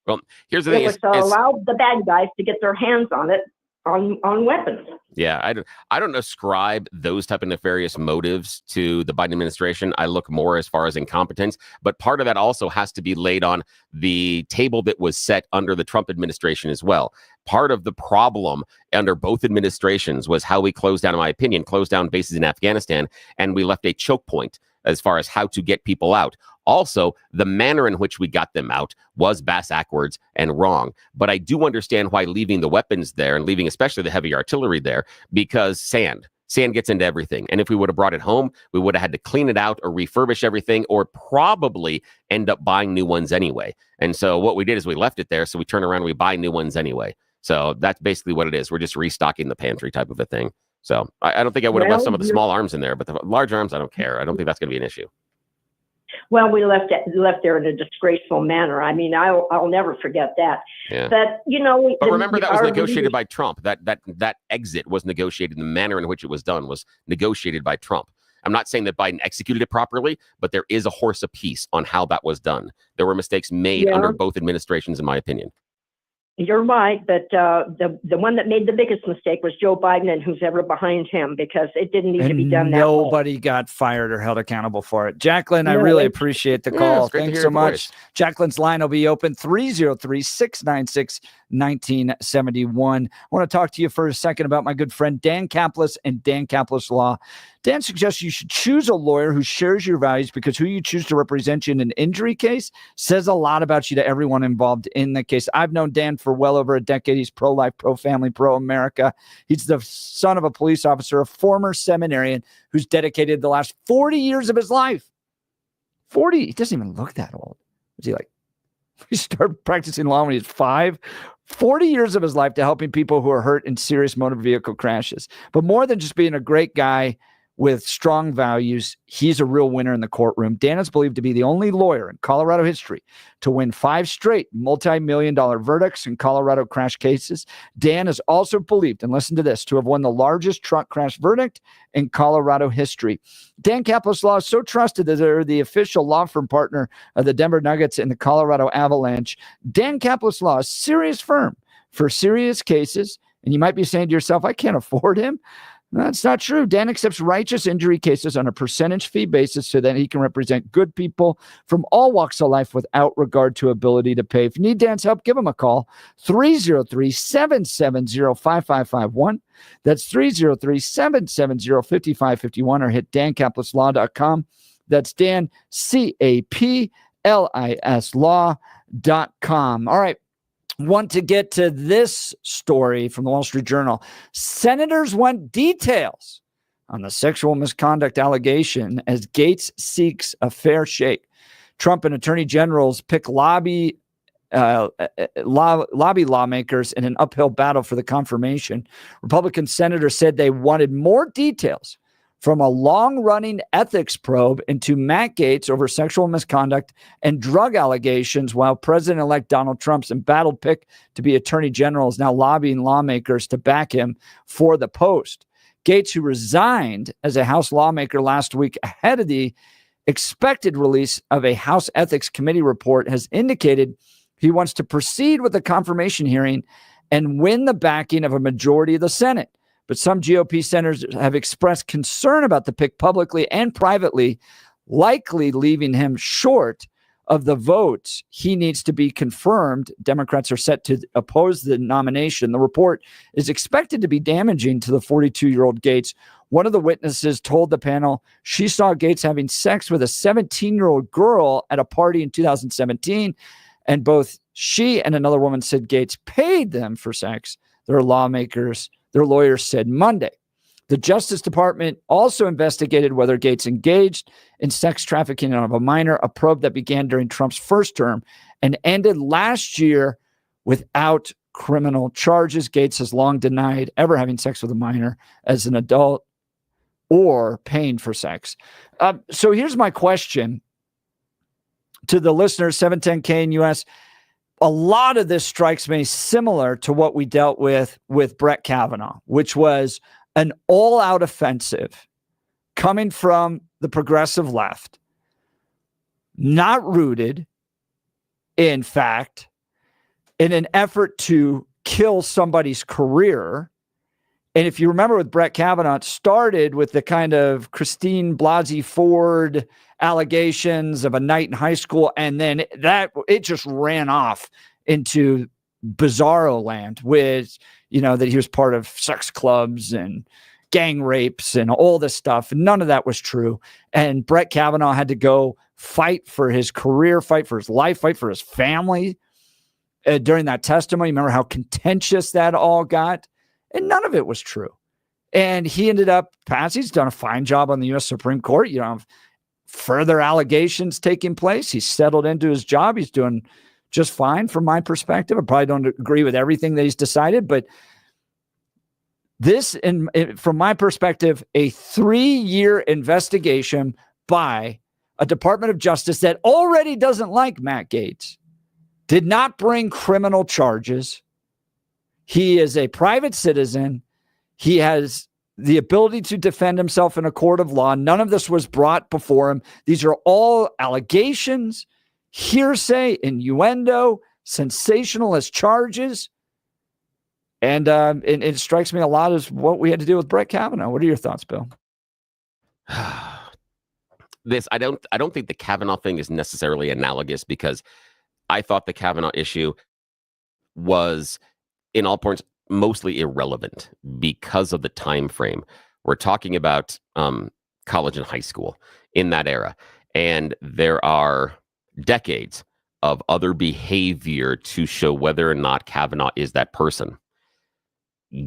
Speaker 2: Well, here's the thing:
Speaker 20: it was to allow the bad guys to get their hands on it, on weapons.
Speaker 2: Yeah, I don't ascribe those type of nefarious motives to the Biden administration. I look more as far as incompetence, but part of that also has to be laid on the table that was set under the Trump administration as well. Part of the problem under both administrations was how we closed down, in my opinion, closed down bases in Afghanistan, and we left a choke point as far as how to get people out. Also, the manner in which we got them out was backwards and wrong. But I do understand why leaving the weapons there and leaving especially the heavy artillery there, because sand gets into everything. And if we would have brought it home, we would have had to clean it out or refurbish everything or probably end up buying new ones anyway. And so what we did is we left it there. So we turn around and we buy new ones anyway. So that's basically what it is. We're just restocking the pantry type of a thing. So I don't think I would have left some of the small arms in there, but the large arms, I don't care. I don't think that's going to be an issue.
Speaker 20: Well, we left there in a disgraceful manner. I mean, I'll never forget that.
Speaker 2: Yeah.
Speaker 20: But
Speaker 2: but remember that was negotiated by Trump. That exit was negotiated. The manner in which it was done was negotiated by Trump. I'm not saying that Biden executed it properly, but there is a horse apiece on how that was done. There were mistakes made under both administrations, in my opinion.
Speaker 20: You're right, but the one that made the biggest mistake was Joe Biden and who's ever behind him, because it didn't need to be done that way.
Speaker 1: Nobody got fired or held accountable for it. Jacqueline, I really appreciate the call. Thanks so much. Jacqueline's line will be open 303-696-1971. I want to talk to you for a second about my good friend Dan Kaplis and Dan Kaplis Law. Dan suggests you should choose a lawyer who shares your values, because who you choose to represent you in an injury case says a lot about you to everyone involved in the case. I've known Dan for well over a decade. He's pro-life, pro-family, pro-America. He's the son of a police officer, a former seminarian who's dedicated the last 40 years of his life. 40? He doesn't even look that old. Was he like, he started practicing law when he was 5? 40 years of his life to helping people who are hurt in serious motor vehicle crashes. But more than just being a great guy with strong values, he's a real winner in the courtroom. Dan is believed to be the only lawyer in Colorado history to win 5 straight multi-million-dollar verdicts in Colorado crash cases. Dan is also believed, and listen to this, to have won the largest truck crash verdict in Colorado history. Dan Kaplis Law is so trusted that they're the official law firm partner of the Denver Nuggets and the Colorado Avalanche. Dan Kaplis Law is a serious firm for serious cases. And you might be saying to yourself, I can't afford him. That's not true. Dan accepts righteous injury cases on a percentage fee basis so that he can represent good people from all walks of life without regard to ability to pay. If you need Dan's help, give him a call, 303-770-5551. That's 303-770-5551, or hit dankaplisLaw.com. That's Dan, CAPLIS law.com. All right. Want to get to this story from the Wall Street Journal. Senators want details on the sexual misconduct allegation as Gates seeks a fair shake. Trump and attorney generals pick lobby lawmakers in an uphill battle for the confirmation. Republican senators said they wanted more details from a long-running ethics probe into Matt Gaetz over sexual misconduct and drug allegations, while President-elect Donald Trump's embattled pick to be attorney general is now lobbying lawmakers to back him for the post. Gaetz, who resigned as a House lawmaker last week ahead of the expected release of a House Ethics Committee report, has indicated he wants to proceed with the confirmation hearing and win the backing of a majority of the Senate. But some GOP senators have expressed concern about the pick publicly and privately, likely leaving him short of the votes he needs to be confirmed. Democrats are set to oppose the nomination. The report is expected to be damaging to the 42-year-old Gaetz. One of the witnesses told the panel she saw Gaetz having sex with a 17-year-old girl at a party in 2017, and both she and another woman said Gaetz paid them for sex. Their lawyers said Monday. The Justice Department also investigated whether Gates engaged in sex trafficking of a minor, a probe that began during Trump's first term and ended last year without criminal charges. Gates has long denied ever having sex with a minor as an adult or paying for sex. So here's my question to the listeners, 710K in US. A lot of this strikes me similar to what we dealt with Brett Kavanaugh, which was an all-out offensive coming from the progressive left, not rooted in fact, in an effort to kill somebody's career. And if you remember with Brett Kavanaugh, it started with the kind of Christine Blasey Ford allegations of a night in high school. And then it just ran off into bizarro land with, that he was part of sex clubs and gang rapes and all this stuff. None of that was true. And Brett Kavanaugh had to go fight for his career, fight for his life, fight for his family during that testimony. Remember how contentious that all got? And none of it was true. And he ended up passing. He's done a fine job on the U.S. Supreme Court. Further allegations taking place. He's settled into his job. He's doing just fine from my perspective. I probably don't agree with everything that he's decided, but this, from my perspective, a 3-year investigation by a Department of Justice that already doesn't like Matt Gaetz, did not bring criminal charges. He is a private citizen. He has the ability to defend himself in a court of law. None of this was brought before him. These are all allegations, hearsay, innuendo, sensationalist charges. And it strikes me a lot as what we had to do with Brett Kavanaugh. What are your thoughts, Bill?
Speaker 2: I don't think the Kavanaugh thing is necessarily analogous, because I thought the Kavanaugh issue was, in all points, mostly irrelevant because of the time frame. We're talking about college and high school in that era, and there are decades of other behavior to show whether or not Kavanaugh is that person.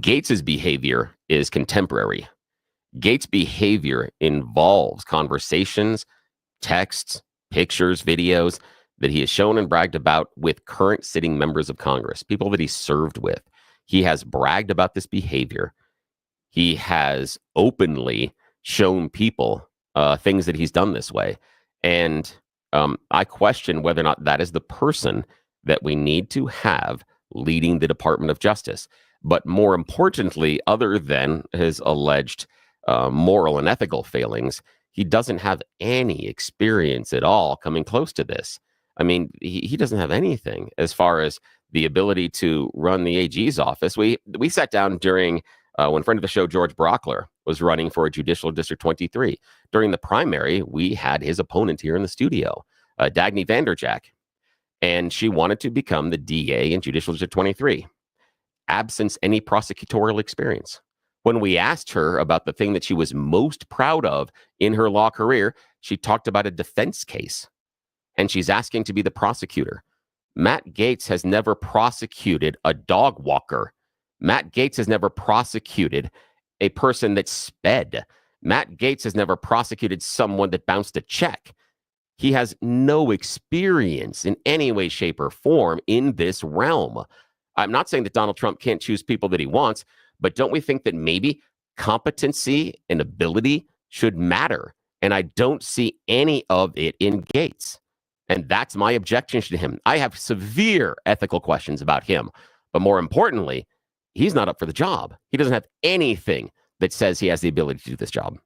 Speaker 2: Gates's behavior is contemporary. Gates' behavior involves conversations, texts, pictures, videos that he has shown and bragged about with current sitting members of Congress, people that he served with. He has bragged about this behavior. He has openly shown people things that he's done this way. And I question whether or not that is the person that we need to have leading the Department of Justice. But more importantly, other than his alleged moral and ethical failings, he doesn't have any experience at all coming close to this. I mean, he doesn't have anything as far as the ability to run the AG's office. We sat down during when friend of the show George Brockler was running for Judicial District 23. During the primary, we had his opponent here in the studio, Dagny Vanderjack, and she wanted to become the DA in Judicial District 23, absence any prosecutorial experience. When we asked her about the thing that she was most proud of in her law career, she talked about a defense case, and she's asking to be the prosecutor. Matt Gaetz has never prosecuted a dog walker. Matt Gaetz has never prosecuted a person that sped. Matt Gaetz has never prosecuted someone that bounced a check. He has no experience in any way, shape, or form in this realm. I'm not saying that Donald Trump can't choose people that he wants, but don't we think that maybe competency and ability should matter? And I don't see any of it in Gaetz. And that's my objection to him. I have severe ethical questions about him. But more importantly, he's not up for the job. He doesn't have anything that says he has the ability to do this job.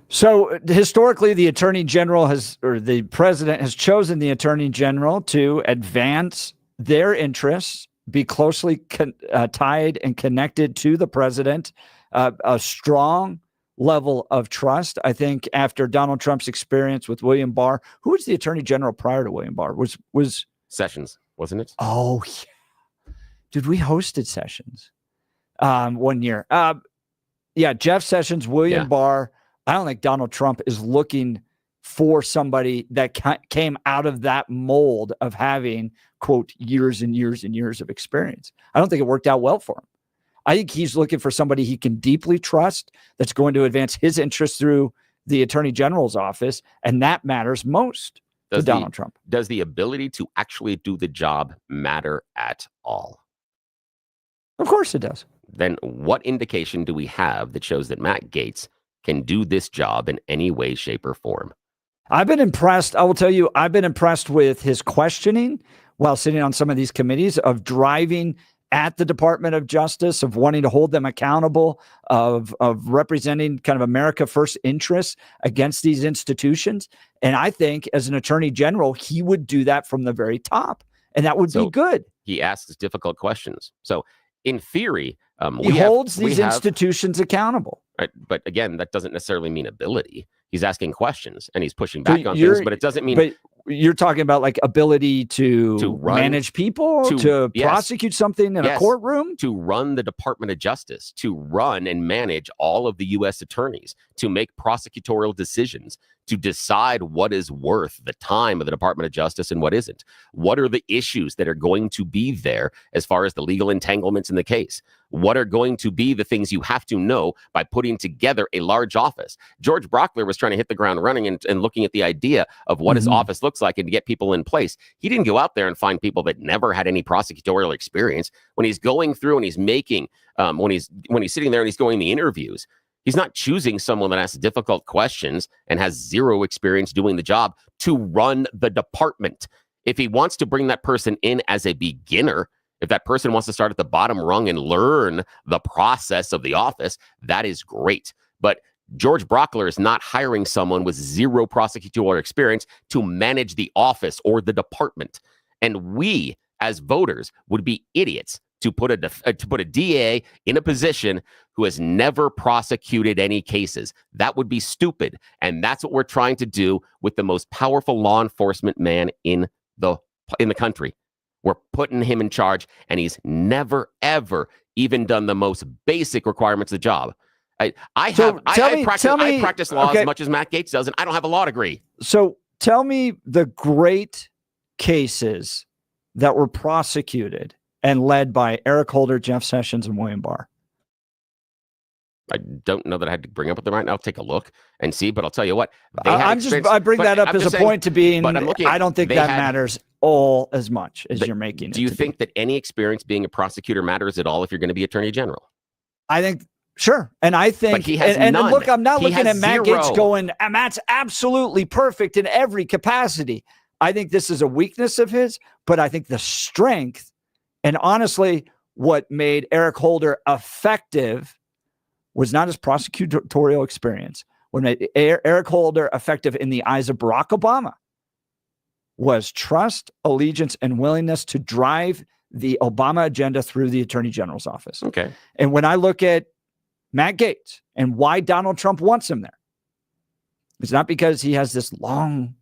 Speaker 1: So historically, the attorney general the president has chosen the attorney general to advance their interests, be closely tied and connected to the president, a strong level of trust. I think after Donald Trump's experience with William Barr, who was the attorney general prior to William Barr? Was
Speaker 2: Sessions, wasn't it?
Speaker 1: Oh, yeah. Dude, we hosted Sessions 1 year. Jeff Sessions, William Barr. I don't think Donald Trump is looking for somebody that came out of that mold of having, quote, years and years and years of experience. I don't think it worked out well for him. I think he's looking for somebody he can deeply trust that's going to advance his interests through the Attorney General's office, and that matters most to Donald Trump.
Speaker 2: Does the ability to actually do the job matter at all?
Speaker 1: Of course it does.
Speaker 2: Then what indication do we have that shows that Matt Gaetz can do this job in any way, shape, or form?
Speaker 1: I've been impressed. I will tell you, I've been impressed with his questioning while sitting on some of these committees, of driving at the Department of Justice, of wanting to hold them accountable, of representing kind of America First interests against these institutions. And I think as an attorney general, he would do that from the very top, and that would be good.
Speaker 2: He asks difficult questions. So in theory,
Speaker 1: he holds these institutions accountable.
Speaker 2: Right? But again, that doesn't necessarily mean ability. He's asking questions and he's pushing back on things, but it doesn't mean.
Speaker 1: But you're talking about like ability to manage people, to prosecute something in a courtroom,
Speaker 2: to run the Department of Justice, to run and manage all of the U.S. attorneys, to make prosecutorial decisions, to decide what is worth the time of the Department of Justice and what isn't. What are the issues that are going to be there as far as the legal entanglements in the case? What are going to be the things you have to know by putting together a large office? George Brockler was trying to hit the ground running and looking at the idea of what his office looks like and to get people in place. He didn't go out there and find people that never had any prosecutorial experience. When he's going through and he's making, when he's sitting there and he's going the interviews, he's not choosing someone that asks difficult questions and has zero experience doing the job to run the department. If he wants to bring that person in as a beginner, if that person wants to start at the bottom rung and learn the process of the office, that is great. But George Brockler is not hiring someone with zero prosecutorial experience to manage the office or the department. And we, as voters, would be idiots to put a DA in a position who has never prosecuted any cases. That would be stupid. And that's what we're trying to do with the most powerful law enforcement man in the country. We're putting him in charge, and he's never, ever even done the most basic requirements of the job. I practice law as much as Matt Gaetz does, and I don't have a law degree.
Speaker 1: So tell me the great cases that were prosecuted and led by Eric Holder, Jeff Sessions, and William Barr.
Speaker 2: I don't know that I had to bring up with them right now. I'll take a look and see, but I'll tell you what.
Speaker 1: I bring that up as a point to being, I don't think that matters all as much as you're making it.
Speaker 2: Do you think that any experience being a prosecutor matters at all if you're going to be attorney general?
Speaker 1: I think, sure. And I think,
Speaker 2: but he has
Speaker 1: and
Speaker 2: none.
Speaker 1: Look, I'm not
Speaker 2: he
Speaker 1: looking at Matt
Speaker 2: zero.
Speaker 1: Gaetz going, Matt's absolutely perfect in every capacity. I think this is a weakness of his, but I think the strength, and honestly, what made Eric Holder effective was not his prosecutorial experience. What made Eric Holder effective in the eyes of Barack Obama was trust, allegiance, and willingness to drive the Obama agenda through the Attorney General's office.
Speaker 2: Okay.
Speaker 1: And when I look at Matt Gaetz and why Donald Trump wants him there, it's not because he has this long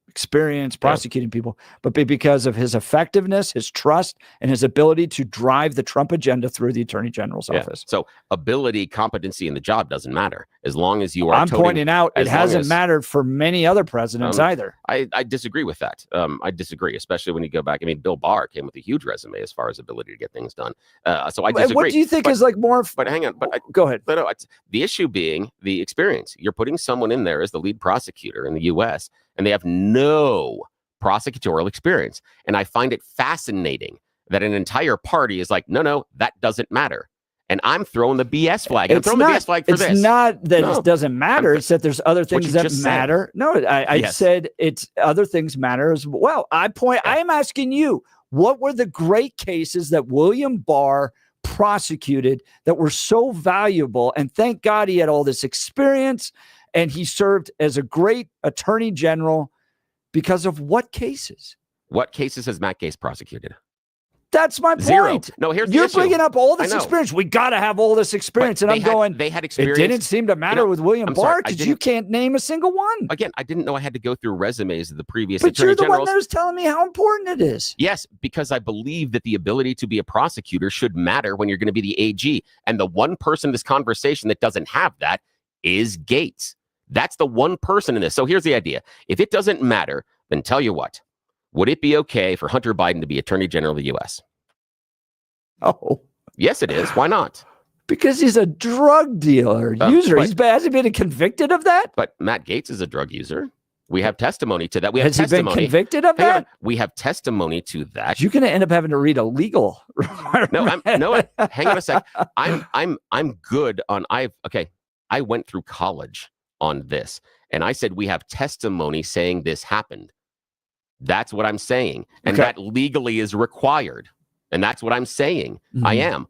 Speaker 1: experience prosecuting people, but because of his effectiveness, his trust, and his ability to drive the Trump agenda through the Attorney General's office.
Speaker 2: So ability, competency in the job doesn't matter as long as you are.
Speaker 1: I'm pointing out it hasn't mattered for many other presidents either.
Speaker 2: I disagree with that. I disagree, especially when you go back. I mean, Bill Barr came with a huge resume as far as ability to get things done. So I disagree.
Speaker 1: What do you think is like more?
Speaker 2: But hang on.
Speaker 1: Go ahead.
Speaker 2: But no, the issue being the experience. You're putting someone in there as the lead prosecutor in the U.S. and they have no prosecutorial experience. And I find it fascinating that an entire party is like, no, that doesn't matter. And I'm throwing the BS flag. I'm throwing the BS flag for this.
Speaker 1: It's not that it doesn't matter. It's that there's other things that matter. No, I said it's other things matter as well. I am asking you, what were the great cases that William Barr prosecuted that were so valuable? And thank God he had all this experience and he served as a great attorney general because of what cases?
Speaker 2: What cases has Matt Gaetz prosecuted?
Speaker 1: That's my point.
Speaker 2: Zero. No, here's the
Speaker 1: You're
Speaker 2: issue.
Speaker 1: bringing up all this experience. We got to have all this experience.
Speaker 2: But
Speaker 1: and
Speaker 2: they had experience.
Speaker 1: It didn't seem to matter with William Barr because you can't name a single one.
Speaker 2: Again, I didn't know I had to go through resumes of the previous
Speaker 1: But
Speaker 2: attorney
Speaker 1: you're the
Speaker 2: generals.
Speaker 1: one that was telling me how important it is.
Speaker 2: Yes, because I believe that the ability to be a prosecutor should matter when you're going to be the AG. And the one person in this conversation that doesn't have that is Gaetz. That's the one person in this. So here's the idea. If it doesn't matter, then tell you what. Would it be okay for Hunter Biden to be Attorney General of the U.S.?
Speaker 1: Oh,
Speaker 2: Yes, it is. Why not?
Speaker 1: Because he's a drug dealer, user. Has he been convicted of that?
Speaker 2: But Matt Gaetz is a drug user. We have testimony to that. We have
Speaker 1: Has he been
Speaker 2: testimony.
Speaker 1: convicted of that?
Speaker 2: We have testimony to that.
Speaker 1: You're going to end up having to read a legal.
Speaker 2: No, hang on a sec. I'm good on. I went through college on this, and I said we have testimony saying this happened. That's what I'm saying, and that legally is required, and that's what I'm saying.
Speaker 1: Mm-hmm.
Speaker 2: I am.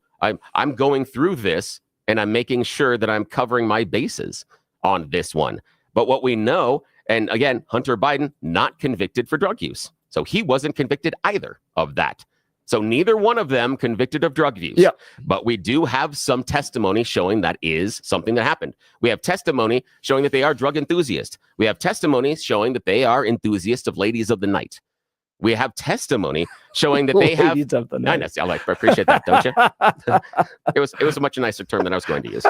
Speaker 2: I'm going through this, and I'm making sure that I'm covering my bases on this one. But what we know, and again, Hunter Biden not convicted for drug use, so he wasn't convicted either of that. So neither one of them convicted of drug use.
Speaker 1: Yeah.
Speaker 2: But we do have some testimony showing that is something that happened. We have testimony showing that they are drug enthusiasts. We have testimony showing that they are enthusiasts of ladies of the night. We have testimony showing that they have.
Speaker 1: Ladies of the night.
Speaker 2: I appreciate that, don't you? It was a much nicer term than I was going to use.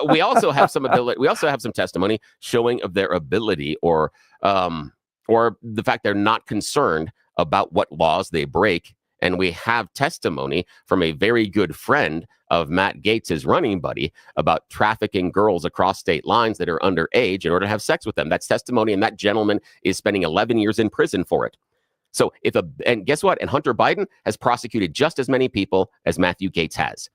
Speaker 2: We also have some ability. We also have some testimony showing of their ability, or the fact they're not concerned about what laws they break. And we have testimony from a very good friend of Matt Gaetz' running buddy about trafficking girls across state lines that are underage in order to have sex with them. That's testimony, and that gentleman is spending 11 years in prison for it. So and guess what? And Hunter Biden has prosecuted just as many people as Matthew Gaetz has.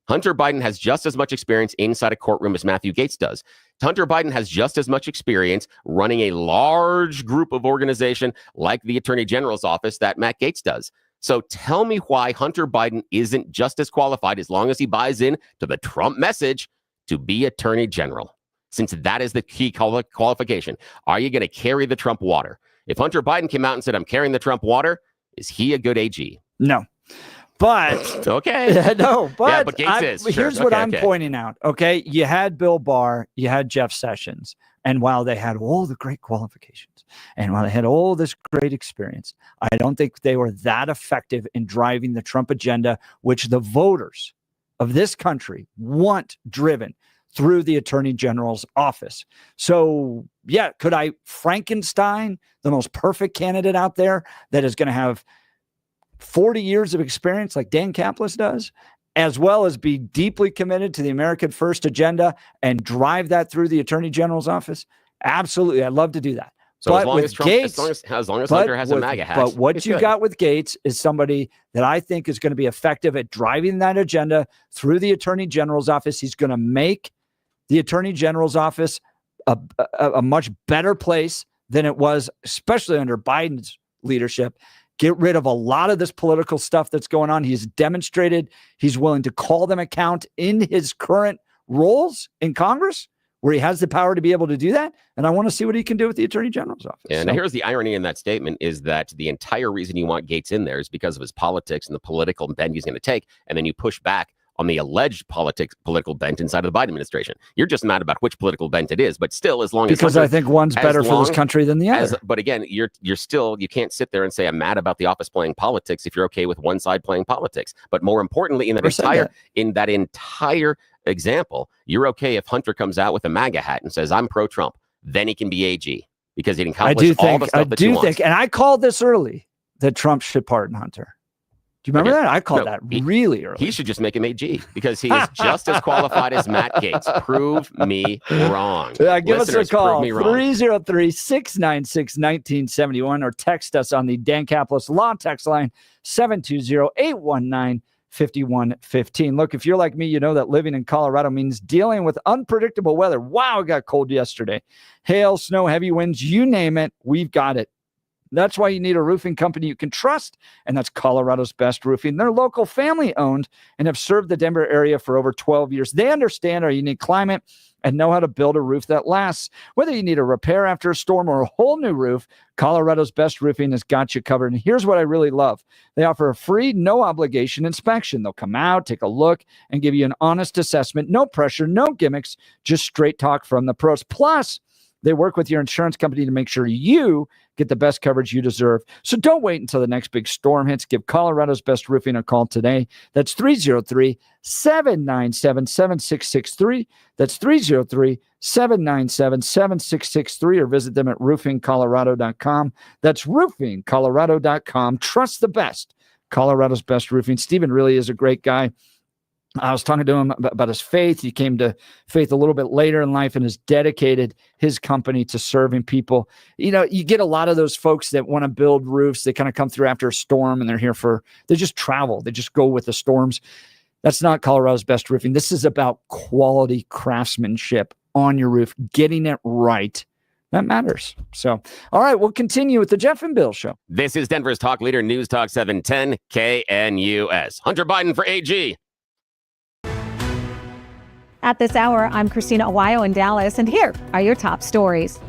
Speaker 2: Hunter Biden has just as much experience inside a courtroom as Matthew Gaetz does. Hunter Biden has just as much experience running a large group of organization like the Attorney General's office that Matt Gaetz does. So tell me why Hunter Biden isn't just as qualified, as long as he buys in to the Trump message, to be Attorney General, since that is the key qualification. Are you going to carry the Trump water? If Hunter Biden came out and said, I'm carrying the Trump water, is he a good AG?
Speaker 1: No. But
Speaker 2: okay.
Speaker 1: No, but,
Speaker 2: yeah, but Gaetz is.
Speaker 1: Here's what I'm pointing out. Okay. You had Bill Barr, you had Jeff Sessions. And while they had all the great qualifications and while they had all this great experience, I don't think they were that effective in driving the Trump agenda, which the voters of this country want driven through the Attorney General's office. So, yeah, could I Frankenstein the most perfect candidate out there that is going to have 40 years of experience like Dan Caplis does, as well as be deeply committed to the American First agenda and drive that through the Attorney General's office? Absolutely. I'd love to do that.
Speaker 2: So
Speaker 1: but
Speaker 2: as long
Speaker 1: with
Speaker 2: as Trump,
Speaker 1: Gaetz,
Speaker 2: as long as Hunter has a MAGA hat.
Speaker 1: But what
Speaker 2: it's
Speaker 1: you
Speaker 2: good.
Speaker 1: got with Gaetz is somebody that I think is going to be effective at driving that agenda through the Attorney General's office. He's going to make the Attorney General's office a much better place than it was, especially under Biden's leadership. Get rid of a lot of this political stuff that's going on. He's demonstrated he's willing to call them account in his current roles in Congress, where he has the power to be able to do that. And I want to see what he can do with the Attorney General's office.
Speaker 2: And here's the irony in that statement is that the entire reason you want Gaetz in there is because of his politics and the political bend he's going to take. And then you push back on the alleged political bent inside of the Biden administration. You're just mad about which political bent it is, but still, as long as
Speaker 1: because I think one's better for this country than the other.
Speaker 2: But again, you're still, you can't sit there and say I'm mad about the office playing politics if you're okay with one side playing politics. But more importantly, in that entire example, you're okay if Hunter comes out with a MAGA hat and says I'm pro-Trump, then he can be AG because he can accomplish all the stuff that he wants.
Speaker 1: And I called this early that Trump should pardon Hunter. Do you remember that? I called that really early.
Speaker 2: He should just make him AG because he is just as qualified as Matt Gaetz. Prove me wrong.
Speaker 1: Yeah, give
Speaker 2: Listeners,
Speaker 1: us a call, 303-696-1971, or text us on the Dan Caplis Law text line, 720-819-5115. Look, if you're like me, you know that living in Colorado means dealing with unpredictable weather. Wow, it got cold yesterday. Hail, snow, heavy winds, you name it, we've got it. That's why you need a roofing company you can trust, and that's Colorado's Best Roofing. They're local, family-owned, and have served the Denver area for over 12 years. They understand our unique climate and know how to build a roof that lasts. Whether you need a repair after a storm or a whole new roof, Colorado's Best Roofing has got you covered. And here's what I really love. They offer a free, no-obligation inspection. They'll come out, take a look, and give you an honest assessment. No pressure, no gimmicks, just straight talk from the pros. Plus, they work with your insurance company to make sure you get the best coverage you deserve. So don't wait until the next big storm hits. Give Colorado's Best Roofing a call today. That's 303-797-7663. That's 303-797-7663, or visit them at roofingcolorado.com. That's roofingcolorado.com. Trust the best. Colorado's Best Roofing. Stephen really is a great guy. I was talking to him about his faith. He came to faith a little bit later in life and has dedicated his company to serving people. You know, you get a lot of those folks that want to build roofs. They kind of come through after a storm and they just travel. They just go with the storms. That's not Colorado's best roofing. This is about quality craftsmanship on your roof, getting it right. That matters. So, all right, we'll continue with the Jeff and Bill Show.
Speaker 2: This is Denver's talk leader, News Talk 710 KNUS. Hunter Biden for AG.
Speaker 8: At this hour, I'm Christina Aguayo in Dallas, and here are your top stories.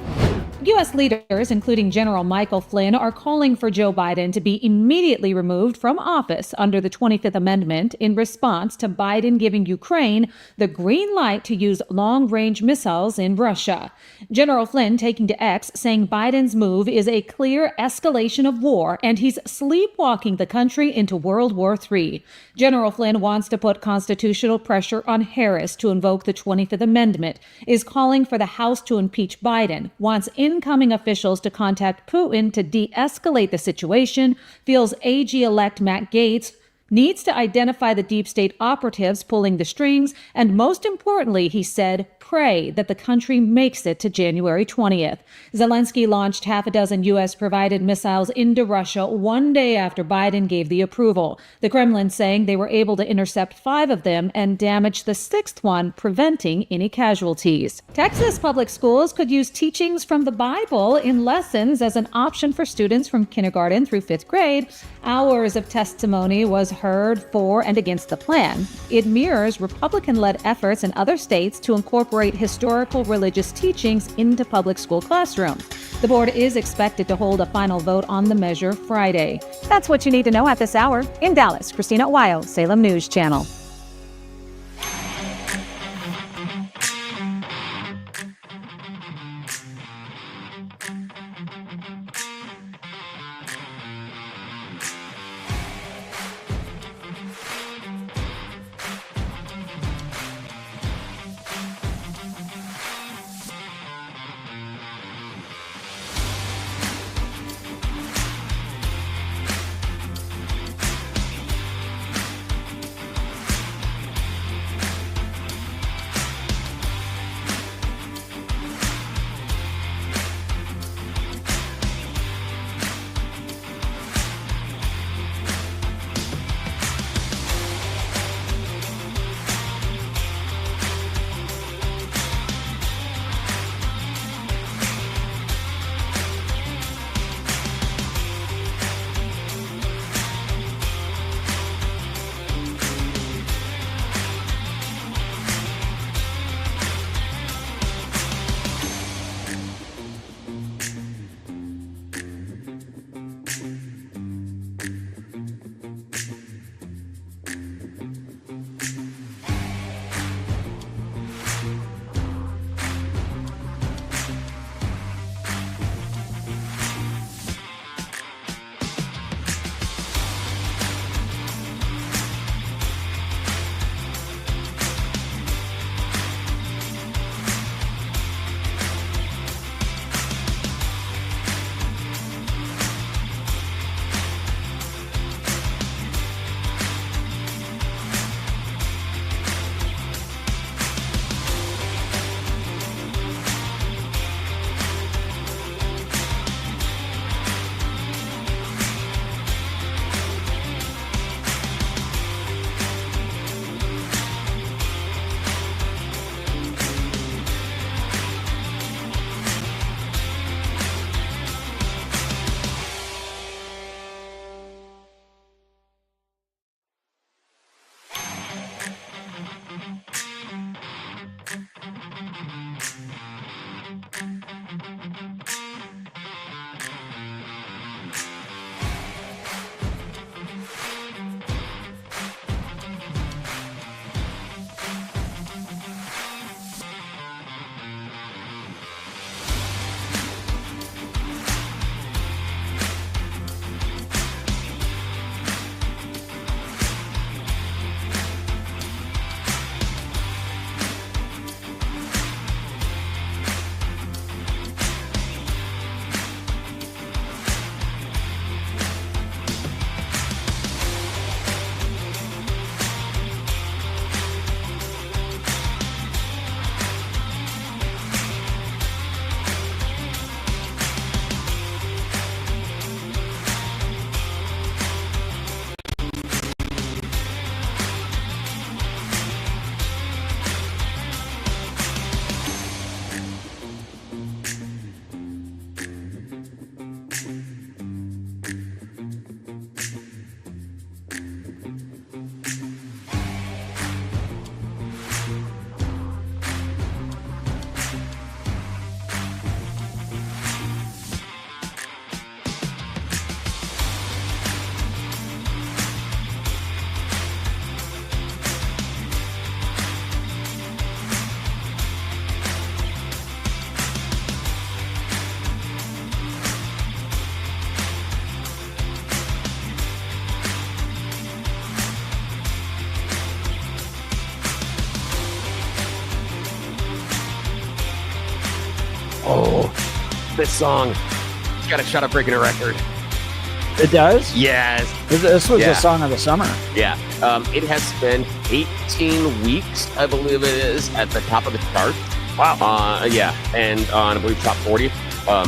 Speaker 8: U.S. leaders, including General Michael Flynn, are calling for Joe Biden to be immediately removed from office under the 25th Amendment in response to Biden giving Ukraine the green light to use long-range missiles in Russia. General Flynn taking to X, saying Biden's move is a clear escalation of war and he's sleepwalking the country into World War III. General Flynn wants to put constitutional pressure on Harris to invoke the 25th Amendment, is calling for the House to impeach Biden, wants incoming officials to contact Putin to de-escalate the situation, feels AG-elect Matt Gaetz needs to identify the deep state operatives pulling the strings, and most importantly, he said, pray that the country makes it to January 20th. Zelensky launched half a dozen U.S.-provided missiles into Russia one day after Biden gave the approval. The Kremlin saying they were able to intercept 5 of them and damage the 6th one, preventing any casualties. Texas public schools could use teachings from the Bible in lessons as an option for students from kindergarten through 5th grade. Hours of testimony was heard for and against the plan. It mirrors Republican-led efforts in other states to incorporate historical religious teachings into public school classrooms. The board is expected to hold a final vote on the measure Friday. That's what you need to know at this hour. In Dallas, Christina Aguayo, Salem News Channel.
Speaker 2: this song. It's got a shot at breaking a record.
Speaker 1: It does?
Speaker 2: Yes.
Speaker 1: This was the song of the summer.
Speaker 2: Yeah. It has spent 18 weeks, I believe it is, at the top of the chart.
Speaker 1: Wow.
Speaker 2: Yeah. And on, I believe, top 40.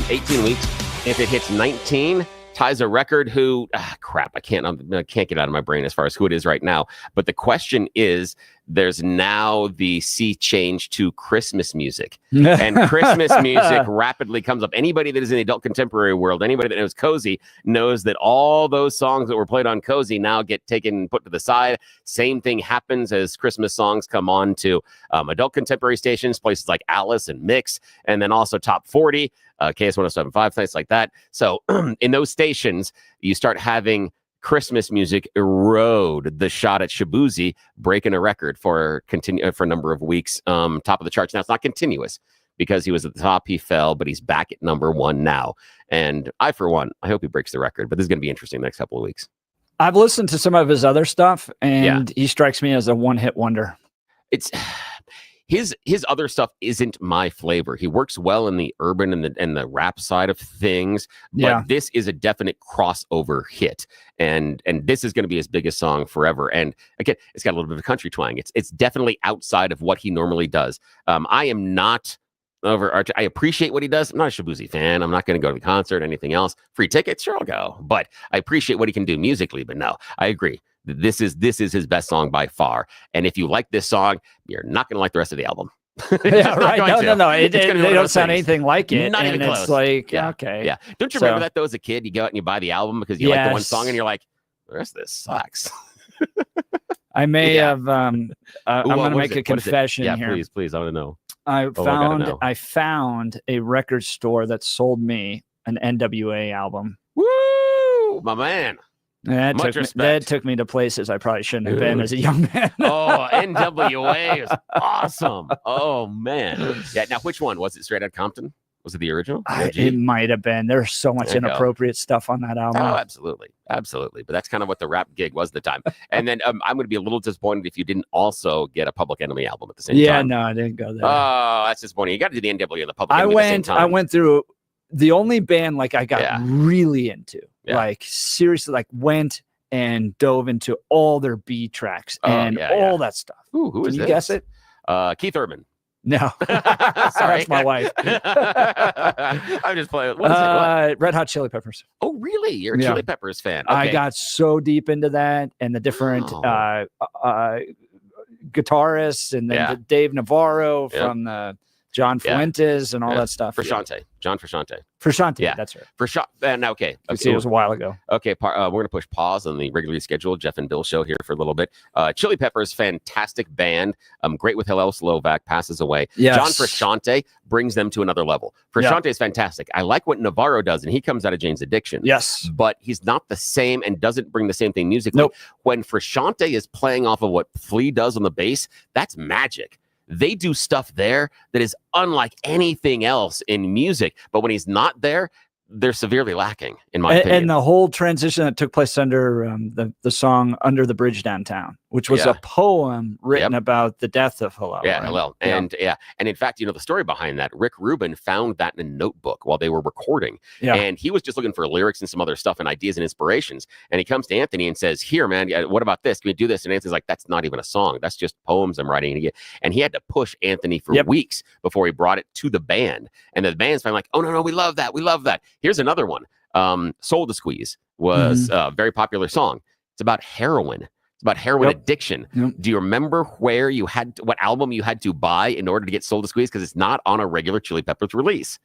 Speaker 2: 18 weeks. If it hits 19, ties a record who, crap, I can't get it out of my brain as far as who it is right now. But the question is, there's now the sea change to Christmas music. And Christmas music rapidly comes up. Anybody that is in the adult contemporary world, anybody that knows Cozy, knows that all those songs that were played on Cozy now get taken and put to the side. Same thing happens as Christmas songs come on to adult contemporary stations, places like Alice and Mix, and then also Top 40. KS 107.5, things like that. So in those stations, you start having Christmas music erode the shot at Shabuzi, breaking a record for a number of weeks, top of the charts. Now, it's not continuous because he was at the top, he fell, but he's back at number one now. And I, for one, I hope he breaks the record, but this is going to be interesting the next couple of weeks.
Speaker 1: I've listened to some of his other stuff, and he strikes me as a one-hit wonder.
Speaker 2: It's... His other stuff isn't my flavor. He works well in the urban and the rap side of things, but this is a definite crossover hit, and this is going to be his biggest song forever. And again, it's got a little bit of a country twang. It's definitely outside of what he normally does. I am not over. I appreciate what he does. I'm not a Shabuzi fan. I'm not going to go to the concert. Anything else? Free tickets? Sure, I'll go. But I appreciate what he can do musically. But no, I agree. This is his best song by far. And if you like this song, you're not going to like the rest of the album.
Speaker 1: Yeah, right. No. They don't sound anything like it.
Speaker 2: Not even close.
Speaker 1: It's like,
Speaker 2: okay. Yeah. Don't you remember that though as a kid? You go out and you buy the album because you like the one song and you're like, the rest of this sucks.
Speaker 1: I may have, I'm going to make a confession here.
Speaker 2: Yeah, please. I want to know.
Speaker 1: I found a record store that sold me an NWA album.
Speaker 2: Woo! My man.
Speaker 1: That took me to places I probably shouldn't have been as a young man.
Speaker 2: Oh, NWA is awesome. Oh, man. Yeah. Now, which one? Was it Straight Outta Compton? Was it the original?
Speaker 1: It might have been. There's so much inappropriate stuff on that album.
Speaker 2: Oh, absolutely. But that's kind of what the rap gig was at the time. And then I'm going to be a little disappointed if you didn't also get a Public Enemy album at the same time.
Speaker 1: Yeah, no, I didn't go there.
Speaker 2: Oh, that's disappointing. You got to do the NWA and the Public Enemy at the same time.
Speaker 1: I went through the only band like I got really into. Like seriously, like went and dove into all their B tracks and all that stuff.
Speaker 2: Ooh, who is
Speaker 1: Can you
Speaker 2: this?
Speaker 1: guess it?
Speaker 2: Keith Urban.
Speaker 1: No,
Speaker 2: sorry,
Speaker 1: that's my wife.
Speaker 2: I'm just playing. What is it?
Speaker 1: Red Hot Chili Peppers.
Speaker 2: Oh, really? You're a Chili Peppers fan? Okay.
Speaker 1: I got so deep into that and the different guitarists, and then Dave Navarro from the John Fuentes and all that stuff.
Speaker 2: John Frusciante.
Speaker 1: Frusciante, that's right.
Speaker 2: Okay.
Speaker 1: It was a while ago.
Speaker 2: Okay, we're going to push pause on the regularly scheduled Jeff and Bill show here for a little bit. Chili Peppers, fantastic band. Great with Hillel Slovak, passes away.
Speaker 1: Yes.
Speaker 2: John Frusciante brings them to another level. Frusciante is fantastic. I like what Navarro does, and he comes out of Jane's Addiction.
Speaker 1: Yes.
Speaker 2: But he's not the same and doesn't bring the same thing musically.
Speaker 1: Nope.
Speaker 2: When Frusciante is playing off of what Flea does on the bass, that's magic. They do stuff there that is unlike anything else in music. But when he's not there, they're severely lacking, in my opinion.
Speaker 1: And the whole transition that took place under the song Under the Bridge Downtown, which was a poem written about the death of Hillel.
Speaker 2: Yeah, Hillel. And in fact, the story behind that, Rick Rubin found that in a notebook while they were recording. Yeah. And he was just looking for lyrics and some other stuff and ideas and inspirations. And he comes to Anthony and says, here, man, what about this? Can we do this? And Anthony's like, that's not even a song. That's just poems I'm writing. And he had to push Anthony for weeks before he brought it to the band. And the band's finally like, oh, no, we love that. We love that. Here's another one. Soul to Squeeze was a very popular song. It's about heroin. It's about heroin addiction. Do you remember what album you had to buy in order to get Soul to Squeeze? Because it's not on a regular Chili Peppers release.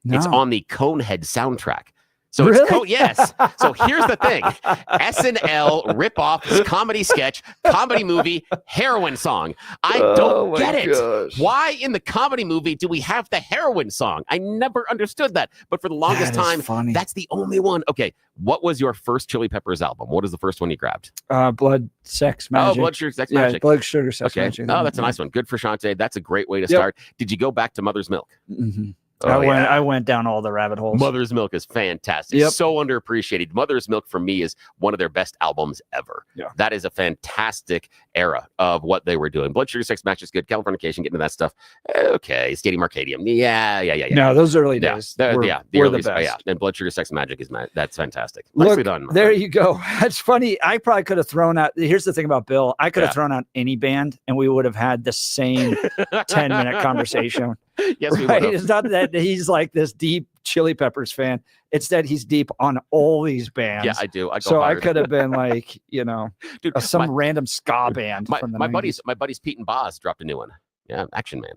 Speaker 2: No. It's on the Conehead soundtrack. So
Speaker 1: really?
Speaker 2: Yes. So here's the thing. SNL ripoff, comedy sketch, comedy movie, heroin song. I don't get it. Gosh. Why in the comedy movie do we have the heroin song? I never understood that. But for the longest time, that's the only one. Okay. What was your first Chili Peppers album? What is the first one you grabbed?
Speaker 1: Blood, Sex, Magic.
Speaker 2: Oh, Blood, Sugar, Sex, Magic.
Speaker 1: Blood, Sugar, Sex, Magic.
Speaker 2: Oh, that's a nice one. Good for Shante. That's a great way to start. Did you go back to Mother's Milk?
Speaker 1: Mm-hmm. I went down all the rabbit holes.
Speaker 2: Mother's Milk is fantastic.
Speaker 1: Yep.
Speaker 2: So underappreciated. Mother's Milk for me is one of their best albums ever.
Speaker 1: Yeah.
Speaker 2: That is a fantastic era of what they were doing. Blood Sugar Sex Match is good. Californication, getting to that stuff. Okay. Stadium Arcadium. Yeah.
Speaker 1: No, those early days.
Speaker 2: The
Speaker 1: were
Speaker 2: early,
Speaker 1: the best.
Speaker 2: Yeah. And Blood Sugar Sex Magic is that's fantastic.
Speaker 1: Look,
Speaker 2: Nicely done.
Speaker 1: there you go. That's funny. I probably could have thrown out. Here's the thing about Bill. I could have
Speaker 2: Yeah.
Speaker 1: thrown out any band and we would have had the same 10-minute conversation.
Speaker 2: Yes, we
Speaker 1: Right?
Speaker 2: would have.
Speaker 1: It's not that he's like this deep Chili Peppers fan. It's that he's deep on all these bands.
Speaker 2: Yeah, I do. I go
Speaker 1: So
Speaker 2: hard.
Speaker 1: I could have been like,
Speaker 2: Dude,
Speaker 1: some random ska band from the
Speaker 2: my
Speaker 1: 90s.
Speaker 2: buddies Pete and Boz dropped a new one. Yeah, Action Man.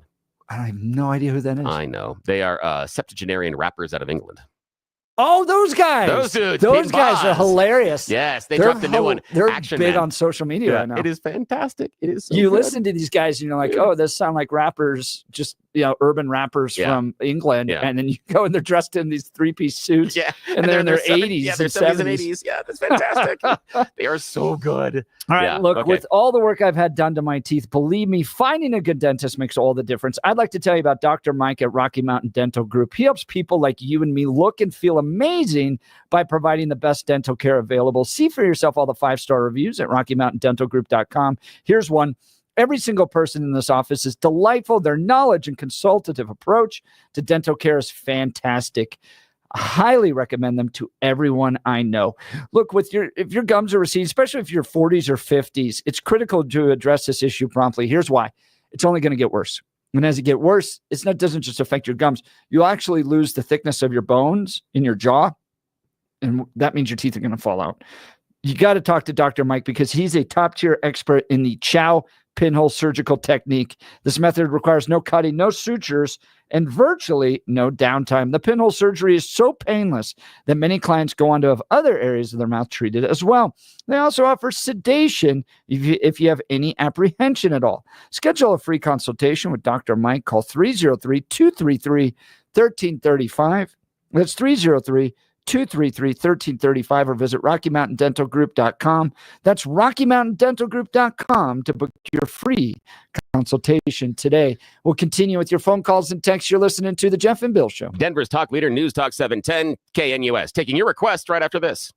Speaker 1: I have no idea who that is.
Speaker 2: I know. They are septuagenarian rappers out of England.
Speaker 1: Oh, those guys.
Speaker 2: Those dudes,
Speaker 1: Those
Speaker 2: Pete and
Speaker 1: guys are
Speaker 2: Boz.
Speaker 1: hilarious.
Speaker 2: Yes, they
Speaker 1: They're
Speaker 2: dropped a new one.
Speaker 1: They're
Speaker 2: Action
Speaker 1: big
Speaker 2: Man.
Speaker 1: on social media right now.
Speaker 2: It is fantastic. It is so
Speaker 1: you
Speaker 2: good.
Speaker 1: listen to these guys, and you're like, oh, those sound like rappers, just urban rappers from England,
Speaker 2: Yeah.
Speaker 1: and then you go and they're dressed in these 3-piece suits,
Speaker 2: Yeah,
Speaker 1: and they're in their 80s,
Speaker 2: Yeah, they're
Speaker 1: and
Speaker 2: 70s and
Speaker 1: 70s.
Speaker 2: 80s. Yeah, that's fantastic. They are so good.
Speaker 1: All right,
Speaker 2: Yeah,
Speaker 1: look,
Speaker 2: okay.
Speaker 1: with all the work I've had done to my teeth, believe me, finding a good dentist makes all the difference. I'd like to tell you about Dr. Mike at Rocky Mountain Dental Group. He helps people like you and me look and feel amazing by providing the best dental care available. See for yourself all the 5-star reviews at RockyMountainDentalGroup.com. Here's one. Every single person in this office is delightful. Their knowledge and consultative approach to dental care is fantastic. I highly recommend them to everyone I know. Look, if your gums are receding, especially if you're 40s or 50s, it's critical to address this issue promptly. Here's why. It's only going to get worse. And as it gets worse, it doesn't just affect your gums. You'll actually lose the thickness of your bones in your jaw, and that means your teeth are going to fall out. You got to talk to Dr. Mike because he's a top-tier expert in the Chow pinhole surgical technique. This method requires no cutting, no sutures, and virtually no downtime. The pinhole surgery is so painless that many clients go on to have other areas of their mouth treated as well. They also offer sedation if you have any apprehension at all. Schedule a free consultation with Dr. Mike. Call 303-233-1335. That's 303-233-1335 or visit RockyMountainDentalGroup.com. That's RockyMountainDentalGroup.com to book your free consultation today. We'll continue with your phone calls and texts. You're listening to The Jeff and Bill Show.
Speaker 2: Denver's talk leader, News Talk 710 KNUS. Taking your request right after this.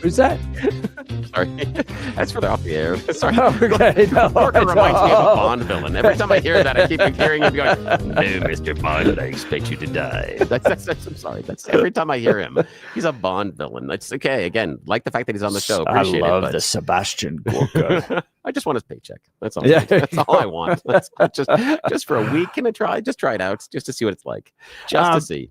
Speaker 1: Who's that?
Speaker 2: Sorry. That's further off the air. Sorry.
Speaker 1: Okay. No,
Speaker 2: Lorca reminds me of a Bond villain. Every time I hear that, I keep hearing him going, "No, Mr. Bond, I expect you to die." I'm sorry. That's every time I hear him. He's a Bond villain. That's okay. Again, like the fact that he's on the show. Appreciate
Speaker 1: I love
Speaker 2: it.
Speaker 1: the Sebastian Gorka.
Speaker 2: I just want his paycheck. That's all.
Speaker 1: Yeah,
Speaker 2: That's all I want. That's just for a week. Can I try? Just try it out, just to see what it's like. Just to see.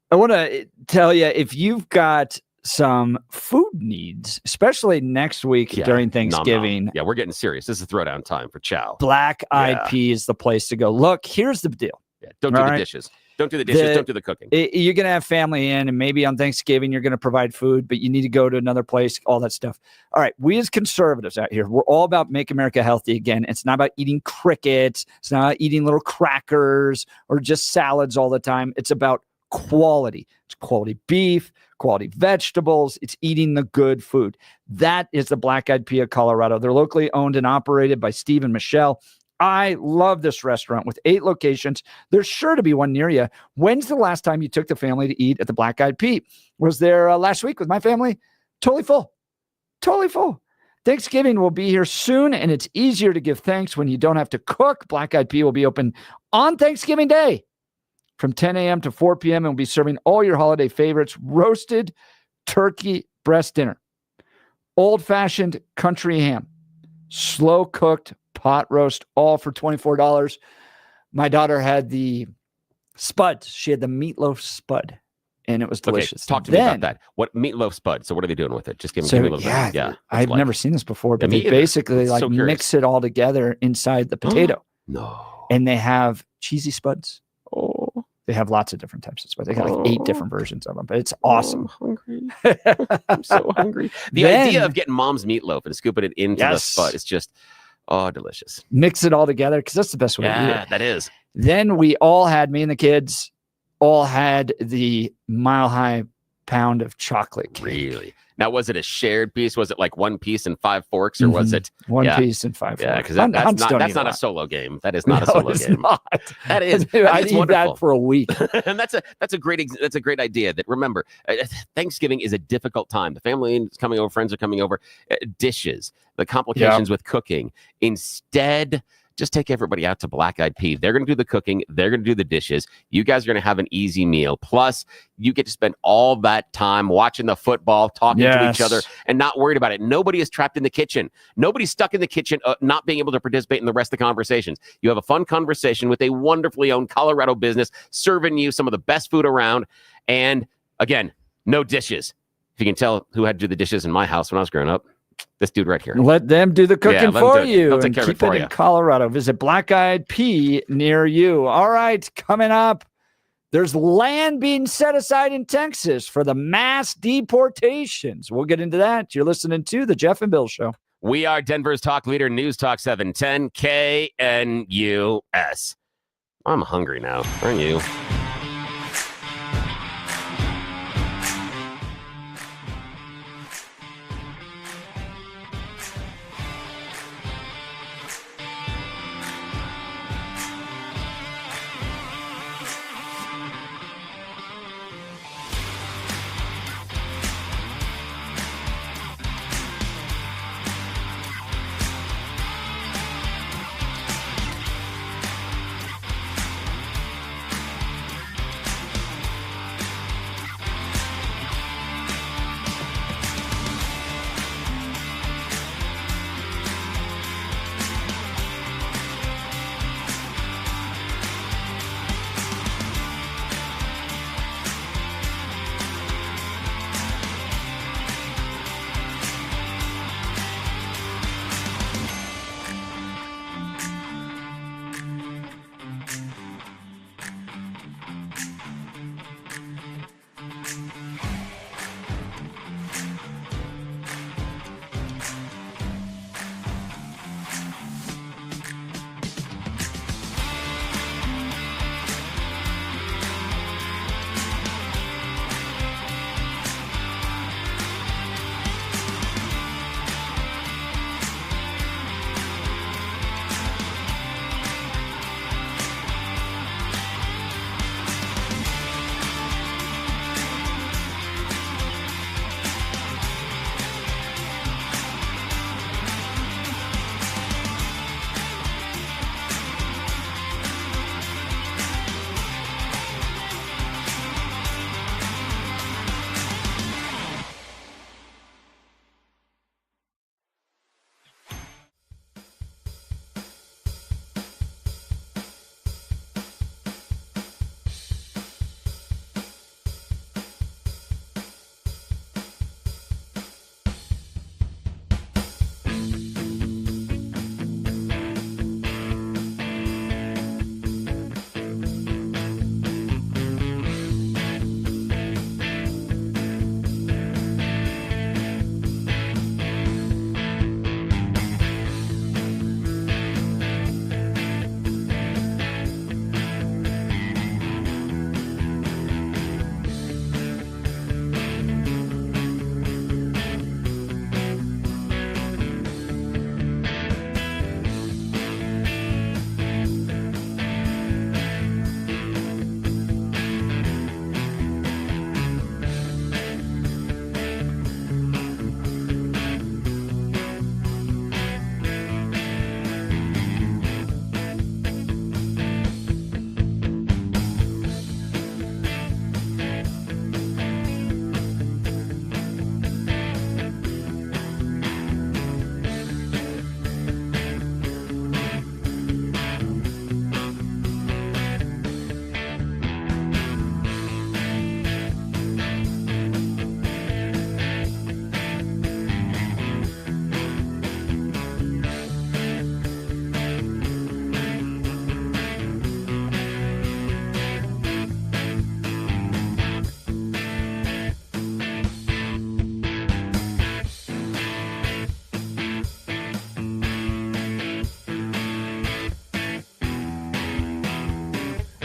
Speaker 1: I want to tell you, if you've got some food needs, especially next week during Thanksgiving.
Speaker 2: Nom. Yeah, we're getting serious. This is throwdown time for chow.
Speaker 1: Black Eyed Pea is the place to go. Look, here's the deal.
Speaker 2: Yeah, don't do the dishes. Don't do the dishes. Don't do the cooking.
Speaker 1: You're going to have family in, and maybe on Thanksgiving, you're going to provide food, but you need to go to another place, all that stuff. All right. We as conservatives out here, we're all about Make America Healthy again. It's not about eating crickets. It's not about eating little crackers or just salads all the time. It's about quality. It's quality beef, quality vegetables. It's eating the good food. That is the Black Eyed Pea of Colorado. They're locally owned and operated by Steve and Michelle. I love this restaurant with 8 locations. There's sure to be one near you. When's the last time you took the family to eat at the Black Eyed Pea? Was there last week with my family? Totally full. Totally full. Thanksgiving will be here soon, and it's easier to give thanks when you don't have to cook. Black Eyed Pea will be open on Thanksgiving Day from 10 a.m. to 4 p.m. and will be serving all your holiday favorites: roasted turkey breast dinner, old-fashioned country ham, slow-cooked pot roast, all for $24. My daughter had the spuds. She had the meatloaf spud, and it was delicious.
Speaker 2: Okay, talk to me about that. What meatloaf spud? So what are they doing with it? Just give me a little bit. Yeah,
Speaker 1: I've never seen this before, but they basically mix it all together inside the potato.
Speaker 2: No.
Speaker 1: And they have cheesy spuds. Oh. They have lots of different types of spuds. They got like 8 different versions of them, but it's awesome.
Speaker 2: I'm hungry. I'm so hungry. The idea of getting mom's meatloaf and scooping it into the spud is just, delicious.
Speaker 1: Mix it all together, because that's the best way to eat it.
Speaker 2: That is.
Speaker 1: Then me and the kids all had the Mile High pound of chocolate cake.
Speaker 2: Really? Now, was it a shared piece? Was it like 1 piece and 5 forks, or was it
Speaker 1: one piece and 5 forks?
Speaker 2: Yeah, because that's not a solo game. That is not a solo game.
Speaker 1: Not.
Speaker 2: That is.
Speaker 1: I'd eat that for a week.
Speaker 2: And that's a great idea. That, remember, Thanksgiving is a difficult time. The family is coming over, friends are coming over, dishes, the complications with cooking. Instead, just take everybody out to Black Eyed Pea. They're going to do the cooking. They're going to do the dishes. You guys are going to have an easy meal. Plus, you get to spend all that time watching the football, talking to each other, and not worried about it. Nobody is trapped in the kitchen. Nobody's stuck in the kitchen, not being able to participate in the rest of the conversations. You have a fun conversation with a wonderfully owned Colorado business serving you some of the best food around. And again, no dishes. If you can tell who had to do the dishes in my house when I was growing up, this dude right here.
Speaker 1: Let them do the cooking for you.
Speaker 2: They'll take care of it for you.
Speaker 1: In Colorado. Visit Black Eyed Pea near you. All right, coming up, there's land being set aside in Texas for the mass deportations. We'll get into that. You're listening to The Jeff and Bill Show.
Speaker 2: We are Denver's talk leader, News Talk 710 KNUS. I'm hungry now. Aren't you?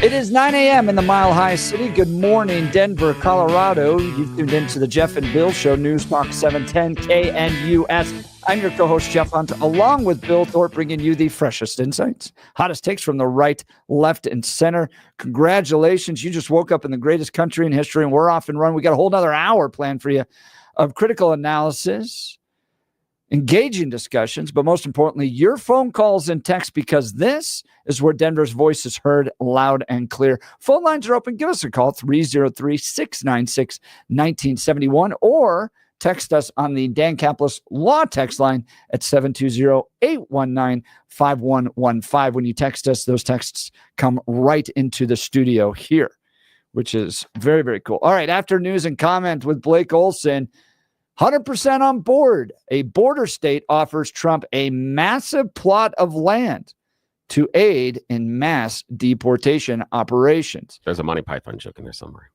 Speaker 1: It is 9 a.m. in the Mile High City. Good morning, Denver, Colorado. You've tuned into the Jeff and Bill Show, News Talk 710 KNUS. I'm your co-host, Jeff Hunt, along with Bill Thorpe, bringing you the freshest insights, hottest takes from the right, left, and center. Congratulations. You just woke up in the greatest country in history, and we're off and running. We got a whole nother hour planned for you of critical analysis, engaging discussions, but most importantly, your phone calls and texts, because this is where Denver's voice is heard loud and clear. Phone lines are open. Give us a call, 303-696-1971, or text us on the Dan Caplis Law text line at 720-819-5115. When you text us, those texts come right into the studio here, which is very, very cool. All right, after news and comment with Blake Olson, 100% on board. A border state offers Trump a massive plot of land to aid in mass deportation operations.
Speaker 2: There's a Monty Python joke in there somewhere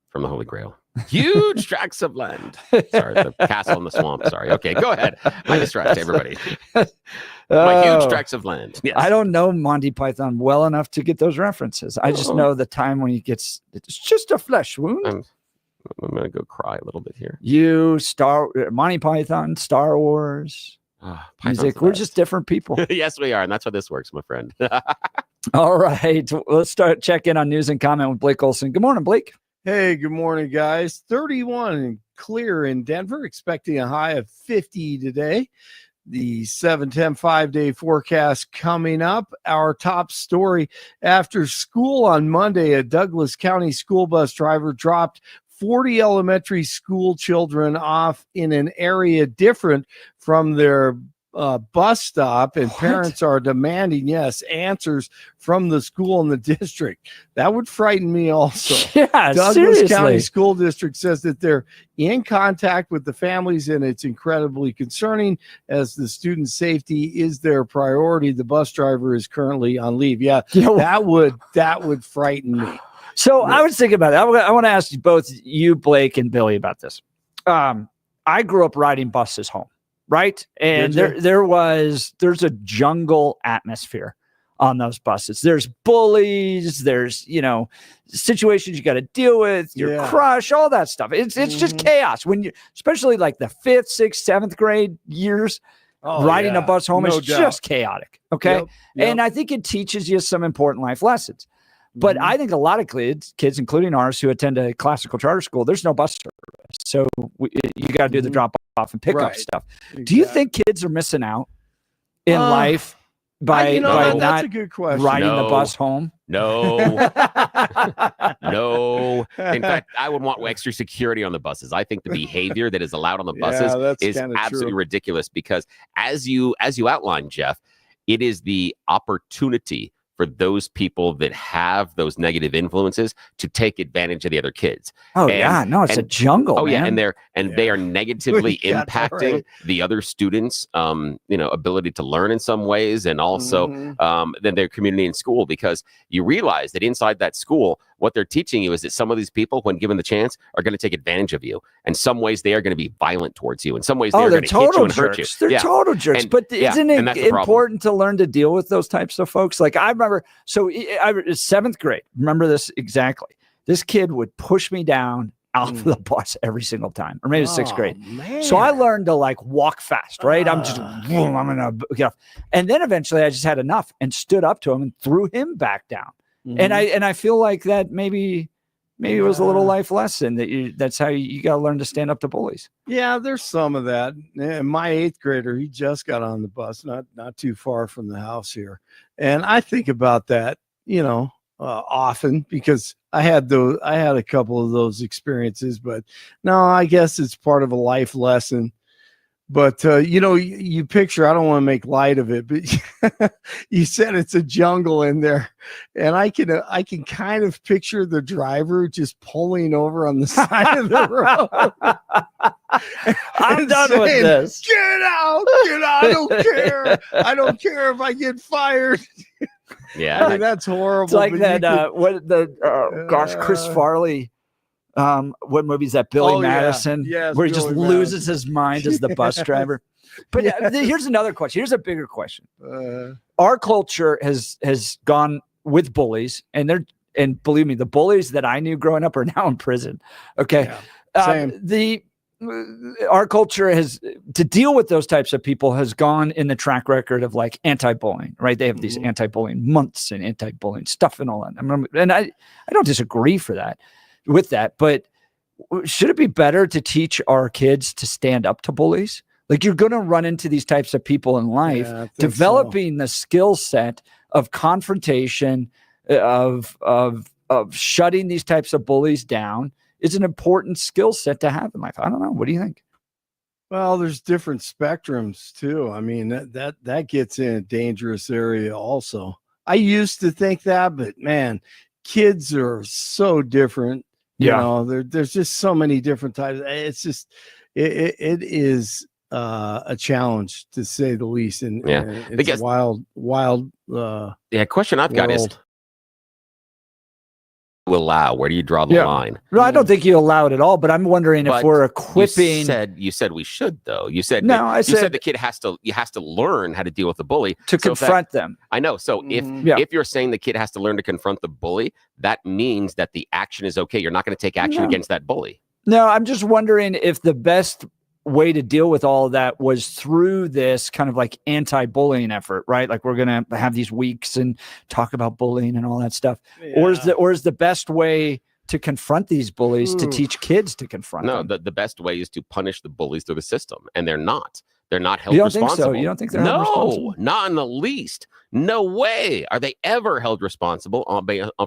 Speaker 2: from the Holy Grail. Huge tracts of land. Sorry, the castle in the swamp. Sorry. Okay, go ahead. I distract everybody. Huge tracts of land. Yes.
Speaker 1: I don't know Monty Python well enough to get those references. I just know the time when he gets, it's just a flesh wound.
Speaker 2: I'm going to go cry a little bit here.
Speaker 1: Monty Python, Star Wars, music. We're just different people.
Speaker 2: Yes, we are. And that's how this works, my friend.
Speaker 1: All right. Let's start check in on news and comment with Blake Olson. Good morning, Blake.
Speaker 3: Hey, good morning, guys. 31 and clear in Denver, expecting a high of 50 today. The 7-10 5-day forecast coming up. Our top story: after school on Monday, a Douglas County school bus driver dropped 40 elementary school children off in an area different from their bus stop, and parents are demanding, answers from the school and the district. That would frighten me also.
Speaker 1: Yeah,
Speaker 3: Douglas
Speaker 1: seriously.
Speaker 3: County School District says that they're in contact with the families, and it's incredibly concerning as the student safety is their priority. The bus driver is currently on leave. That would frighten me.
Speaker 1: So I was thinking about it. I want to ask you both, you, Blake, and Billy, about this. I grew up riding buses home, right? And there's a jungle atmosphere on those buses. There's bullies, there's, situations you got to deal with, your crush, all that stuff. It's just chaos when especially like the 5th, 6th, 7th grade years, riding a bus home is just chaotic. Okay.
Speaker 3: Yep.
Speaker 1: And I think it teaches you some important life lessons. But I think a lot of kids, including ours, who attend a classical charter school, there's no bus service. So you got to do the drop off and pick up stuff. Exactly. Do you think kids are missing out in life by
Speaker 3: that's
Speaker 1: not
Speaker 3: a good question.
Speaker 1: riding the bus home?
Speaker 2: No. No. In fact, I would want extra security on the buses. I think the behavior that is allowed on the buses is absolutely ridiculous, because as you outlined, Jeff, it is the opportunity for those people that have those negative influences to take advantage of the other kids.
Speaker 1: It's a jungle.
Speaker 2: Man. They are negatively impacting the other students, ability to learn in some ways, and also then their community in school, because you realize that inside that school, what they're teaching you is that some of these people, when given the chance, are going to take advantage of you. In some ways, they are going to be violent towards you. In some ways, they're going to hit you and hurt you.
Speaker 1: They're total jerks. But isn't it important to learn to deal with those types of folks? Like I remember, I was 7th grade. Remember this exactly. This kid would push me down out of the bus every single time, or maybe 6th grade.
Speaker 3: Man.
Speaker 1: So I learned to walk fast, right? I'm just, I'm going to get off. And then eventually I just had enough and stood up to him and threw him back down. And I feel like that maybe it was a little life lesson that's how you got to learn to stand up to bullies.
Speaker 3: Yeah, there's some of that. And my 8th grader, he just got on the bus, not too far from the house here. And I think about that, often, because I had a couple of those experiences, but no, I guess it's part of a life lesson. But, you picture, I don't want to make light of it, but you said it's a jungle in there. And I can kind of picture the driver just pulling over on the side of the road.
Speaker 1: I'm done with this.
Speaker 3: Get out. I don't care if I get fired.
Speaker 2: Yeah.
Speaker 3: I mean, that's horrible.
Speaker 1: It's like that, Chris Farley. What movie is that? Billy Madison, where he just loses his mind as the bus driver. But here's another question. Here's a bigger question. Our culture has gone with bullies, and believe me, the bullies that I knew growing up are now in prison. Okay.
Speaker 3: Same.
Speaker 1: Our culture has, to deal with those types of people, has gone in the track record of like anti-bullying, right? They have these anti-bullying months and anti-bullying stuff and all that. And I don't disagree with that, but should it be better to teach our kids to stand up to bullies? Like, you're going to run into these types of people in life. Developing the skill set of confrontation, of shutting these types of bullies down is an important skill set to have in life. I don't know. What do you think?
Speaker 3: Well, there's different spectrums too. I mean, that gets in a dangerous area also. I used to think that, but man, kids are so different. You know, there's just so many different types. It's just, it is a challenge to say the least. And it's wild.
Speaker 2: Question I've got is, allow, where do you draw the line?
Speaker 1: No, I don't think you allow it at all, but I'm wondering if we're equipping.
Speaker 2: You said we should, though. You said
Speaker 1: I said
Speaker 2: the kid has to learn how to deal with the bully,
Speaker 1: to confront them.
Speaker 2: I know. So if you're saying the kid has to learn to confront the bully, that means that the action is okay. You're not going to take action against that bully.
Speaker 1: No, I'm just wondering if the best way to deal with all of that was through this kind of like anti-bullying effort, right? Like, we're going to have these weeks and talk about bullying and all that stuff. Or is the best way to confront these bullies to teach kids to confront them?
Speaker 2: No, the best way is to punish the bullies through the system, and they're not held
Speaker 1: you don't
Speaker 2: responsible.
Speaker 1: Think so? You don't think they're held responsible?
Speaker 2: No, not in the least. No way are they ever held responsible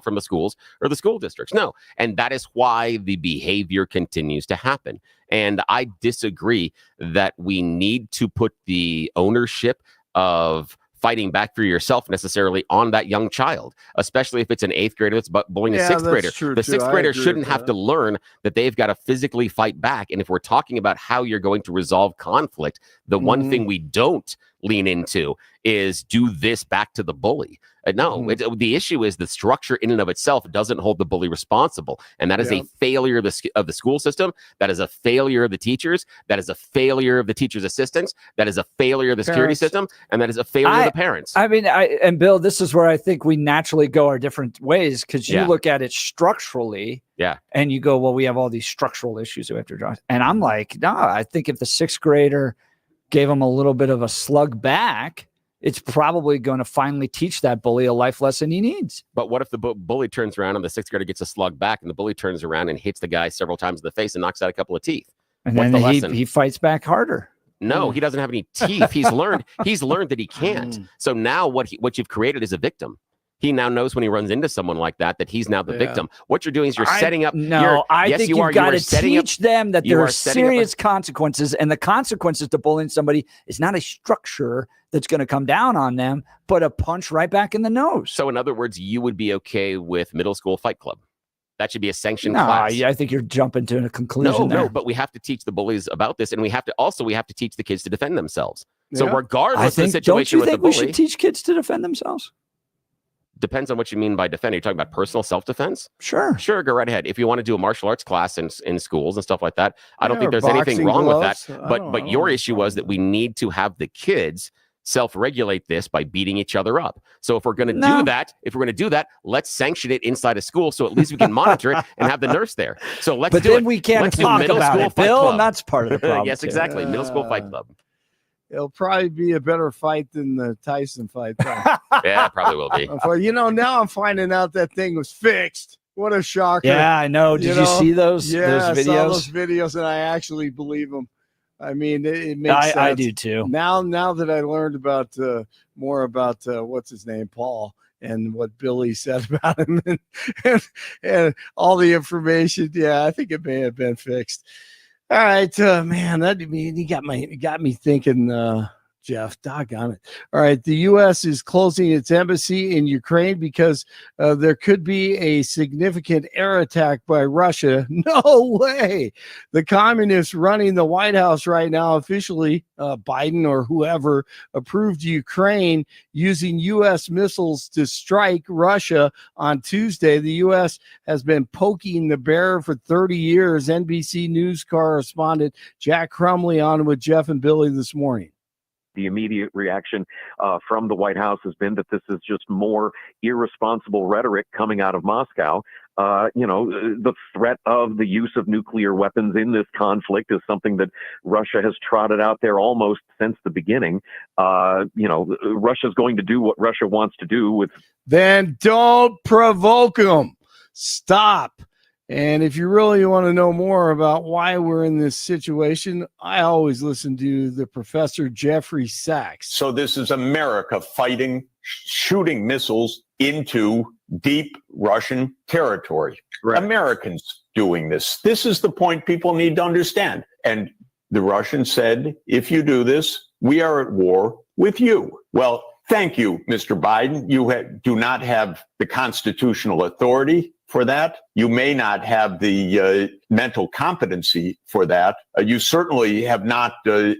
Speaker 2: from the schools or the school districts. No. And that is why the behavior continues to happen. And I disagree that we need to put the ownership of fighting back for yourself necessarily on that young child, especially if it's an 8th grader that's bullying a 6th grader. The 6th grader shouldn't have to learn that they've got to physically fight back. And if we're talking about how you're going to resolve conflict, the one thing we don't lean into is do this back to the bully. The issue is the structure in and of itself doesn't hold the bully responsible. And that is a failure of the school system. That is a failure of the teachers. That is a failure of the teachers' assistants. That is a failure of the security system. And that is a failure of the parents.
Speaker 1: I mean, and Bill, this is where I think we naturally go our different ways, because you look at it structurally. And you go, well, we have all these structural issues that we have to address. And I'm like, no, I think if the 6th grader gave him a little bit of a slug back, it's probably going to finally teach that bully a life lesson he needs.
Speaker 2: But what if the bully turns around and the 6th grader gets a slug back, and the bully turns around and hits the guy several times in the face and knocks out a couple of teeth?
Speaker 1: And then he fights back harder.
Speaker 2: No, he doesn't have any teeth. He's learned that he can't. So now what you've created is a victim. He now knows when he runs into someone like that he's now the victim. What you're doing is you're setting up.
Speaker 1: I think you've got to teach them that there are serious consequences, and the consequences to bullying somebody is not a structure that's going to come down on them, but a punch right back in the nose.
Speaker 2: So in other words, you would be okay with middle school fight club. That should be a sanctioned class.
Speaker 1: I think you're jumping to a conclusion.
Speaker 2: No, but we have to teach the bullies about this, and we have to teach the kids to defend themselves. So regardless of the situation with the bully,
Speaker 1: we should teach kids to defend themselves?
Speaker 2: Depends on what you mean by defend. You're talking about personal self-defense?
Speaker 1: Sure,
Speaker 2: go right ahead. If you want to do a martial arts class in schools and stuff like that, I don't think there's anything wrong with that. But your issue was that we need to have the kids self-regulate this by beating each other up. So if we're going to do that, let's sanction it inside a school, so at least we can monitor it and have the nurse there. So let's do it.
Speaker 1: But then we can't talk about it, Bill, and that's part of the problem.
Speaker 2: Yes, exactly. Middle school fight club.
Speaker 3: It'll probably be a better fight than the Tyson fight.
Speaker 2: Yeah, it probably will be.
Speaker 3: Now I'm finding out that thing was fixed. What a shocker.
Speaker 1: Yeah, I know. Did you see those videos?
Speaker 3: I saw those videos, and I actually believe them. I mean, it makes sense.
Speaker 1: I do too.
Speaker 3: Now that I learned about more about what's his name, Paul, and what Billy said about him, and all the information, I think it may have been fixed. All right, man, you got me thinking, Jeff. Doggone it. All right, the U.S. is closing its embassy in Ukraine because there could be a significant air attack by Russia. No way. The communists running the White House right now, officially, Biden or whoever, approved Ukraine using U.S. missiles to strike Russia on Tuesday. The U.S. has been poking the bear for 30 years. NBC News correspondent Jack Crumley on with Jeff and Billy this morning.
Speaker 15: The immediate reaction from the White House has been that this is just more irresponsible rhetoric coming out of Moscow. The threat of the use of nuclear weapons in this conflict is something that Russia has trotted out there almost since the beginning. Russia's going to do what Russia wants to do with.
Speaker 3: Then don't provoke them. Stop. And if you really want to know more about why we're in this situation, I always listen to the Professor Jeffrey Sachs.
Speaker 5: So this is America shooting missiles into deep Russian territory. Right. Americans doing this. This is the point people need to understand. And the Russians said, if you do this, we are at war with you. Well, thank you, Mr. Biden. You do not have the constitutional authority for that. You may not have the mental competency for that. You certainly have not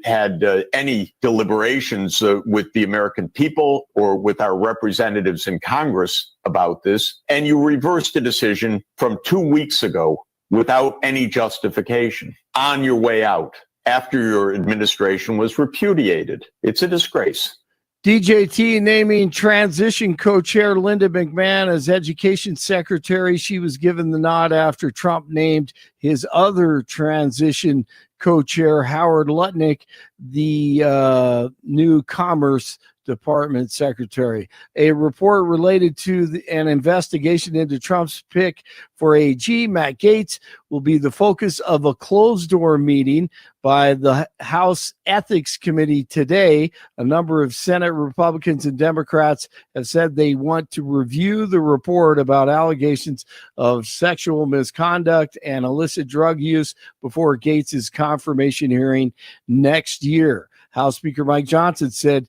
Speaker 5: had any deliberations with the American people or with our representatives in Congress about this. And you reversed a decision from 2 weeks ago without any justification on your way out after your administration was repudiated. It's a disgrace.
Speaker 3: DJT naming transition co-chair Linda McMahon as education secretary. She was given the nod after Trump named his other transition co-chair, Howard Lutnick, the new Commerce Department secretary. A report related to an investigation into Trump's pick for AG, Matt Gaetz, will be the focus of a closed-door meeting by the House Ethics Committee today. A number of Senate Republicans and Democrats have said they want to review the report about allegations of sexual misconduct and illicit drug use before Gaetz's confirmation hearing next year. House Speaker Mike Johnson said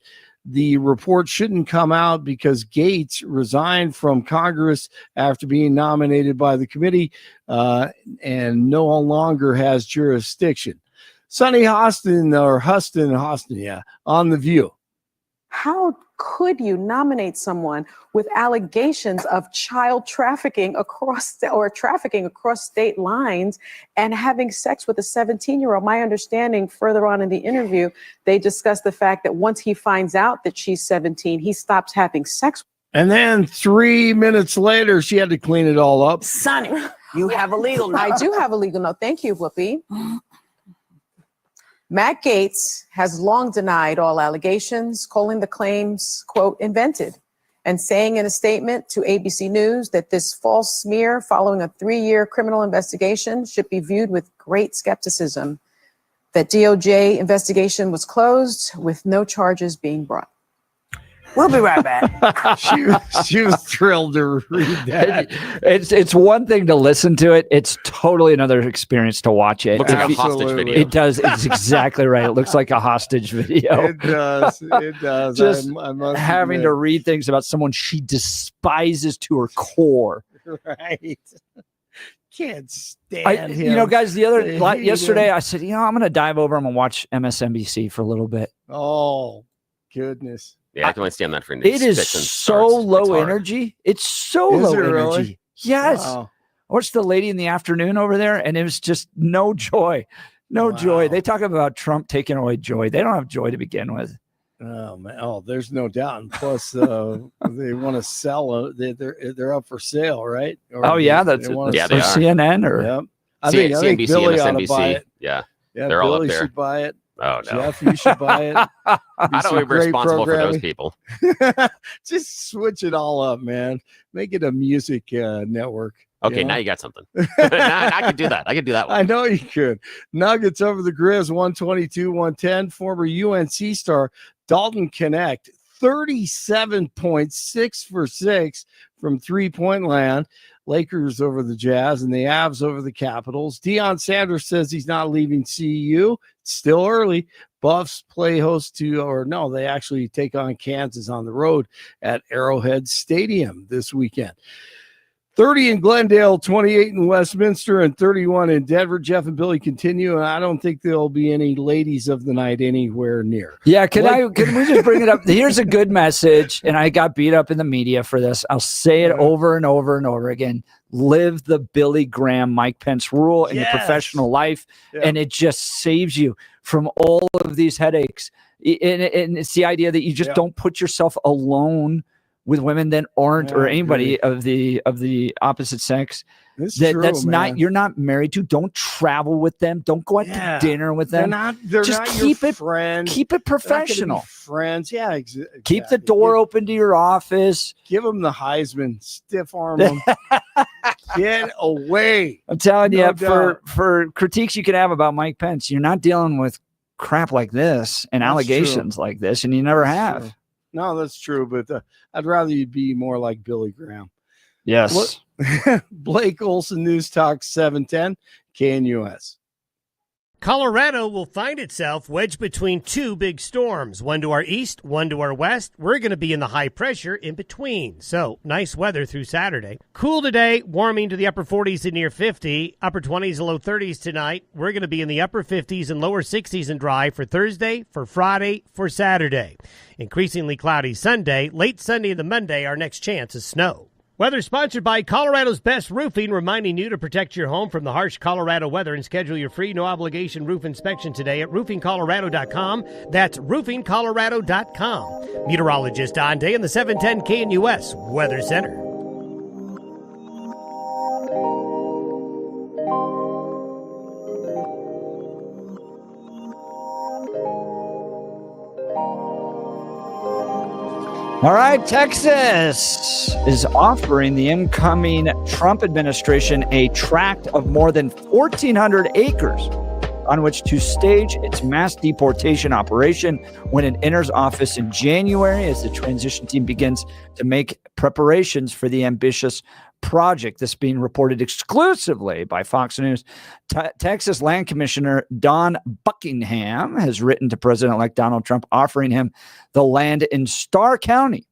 Speaker 3: the report shouldn't come out because Gaetz resigned from Congress after being nominated by the committee and no longer has jurisdiction. Sonny Hostin on The View.
Speaker 6: How could you nominate someone with allegations of child trafficking across state lines and having sex with a 17-year-old? My understanding further on in the interview, they discussed the fact that once he finds out that she's 17, he stops having sex.
Speaker 3: And then 3 minutes later, she had to clean it all up.
Speaker 6: Sonny, you have a legal note. I do have a legal note. Thank you, Whoopi. Matt Gaetz has long denied all allegations, calling the claims, quote, invented, and saying in a statement to ABC News that this false smear following a 3-year criminal investigation should be viewed with great skepticism. That DOJ investigation was closed with no charges being brought. We'll be right back.
Speaker 3: She was thrilled to read that.
Speaker 1: It's one thing to listen to it. It's totally another experience to watch it.
Speaker 2: Looks like a hostage video.
Speaker 1: It does. It's exactly right. It looks like a hostage video.
Speaker 3: It does. It does.
Speaker 1: Just
Speaker 3: I must
Speaker 1: having to read things about someone she despises to her core.
Speaker 3: Right. Can't stand him.
Speaker 1: You know, guys, yesterday I said, I'm going to dive over. I'm going to watch MSNBC for a little bit.
Speaker 3: Oh, goodness.
Speaker 2: Yeah, I can only stand that for
Speaker 1: it is so low energy. It's so low energy.
Speaker 3: Really?
Speaker 1: Yes.
Speaker 3: Wow.
Speaker 1: I watched the lady in the afternoon over there, and it was just no joy. No joy. They talk about Trump taking away joy. They don't have joy to begin with.
Speaker 3: Oh, man. Oh, there's no doubt. And plus, they want to sell. They're up for sale, right? Or
Speaker 1: they are. CNN or
Speaker 3: yep. I think
Speaker 2: CNBC,
Speaker 3: Billy ought to
Speaker 2: MSNBC.
Speaker 3: buy it.
Speaker 2: Yeah,
Speaker 3: they're
Speaker 2: Billy
Speaker 3: all
Speaker 2: up there.
Speaker 3: Should buy it.
Speaker 2: Oh no,
Speaker 3: Jeff, you should buy it.
Speaker 2: I don't be responsible for those people.
Speaker 3: Just switch it all up, man. Make it a music network.
Speaker 2: Okay, now you got something. I could do that. I could do that one.
Speaker 3: I know you could. Nuggets over the Grizz, 122-110. Former UNC star Dalton Knecht, 37 points, 6 for 6 from three-point land. Lakers over the Jazz and the Avs over the Capitals. Deion Sanders says he's not leaving CU. It's still early. Buffs play host they actually take on Kansas on the road at Arrowhead Stadium this weekend. 30 in Glendale, 28 in Westminster, and 31 in Denver. Jeff and Billy continue, and I don't think there'll be any ladies of the night anywhere near.
Speaker 1: Yeah, can we just bring it up? Here's a good message, and I got beat up in the media for this. I'll say it over and over and over again. Live the Billy Graham, Mike Pence rule in your professional life, and it just saves you from all of these headaches. And it's the idea that you just don't put yourself alone with women that aren't or anybody of the opposite sex. That's not, you're not married to. Don't travel with them. Don't go out to dinner with them.
Speaker 3: They're
Speaker 1: just
Speaker 3: not
Speaker 1: keep
Speaker 3: your
Speaker 1: it
Speaker 3: friend.
Speaker 1: Keep it professional.
Speaker 3: Friends, exactly.
Speaker 1: Keep the door open to your office.
Speaker 3: Give them the Heisman. Stiff arm them. Get away.
Speaker 1: I'm telling you, for critiques you can have about Mike Pence, you're not dealing with crap like this and allegations like this, and you never have.
Speaker 3: True. No, that's true, but I'd rather you be more like Billy Graham.
Speaker 1: Yes.
Speaker 3: Blake Olson, News Talk 710, KNUS.
Speaker 7: Colorado will find itself wedged between two big storms, one to our east, one to our west. We're going to be in the high pressure in between. So nice weather through Saturday. Cool today, warming to the upper 40s and near 50, upper 20s and low 30s tonight. We're going to be in the upper 50s and lower 60s and dry for Thursday, for Friday, for Saturday. Increasingly cloudy Sunday, late Sunday and the Monday, our next chance is snow. Weather sponsored by Colorado's Best Roofing, reminding you to protect your home from the harsh Colorado weather and schedule your free no-obligation roof inspection today at roofingcolorado.com. That's roofingcolorado.com. Meteorologist Don Day in the 710 KNUS Weather Center.
Speaker 1: All right, Texas is offering the incoming Trump administration a tract of more than 1,400 acres on which to stage its mass deportation operation when it enters office in January, as the transition team begins to make preparations for the ambitious project. This being reported exclusively by Fox News. Texas Land Commissioner Don Buckingham has written to President-elect Donald Trump offering him the land in Starr County,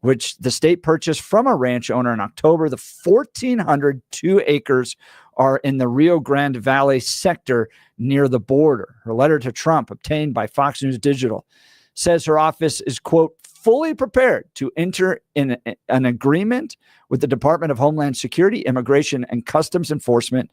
Speaker 1: which the state purchased from a ranch owner in October. The 1,402 acres are in the Rio Grande Valley sector near the border. Her letter to Trump, obtained by Fox News Digital, says her office is, quote, fully prepared to enter in an agreement with the Department of Homeland Security, Immigration, and Customs Enforcement,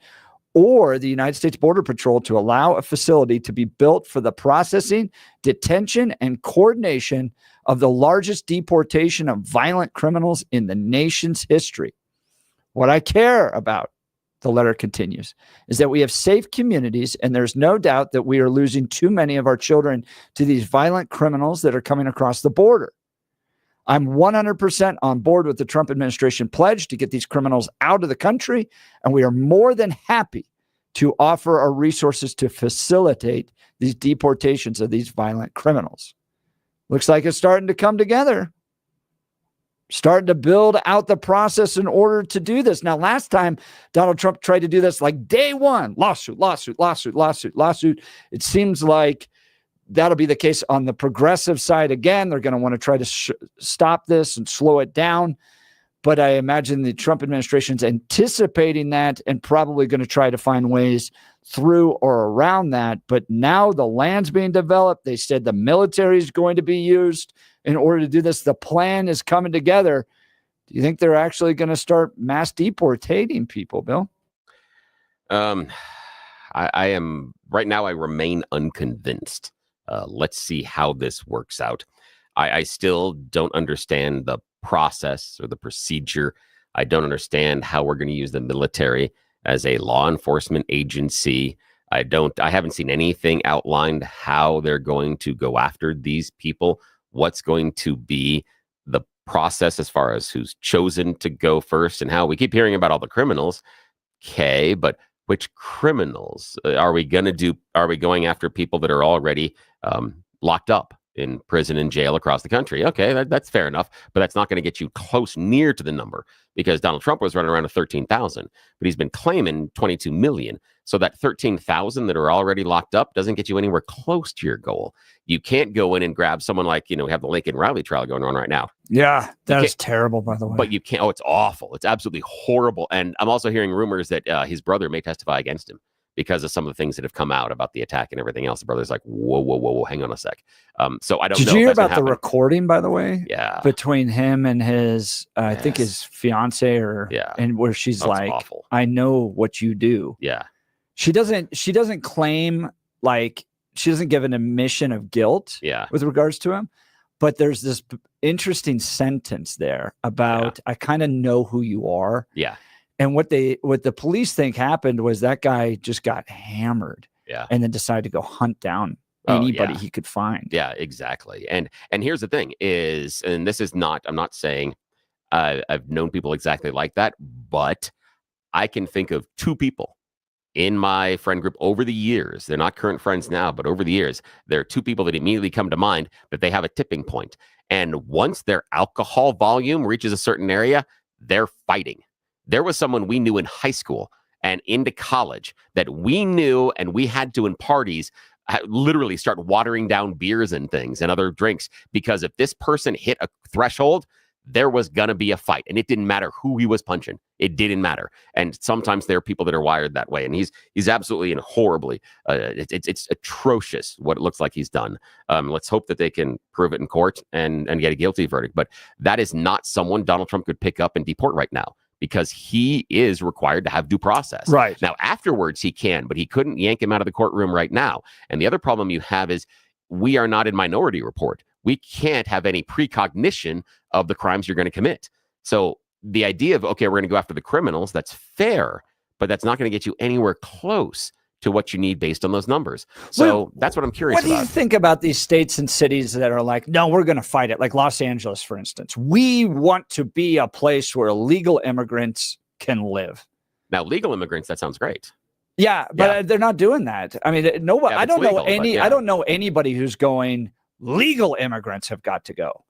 Speaker 1: or the United States Border Patrol to allow a facility to be built for the processing, detention, and coordination of the largest deportation of violent criminals in the nation's history. What I care about, the letter continues, is that we have safe communities, and there's no doubt that we are losing too many of our children to these violent criminals that are coming across the border. I'm 100% on board with the Trump administration pledge to get these criminals out of the country, and we are more than happy to offer our resources to facilitate these deportations of these violent criminals. Looks like it's starting to come together. Starting to build out the process in order to do this. Now, last time Donald Trump tried to do this, like day one, lawsuit. It seems like that'll be the case on the progressive side again. They're going to want to try to stop this and slow it down. But I imagine the Trump administration's anticipating that and probably going to try to find ways through or around that. But now the land's being developed. They said the military is going to be used in order to do this. The plan is coming together. Do you think they're actually going to start mass deportating people, Bill?
Speaker 2: I am right now. I remain unconvinced. Let's see how this works out. I still don't understand the process or the procedure. I don't understand how we're going to use the military as a law enforcement agency. I haven't seen anything outlined how they're going to go after these people. What's going to be the process as far as who's chosen to go first and how. We keep hearing about all the criminals. Okay, but which criminals are we going to do? Are we going after people that are already locked up in prison and jail across the country. Okay, that's fair enough, but that's not going to get you close near to the number because Donald Trump was running around to 13,000, but he's been claiming 22 million. So that 13,000 that are already locked up doesn't get you anywhere close to your goal. You can't go in and grab someone like, we have the Lincoln Riley trial going on right now.
Speaker 1: Yeah, that is terrible, by the way.
Speaker 2: But you can't. Oh, it's awful. It's absolutely horrible. And I'm also hearing rumors that his brother may testify against him because of some of the things that have come out about the attack and everything else. The brother's like, whoa, hang on a sec. So I don't know.
Speaker 1: Did you hear about the recording, by the way?
Speaker 2: Yeah.
Speaker 1: Between him and his, I think his fiance and where she's like,
Speaker 2: awful.
Speaker 1: I know what you do.
Speaker 2: Yeah.
Speaker 1: She doesn't claim, like, she doesn't give an admission of guilt with regards to him. But there's this interesting sentence there about, I kind of know who you are.
Speaker 2: Yeah.
Speaker 1: And what the police think happened was that guy just got hammered.
Speaker 2: Yeah.
Speaker 1: And then decided to go hunt down anybody he could find.
Speaker 2: Yeah, exactly. And here's the thing is, and this is not, I'm not saying I've known people exactly like that, but I can think of two people in my friend group over the years. They're not current friends now, but over the years, there are two people that immediately come to mind that they have a tipping point. And once their alcohol volume reaches a certain area, they're fighting. There was someone we knew in high school and into college that we knew, and we had to, in parties, literally start watering down beers and things and other drinks, because if this person hit a threshold, there was going to be a fight, and it didn't matter who he was punching. It didn't matter. And sometimes there are people that are wired that way, and he's absolutely and horribly, it's atrocious what it looks like he's done. Let's hope that they can prove it in court and get a guilty verdict. But that is not someone Donald Trump could pick up and deport right now, because he is required to have due process.
Speaker 1: Right.
Speaker 2: Now, afterwards he can, but he couldn't yank him out of the courtroom right now. And the other problem you have is we are not in Minority Report. We can't have any precognition of the crimes you're going to commit. So the idea of, okay, we're going to go after the criminals, that's fair, but that's not going to get you anywhere close to what you need based on those numbers. So that's what I'm curious about.
Speaker 1: What do you think about these states and cities that are like, no, we're going to fight it? Like Los Angeles, for instance. We want to be a place where illegal immigrants can live.
Speaker 2: Now, legal immigrants, that sounds great.
Speaker 1: Yeah, but they're not doing that. I mean, nobody. I don't know any.
Speaker 2: I
Speaker 1: don't know anybody who's going, legal immigrants have got to go.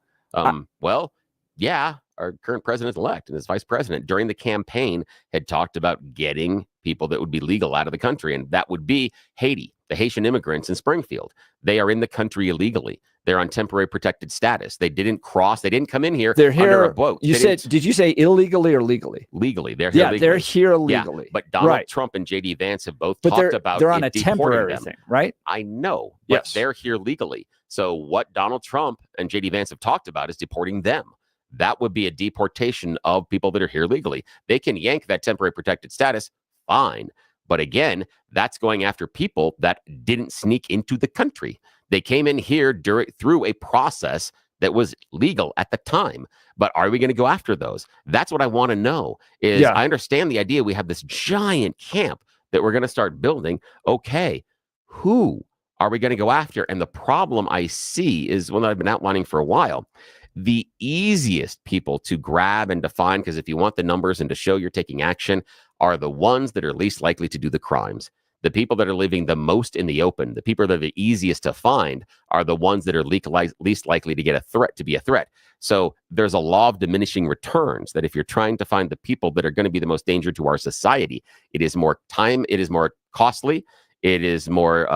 Speaker 2: Well, yeah, our current president-elect and his vice president during the campaign had talked about getting people that would be legal out of the country, and that would be Haiti, the Haitian immigrants in Springfield. They are in the country illegally. They're on temporary protected status. They didn't cross. They didn't come in here.
Speaker 1: They're here.
Speaker 2: Under a boat.
Speaker 1: Did you say illegally or legally?
Speaker 2: Legally. They're here. Legally.
Speaker 1: They're here legally.
Speaker 2: Yeah, but Donald Trump and JD Vance have both talked about
Speaker 1: they're on a temporary
Speaker 2: them.
Speaker 1: thing, right?
Speaker 2: I know, but they're here legally. So what Donald Trump and JD Vance have talked about is deporting them. That would be a deportation of people that are here legally. They can yank that temporary protected status, fine. But again, that's going after people that didn't sneak into the country. They came in here through a process that was legal at the time. But are we going to go after those? That's what I want to know. I understand the idea. We have this giant camp that we're going to start building. Okay, who are we going to go after? And the problem I see is one that I've been outlining for a while. The easiest people to grab and define, because if you want the numbers and to show you're taking action, are the ones that are least likely to do the crimes. The people that are living the most in the open, the people that are the easiest to find, are the ones that are least likely to get to be a threat. So there's a law of diminishing returns that if you're trying to find the people that are going to be the most danger to our society, it is more time, it is more costly, it is more,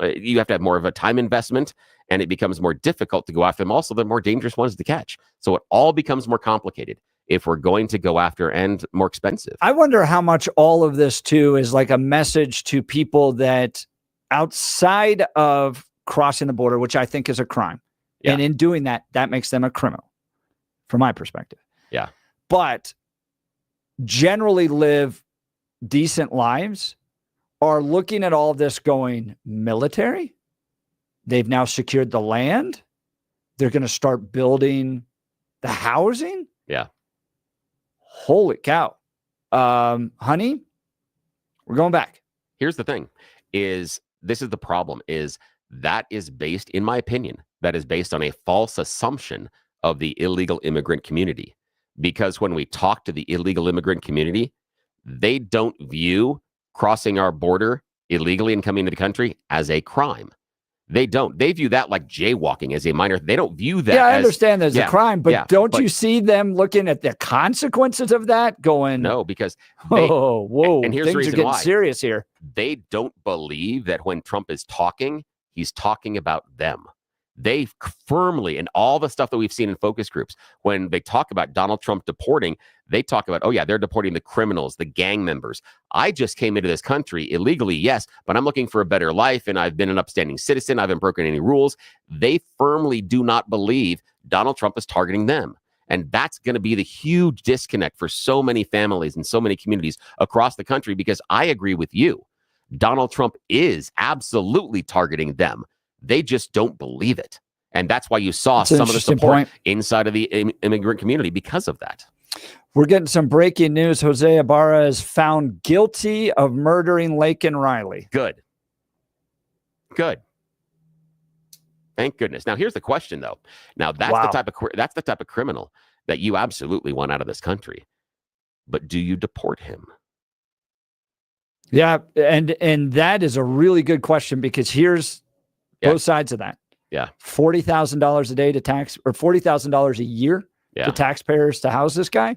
Speaker 2: you have to have more of a time investment, and it becomes more difficult to go after them. Also, the more dangerous ones to catch. So it all becomes more complicated if we're going to go after, and more expensive.
Speaker 1: I wonder how much all of this too is like a message to people that outside of crossing the border, which I think is a crime. Yeah. And in doing that, that makes them a criminal from my perspective.
Speaker 2: Yeah.
Speaker 1: But generally live decent lives, are looking at all this going, military? They've now secured the land. They're going to start building the housing.
Speaker 2: Yeah.
Speaker 1: Holy cow. Honey, we're going back.
Speaker 2: Here's the thing this is the problem, that is based, in my opinion, that is based on a false assumption of the illegal immigrant community. Because when we talk to the illegal immigrant community, they don't view crossing our border illegally and coming into the country as a crime. They don't. They view that like jaywalking as a minor. They don't view that.
Speaker 1: Yeah, I
Speaker 2: as,
Speaker 1: understand there's a crime, but don't
Speaker 2: but
Speaker 1: you see them looking at the consequences of that going,
Speaker 2: no, because
Speaker 1: whoa,
Speaker 2: and here's the
Speaker 1: things are
Speaker 2: reason
Speaker 1: getting
Speaker 2: why.
Speaker 1: serious here.
Speaker 2: They don't believe that when Trump is talking, he's talking about them. They firmly, and all the stuff that we've seen in focus groups, when they talk about Donald Trump deporting, they talk about, oh yeah, they're deporting the criminals, the gang members. I just came into this country illegally, yes, but I'm looking for a better life, and I've been an upstanding citizen. I haven't broken any rules. They firmly do not believe Donald Trump is targeting them. And that's going to be the huge disconnect for so many families and so many communities across the country, because I agree with you. Donald Trump is absolutely targeting them. They just don't believe it. And that's why you saw some of the support inside of the immigrant community because of that.
Speaker 1: We're getting some breaking news. Jose Ibarra is found guilty of murdering Laken Riley.
Speaker 2: Good. Thank goodness. Now, here's the question, though. Now, that's the type of criminal that you absolutely want out of this country. But do you deport him?
Speaker 1: Yeah, and that is a really good question, because here's both sides of that.
Speaker 2: Yeah.
Speaker 1: $40,000 a day to tax, or $40,000 a year to taxpayers to house this guy?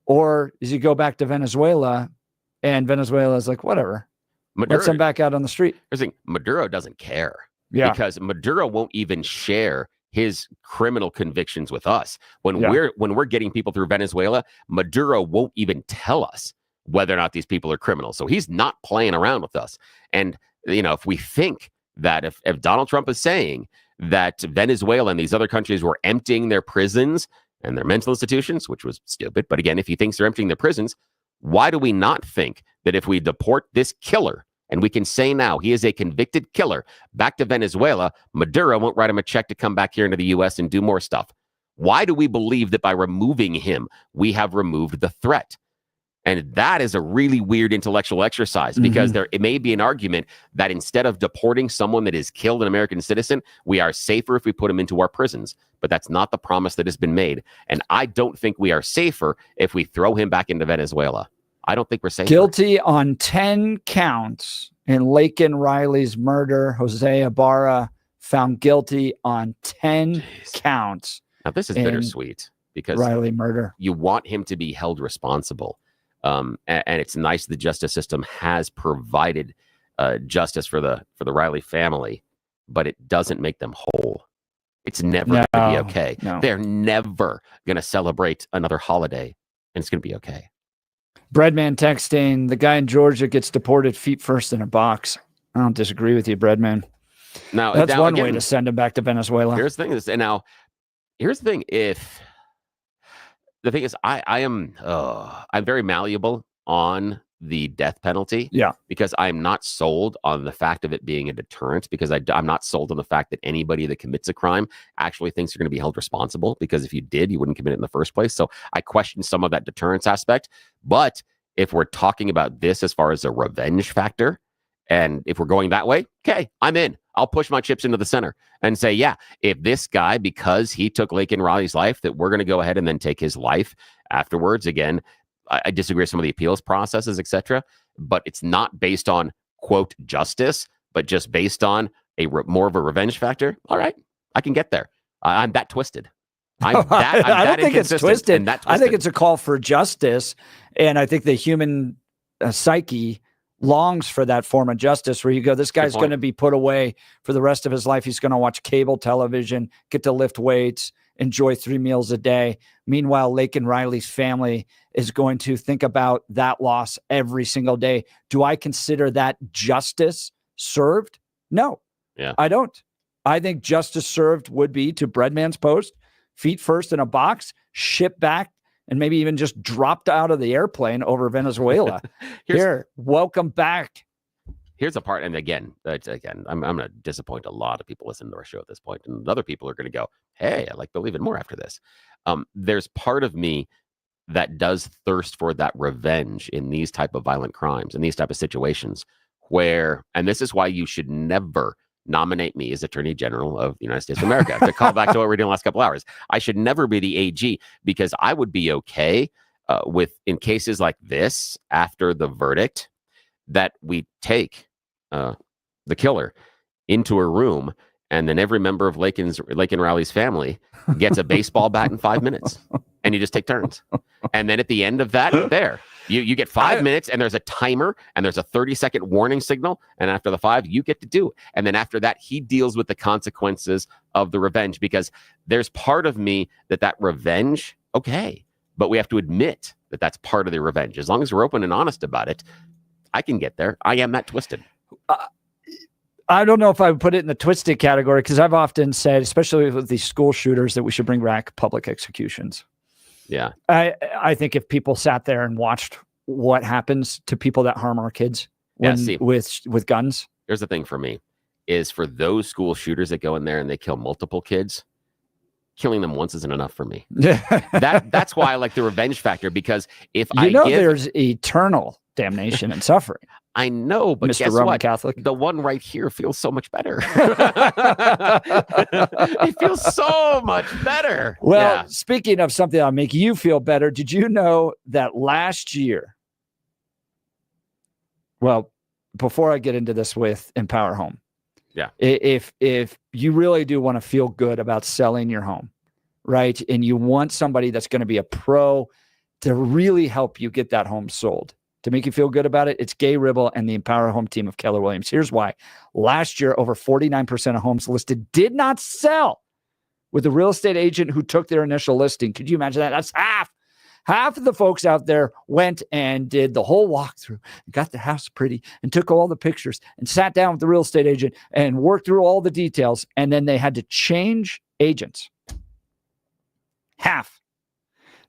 Speaker 1: Or does he go back to Venezuela and Venezuela is like, whatever, let's him back out on the street?
Speaker 2: Maduro doesn't care.
Speaker 1: Yeah.
Speaker 2: Because Maduro won't even share his criminal convictions with us. When we're getting people through Venezuela, Maduro won't even tell us whether or not these people are criminals. So he's not playing around with us. And, if we think that if Donald Trump is saying that Venezuela and these other countries were emptying their prisons and their mental institutions, which was stupid. But again, if he thinks they're emptying their prisons, why do we not think that if we deport this killer, and we can say now he is a convicted killer, back to Venezuela, Maduro won't write him a check to come back here into the U.S. and do more stuff? Why do we believe that by removing him, we have removed the threat? And that is a really weird intellectual exercise, because it may be an argument that instead of deporting someone that has killed an American citizen, we are safer if we put him into our prisons. But that's not the promise that has been made. And I don't think we are safer if we throw him back into Venezuela. I don't think we're safer.
Speaker 1: Guilty on 10 counts in Laken Riley's murder. Jose Ibarra found guilty on 10 counts.
Speaker 2: Now, this is bittersweet, because
Speaker 1: Riley murder.
Speaker 2: You want him to be held responsible. And it's nice the justice system has provided justice for the Riley family, but it doesn't make them whole. It's never going to be okay.
Speaker 1: No.
Speaker 2: They're never going to celebrate another holiday, and it's going to be okay.
Speaker 1: Breadman texting, the guy in Georgia gets deported feet first in a box. I don't disagree with you, Breadman. That's one way to send him back to Venezuela.
Speaker 2: Here's the thing. Here's the thing. The thing is, I'm very malleable on the death penalty.
Speaker 1: Yeah.
Speaker 2: Because I'm not sold on the fact of it being a deterrent, because I'm not sold on the fact that anybody that commits a crime actually thinks you're going to be held responsible, because if you did, you wouldn't commit it in the first place. So I question some of that deterrence aspect. But if we're talking about this as far as a revenge factor, and if we're going that way, okay, I'm in. I'll push my chips into the center and say, yeah, if this guy, because he took Laken Riley's life, that we're going to go ahead and then take his life afterwards. Again, I disagree with some of the appeals processes, etc., but it's not based on, quote, justice, but just based on more of a revenge factor. All right, I can get there. I'm that twisted. I
Speaker 1: don't think it's twisted. I think it's a call for justice, and I think the human psyche longs for that form of justice, where you go, this guy's going to be put away for the rest of his life. He's going to watch cable television, get to lift weights, enjoy 3 meals a day. Meanwhile, Laken Riley's family is going to think about that loss every single day. Do I consider that justice served? No, I don't. I think justice served would be to Breadman's post, feet first in a box, ship back, and maybe even just dropped out of the airplane over Venezuela. Here, welcome back.
Speaker 2: Here's a part, and again, I'm going to disappoint a lot of people listening to our show at this point, and other people are going to go, hey, I like believe it more after this. There's part of me that does thirst for that revenge in these type of violent crimes, in these type of situations where, and this is why you should never nominate me as Attorney General of the United States of America. To call back to what we were doing the last couple hours, I should never be the AG, because I would be okay with, in cases like this, after the verdict, that we take the killer into a room, and then every member of Lake and Rowley's family gets a baseball bat in 5 minutes, and you just take turns. And then at the end of that, you get 5 minutes, and there's a timer, and there's a 30-second warning signal, and after the 5, you get to do it. And then after that, he deals with the consequences of the revenge, because there's part of me that revenge, okay, but we have to admit that that's part of the revenge. As long as we're open and honest about it, I can get there. I am that twisted.
Speaker 1: I don't know if I would put it in the twisted category, because I've often said, especially with these school shooters, that we should bring back public executions.
Speaker 2: Yeah.
Speaker 1: I think if people sat there and watched what happens to people that harm our kids with guns.
Speaker 2: Here's the thing for me, is for those school shooters that go in there and they kill multiple kids, killing them once isn't enough for me. That's why I like the revenge factor, because if
Speaker 1: there's eternal damnation and suffering.
Speaker 2: I know, but
Speaker 1: Mr.
Speaker 2: guess
Speaker 1: Roman
Speaker 2: what?
Speaker 1: Catholic.
Speaker 2: The one right here feels so much better. It feels so much better.
Speaker 1: Well, speaking of something that'll make you feel better, did you know that last year, well, before I get into this with Empower Home, if you really do want to feel good about selling your home, right, and you want somebody that's going to be a pro to really help you get that home sold, to make you feel good about it, it's Gay Ribble and the Empower Home team of Keller Williams. Here's why. Last year, over 49% of homes listed did not sell with the real estate agent who took their initial listing. Could you imagine that? That's half. Half of the folks out there went and did the whole walkthrough, got the house pretty, and took all the pictures and sat down with the real estate agent and worked through all the details. And then they had to change agents. Half.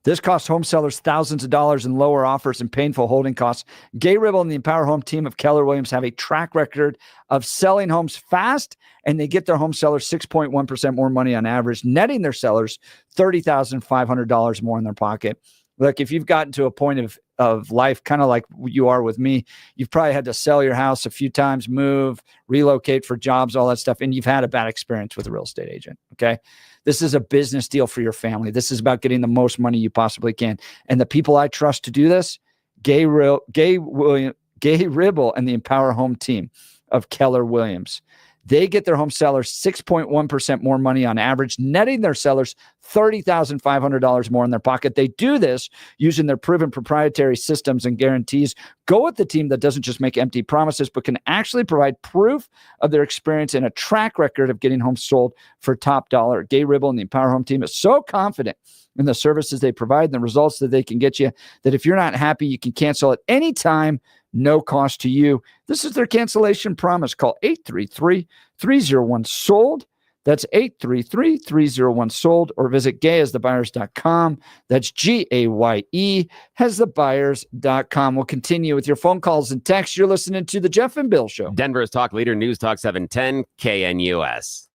Speaker 1: This costs home sellers thousands of dollars in lower offers and painful holding costs. Gay Ribble and the Empower Home team of Keller Williams have a track record of selling homes fast, and they get their home sellers 6.1% more money on average, netting their sellers $30,500 more in their pocket. Look, if you've gotten to a point of life, kind of like you are with me, you've probably had to sell your house a few times, move, relocate for jobs, all that stuff, and you've had a bad experience with a real estate agent, okay? This is a business deal for your family. This is about getting the most money you possibly can. And the people I trust to do this, Gay Ribble and the Empower Home team of Keller Williams. They get their home sellers 6.1% more money on average, netting their sellers $30,500 more in their pocket. They do this using their proven proprietary systems and guarantees. Go with the team that doesn't just make empty promises, but can actually provide proof of their experience and a track record of getting homes sold for top dollar. Gay Ribble and the Empower Home team is so confident in the services they provide and the results that they can get you that if you're not happy, you can cancel at any time. No cost to you. This is their cancellation promise. Call 833-301-SOLD. That's 833-301-SOLD, or visit gayasthebuyers.com. That's GAYE hasthebuyers.com. We'll continue with your phone calls and texts. You're listening to the Jeff and Bill Show.
Speaker 2: Denver's talk leader, News Talk 710 KNUS.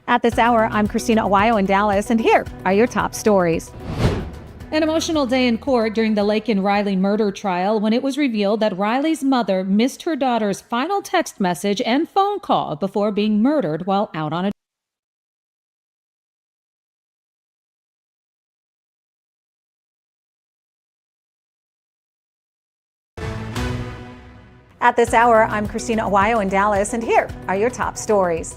Speaker 8: At this hour, I'm Christina Awayo in Dallas, and here are your top stories. An emotional day in court during the Lake and Riley murder trial when it was revealed that Riley's mother missed her daughter's final text message and phone call before being murdered while out on a At this hour, I'm Christina Awayo in Dallas, and here are your top stories.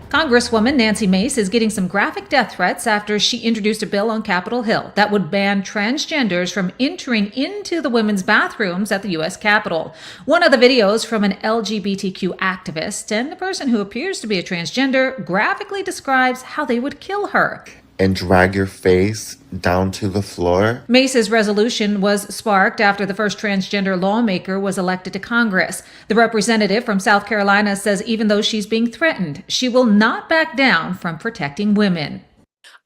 Speaker 8: Congresswoman Nancy Mace is getting some graphic death threats after she introduced a bill on Capitol Hill that would ban transgenders from entering into the women's bathrooms at the U.S. Capitol. One of the videos from an LGBTQ activist and a person who appears to be a transgender graphically describes how they would kill her.
Speaker 21: And drag your face down to the floor.
Speaker 8: Mace's resolution was sparked after the first transgender lawmaker was elected to Congress. The representative from South Carolina says even though she's being threatened, she will not back down from protecting women.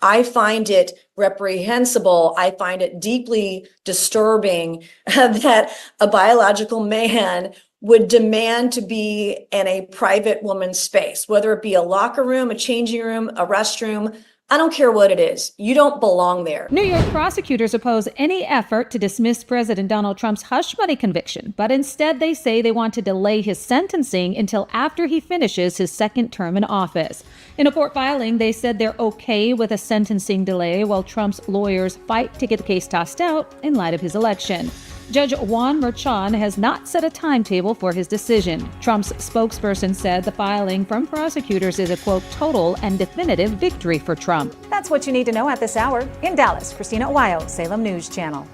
Speaker 22: I find it reprehensible. I find it deeply disturbing that a biological man would demand to be in a private woman's space, whether it be a locker room, a changing room, a restroom. I don't care what it is. You don't belong there.
Speaker 8: New York prosecutors oppose any effort to dismiss President Donald Trump's hush money conviction, but instead they say they want to delay his sentencing until after he finishes his second term in office. In a court filing, they said they're okay with a sentencing delay while Trump's lawyers fight to get the case tossed out in light of his election. Judge Juan Merchan has not set a timetable for his decision. Trump's spokesperson said the filing from prosecutors is a, quote, total and definitive victory for Trump.
Speaker 4: That's what you need to know at this hour. In Dallas, Christina Ohio, Salem News Channel.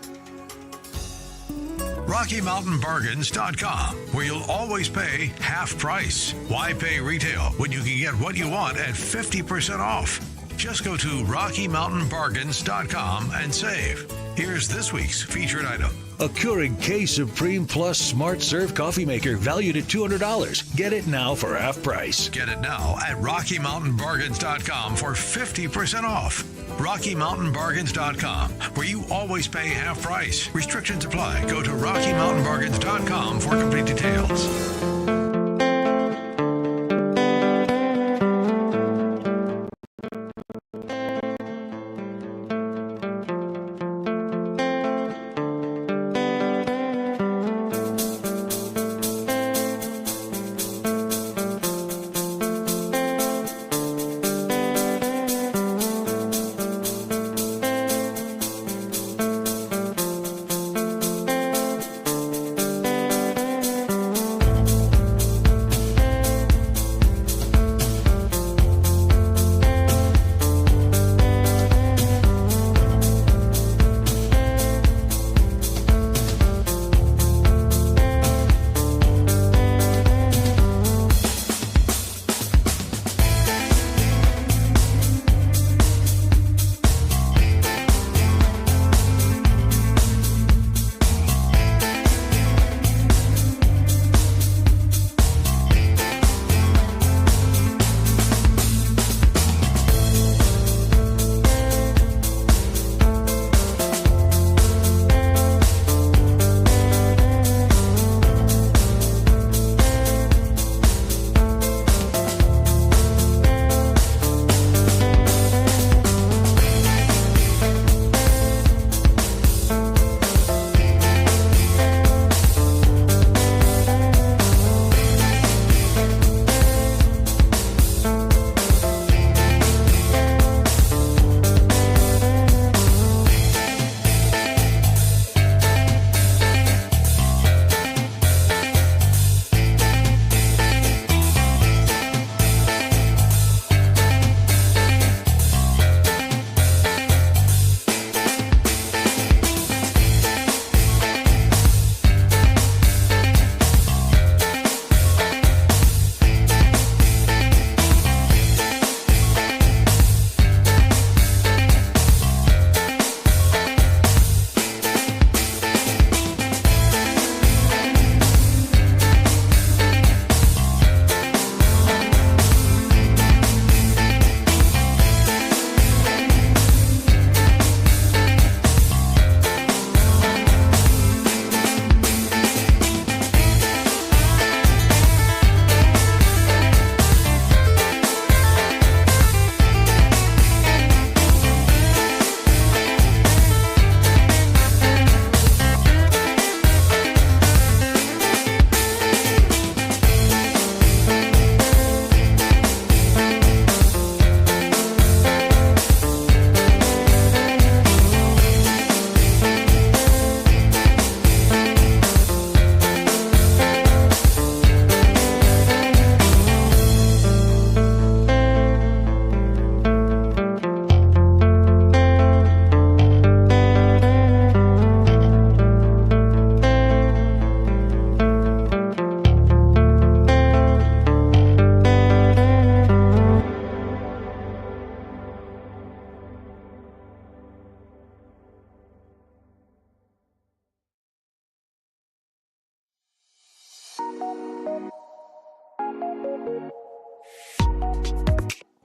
Speaker 9: RockyMountainBargains.com, where you'll always pay half price. Why pay retail when you can get what you want at 50% off? Just go to RockyMountainBargains.com and save. Here's this week's featured item.
Speaker 10: A Keurig K Supreme Plus Smart Serve coffee maker valued at $200. Get it now for half price.
Speaker 9: Get it now at RockyMountainBargains.com for 50% off. RockyMountainBargains.com, where you always pay half price. Restrictions apply. Go to RockyMountainBargains.com for complete details.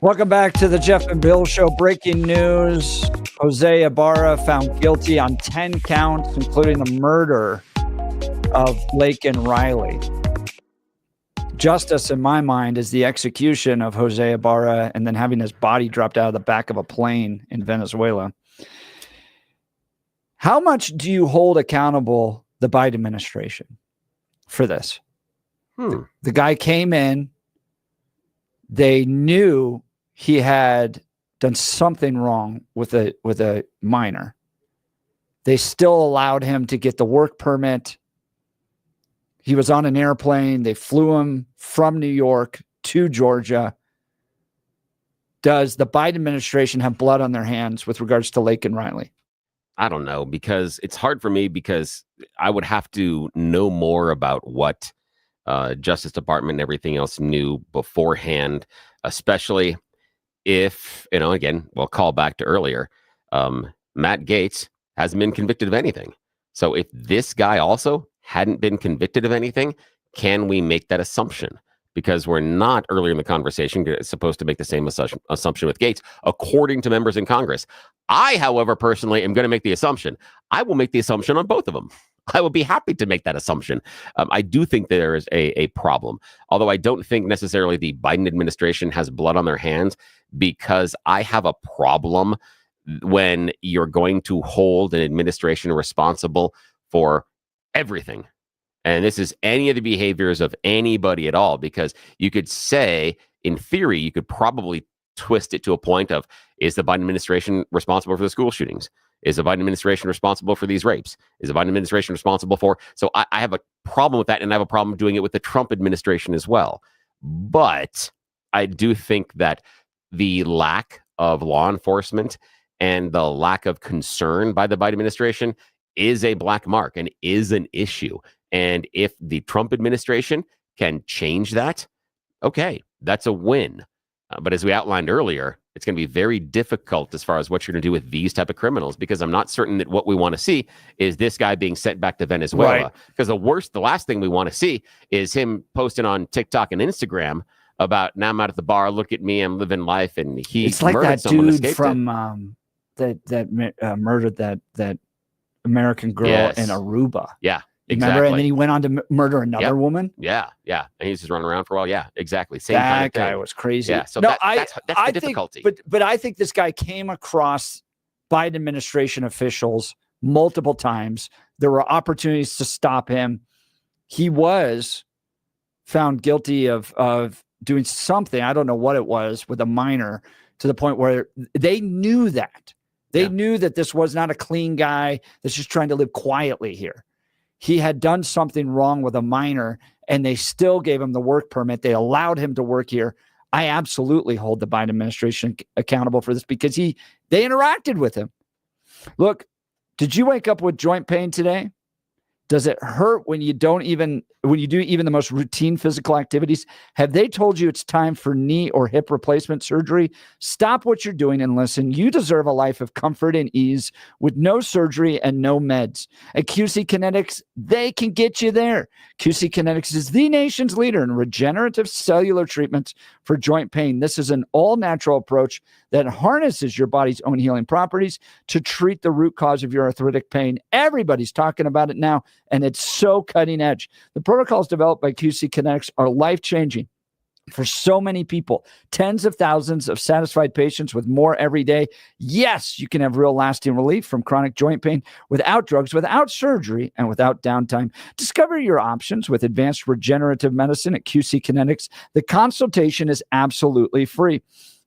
Speaker 1: Welcome back to the Jeff and Bill Show. Breaking news. Jose Ibarra found guilty on 10 counts, including the murder of Blake and Riley. Justice, in my mind, is the execution of Jose Ibarra and then having his body dropped out of the back of a plane in Venezuela. How much do you hold accountable the Biden administration for this? The guy came in. They knew he had done something wrong with a minor. They still allowed him to get the work permit. He was on an airplane. They flew him from New York to Georgia. Does the Biden administration have blood on their hands with regards to Laken Riley?
Speaker 2: I don't know, because it's hard for me because I would have to know more about what Justice Department and everything else knew beforehand, especially if, again, we'll call back to earlier, Matt Gaetz hasn't been convicted of anything. So if this guy also hadn't been convicted of anything, can we make that assumption? Because we're not, earlier in the conversation, supposed to make the same assumption with Gaetz, according to members in Congress. I, however, personally am going to make the assumption. I will make the assumption on both of them. I will be happy to make that assumption. I do think there is a problem, although I don't think necessarily the Biden administration has blood on their hands, because I have a problem when you're going to hold an administration responsible for everything. And this is any of the behaviors of anybody at all, because you could say, in theory, you could probably twist it to a point of, is the Biden administration responsible for the school shootings? Is the Biden administration responsible for these rapes? Is the Biden administration responsible for? So I have a problem with that, and I have a problem doing it with the Trump administration as well. But I do think that the lack of law enforcement and the lack of concern by the Biden administration is a black mark and is an issue. And if the Trump administration can change that, okay, that's a win. But as we outlined earlier, it's going to be very difficult as far as what you're going to do with these type of criminals, because I'm not certain that what we want to see is this guy being sent back to Venezuela. Because the last thing we want to see is him posting on TikTok and Instagram about, now I'm out at the bar, look at me, I'm living life, and
Speaker 1: it's like that dude from that murdered that American girl in Aruba.
Speaker 2: Yeah.
Speaker 1: Exactly. Remember? And then he went on to murder another woman.
Speaker 2: Yeah. And he's just running around for a while. Yeah, exactly. Same
Speaker 1: that
Speaker 2: kind of
Speaker 1: guy
Speaker 2: thing.
Speaker 1: was crazy.
Speaker 2: Yeah. So
Speaker 1: no,
Speaker 2: that's the difficulty.
Speaker 1: But I think this guy came across Biden administration officials multiple times. There were opportunities to stop him. He was found guilty of doing something, I don't know what it was, with a minor, to the point where they knew that. They knew that this was not a clean guy that's just trying to live quietly here. He had done something wrong with a minor, and they still gave him the work permit. They allowed him to work here. I absolutely hold the Biden administration accountable for this, because they interacted with him. Look, did you wake up with joint pain today? Does it hurt when you do even the most routine physical activities? Have they told you it's time for knee or hip replacement surgery? Stop what you're doing and listen. You deserve a life of comfort and ease with no surgery and no meds. At QC Kinetics, they can get you there. QC Kinetics is the nation's leader in regenerative cellular treatments for joint pain. This is an all-natural approach that harnesses your body's own healing properties to treat the root cause of your arthritic pain. Everybody's talking about it now, and it's so cutting edge. The protocols developed by QC Kinetics are life-changing for so many people. Tens of thousands of satisfied patients with more every day. Yes, you can have real lasting relief from chronic joint pain without drugs, without surgery, and without downtime. Discover your options with advanced regenerative medicine at QC Kinetics. The consultation is absolutely free.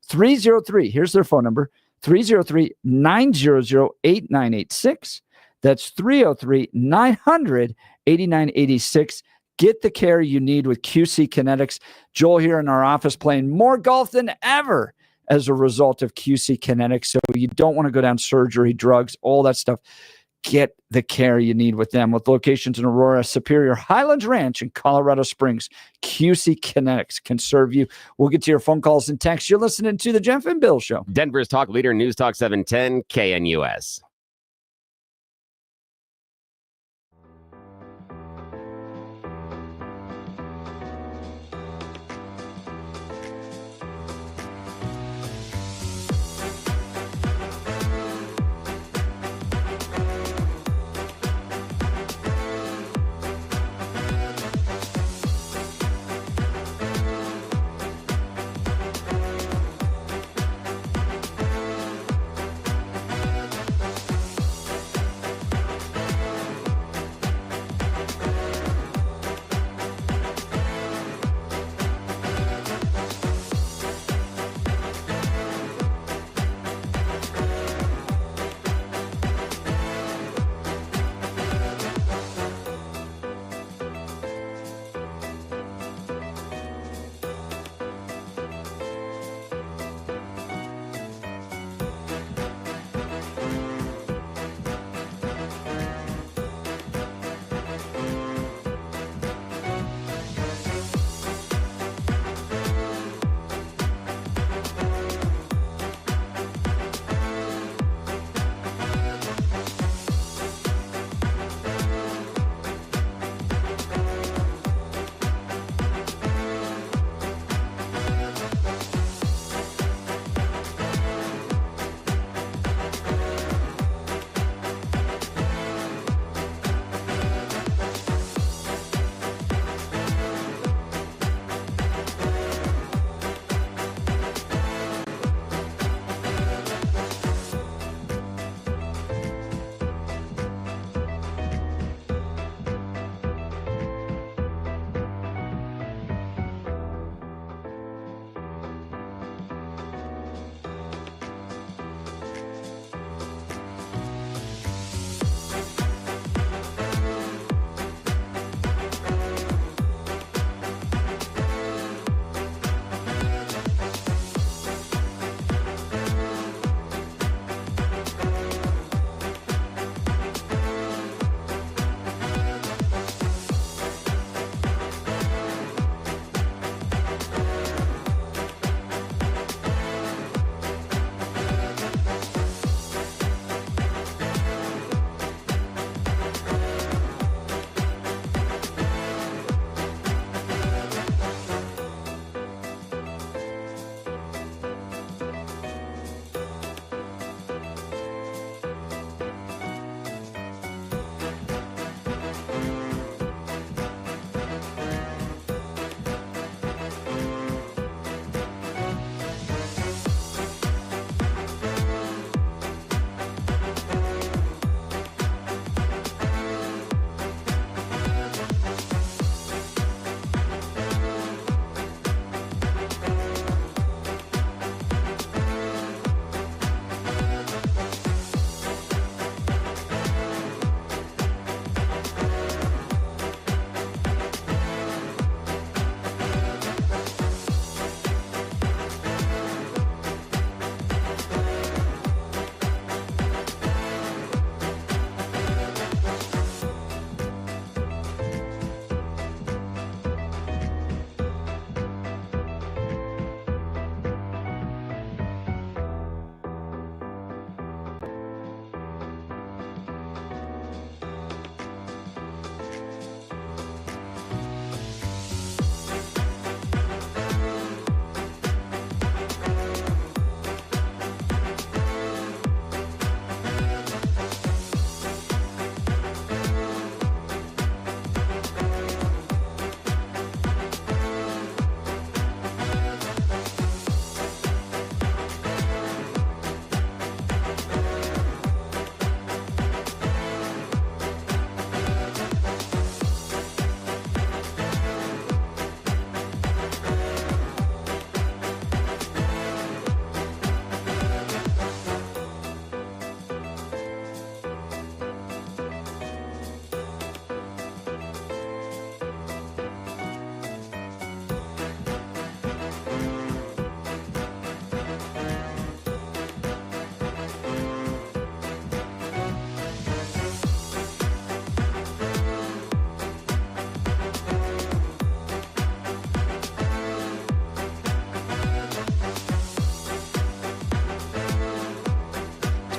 Speaker 1: 303, here's their phone number, 303-900-8986. That's 303-900-8986. Get the care you need with QC Kinetics. Joel here in our office playing more golf than ever as a result of QC Kinetics. So you don't want to go down surgery, drugs, all that stuff. Get the care you need with them. With locations in Aurora, Superior, Highlands Ranch, and Colorado Springs, QC Kinetics can serve you. We'll get to your phone calls and texts. You're listening to the Jeff and Bill Show.
Speaker 2: Denver's talk leader, News Talk 710 KNUS.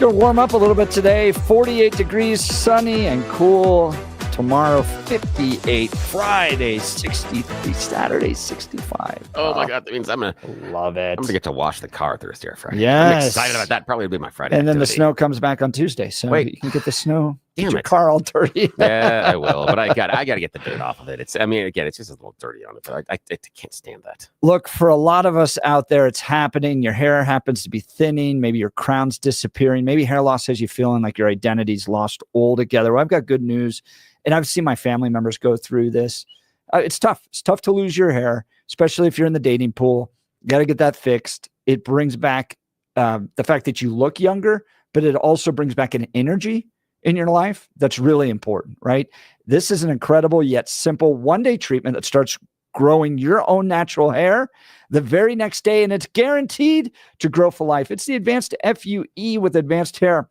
Speaker 1: going to warm up a little bit today. 48 degrees, sunny and cool. Tomorrow, 58. Friday, 63. Saturday, 65.
Speaker 2: Oh my God. That means I'm going to
Speaker 1: love it.
Speaker 2: I'm going to get to wash the car Thursday or Friday.
Speaker 1: Yes.
Speaker 2: I'm excited about that. Probably will be my Friday.
Speaker 1: And then the
Speaker 2: activity.
Speaker 1: snow comes back on Tuesday. So you can get the snow.
Speaker 2: Damn
Speaker 1: your
Speaker 2: it.
Speaker 1: car all dirty.
Speaker 2: Yeah, I will. But I got to get the dirt off of it. It's just a little dirty on it, but I can't stand that.
Speaker 1: Look, for a lot of us out there, it's happening. Your hair happens to be thinning. Maybe your crown's disappearing. Maybe hair loss has you feeling like your identity's lost altogether. Well, I've got good news. And I've seen my family members go through this. It's tough. It's tough to lose your hair, especially if you're in the dating pool. You got to get that fixed. It brings back the fact that you look younger, but it also brings back an energy in your life that's really important, right? This is an incredible yet simple one-day treatment that starts growing your own natural hair the very next day, and it's guaranteed to grow for life. It's the Advanced FUE with advanced hair.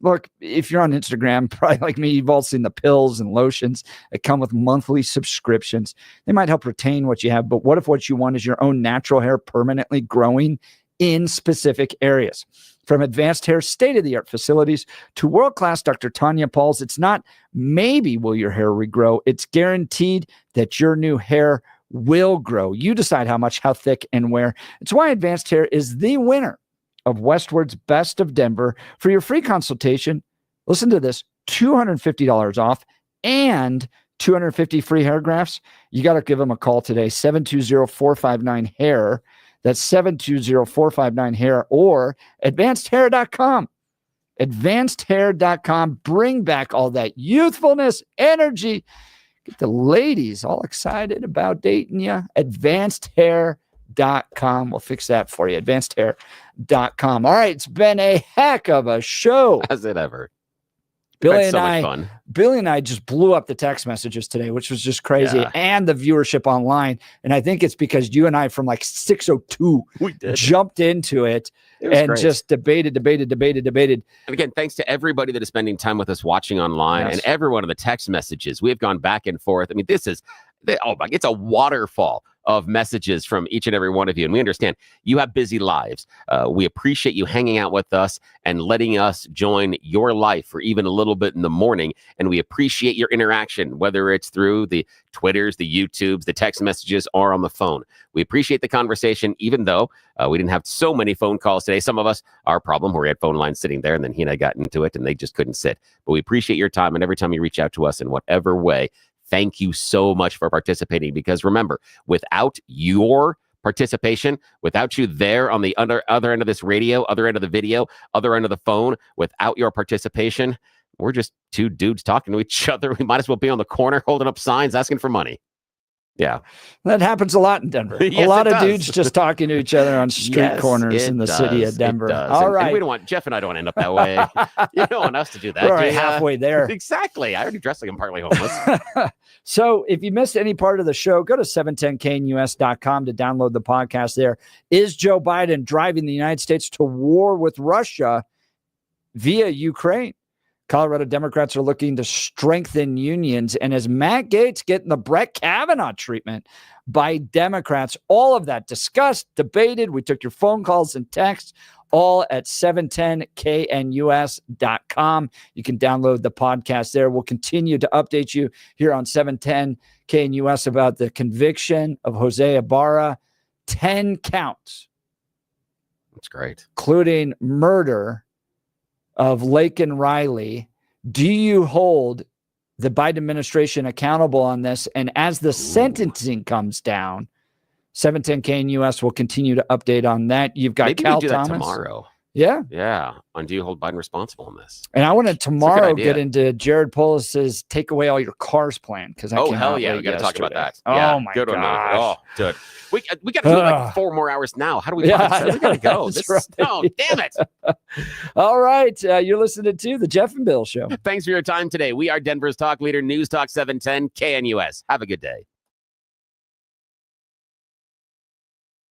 Speaker 1: Look, if you're on Instagram, probably like me, you've all seen the pills and lotions that come with monthly subscriptions. They might help retain what you have, but what if what you want is your own natural hair permanently growing in specific areas? From advanced hair state-of-the-art facilities to world-class Dr. Tanya Pauls, it's not maybe will your hair regrow. It's guaranteed that your new hair will grow. You decide how much, how thick, and where. It's why Advanced Hair is the winner of Westward's Best of Denver. For your free consultation, listen to this, $250 off and 250 free hair grafts. You got to give them a call today, 720-459-HAIR. That's 720-459-HAIR or advancedhair.com. Advancedhair.com. Bring back all that youthfulness, energy. Get the ladies all excited about dating you. Advancedhair.com. We'll fix that for you. Advancedhair.com. All right. It's been a heck of a show.
Speaker 2: Has it ever?
Speaker 1: Billy
Speaker 2: It's
Speaker 1: and
Speaker 2: so much
Speaker 1: I,
Speaker 2: fun.
Speaker 1: Billy and I just blew up the text messages today, which was just crazy,
Speaker 2: Yeah.
Speaker 1: and the viewership online. And I think it's because you and I, from like 6:02, jumped into it
Speaker 2: was
Speaker 1: and
Speaker 2: great.
Speaker 1: just debated.
Speaker 2: And again, thanks to everybody that is spending time with us watching online and every one of the text messages. We have gone back and forth. I mean, it's a waterfall of messages from each and every one of you. And we understand you have busy lives. We appreciate you hanging out with us and letting us join your life for even a little bit in the morning. And we appreciate your interaction, whether it's through the Twitters, the YouTubes, the text messages, or on the phone. We appreciate the conversation, even though we didn't have so many phone calls today. Some of us, our problem, we had phone lines sitting there, and then he and I got into it, and they just couldn't sit. But we appreciate your time, and every time you reach out to us in whatever way, thank you so much for participating, because remember, without your participation, without you there on the other end of this radio, other end of the video, other end of the phone, without your participation, we're just two dudes talking to each other. We might as well be on the corner holding up signs asking for money. Yeah.
Speaker 1: That happens a lot in Denver.
Speaker 2: Yes,
Speaker 1: a lot
Speaker 2: it
Speaker 1: of
Speaker 2: does.
Speaker 1: dudes just talking to each other on street
Speaker 2: Yes,
Speaker 1: corners
Speaker 2: it
Speaker 1: in the city
Speaker 2: does.
Speaker 1: of Denver.
Speaker 2: It does.
Speaker 1: All
Speaker 2: And
Speaker 1: right.
Speaker 2: we don't want, Jeff and I don't want to end up that way. You don't want us to do that.
Speaker 1: We're
Speaker 2: do
Speaker 1: already
Speaker 2: ya?
Speaker 1: halfway there.
Speaker 2: Exactly. I already dressed like I'm partly homeless.
Speaker 1: So if you missed any part of the show, go to 710knus.com to download the podcast there. Is Joe Biden driving the United States to war with Russia via Ukraine? Colorado Democrats are looking to strengthen unions. And as Matt Gaetz getting the Brett Kavanaugh treatment by Democrats, all of that discussed, debated. We took your phone calls and texts, all at 710knus.com. You can download the podcast there. We'll continue to update you here on 710KNUS about the conviction of Jose Ibarra. 10 counts.
Speaker 2: That's great.
Speaker 1: Including murder of Laken Riley. Do you hold the Biden administration accountable on this? And as the sentencing comes down, 710KNUS will continue to update on that. You've got
Speaker 2: Maybe
Speaker 1: Cal
Speaker 2: we do that
Speaker 1: Thomas
Speaker 2: tomorrow.
Speaker 1: Yeah.
Speaker 2: Yeah. And do you hold Biden responsible on this?
Speaker 1: And I want to tomorrow
Speaker 2: idea.
Speaker 1: get into Jared Polis's take away all your cars plan. Because
Speaker 2: Oh, hell yeah. We got to talk about that. Yeah,
Speaker 1: my
Speaker 2: good
Speaker 1: gosh.
Speaker 2: one. Oh, good. We got to do like 4 more hours now. How do we?
Speaker 1: Yeah,
Speaker 2: We got to go.
Speaker 1: that's
Speaker 2: This is,
Speaker 1: right.
Speaker 2: no, damn it.
Speaker 1: All right. You're listening to the Jeff and Bill Show.
Speaker 2: Thanks for your time today. We are Denver's talk leader, News Talk 710 KNUS. Have a good day.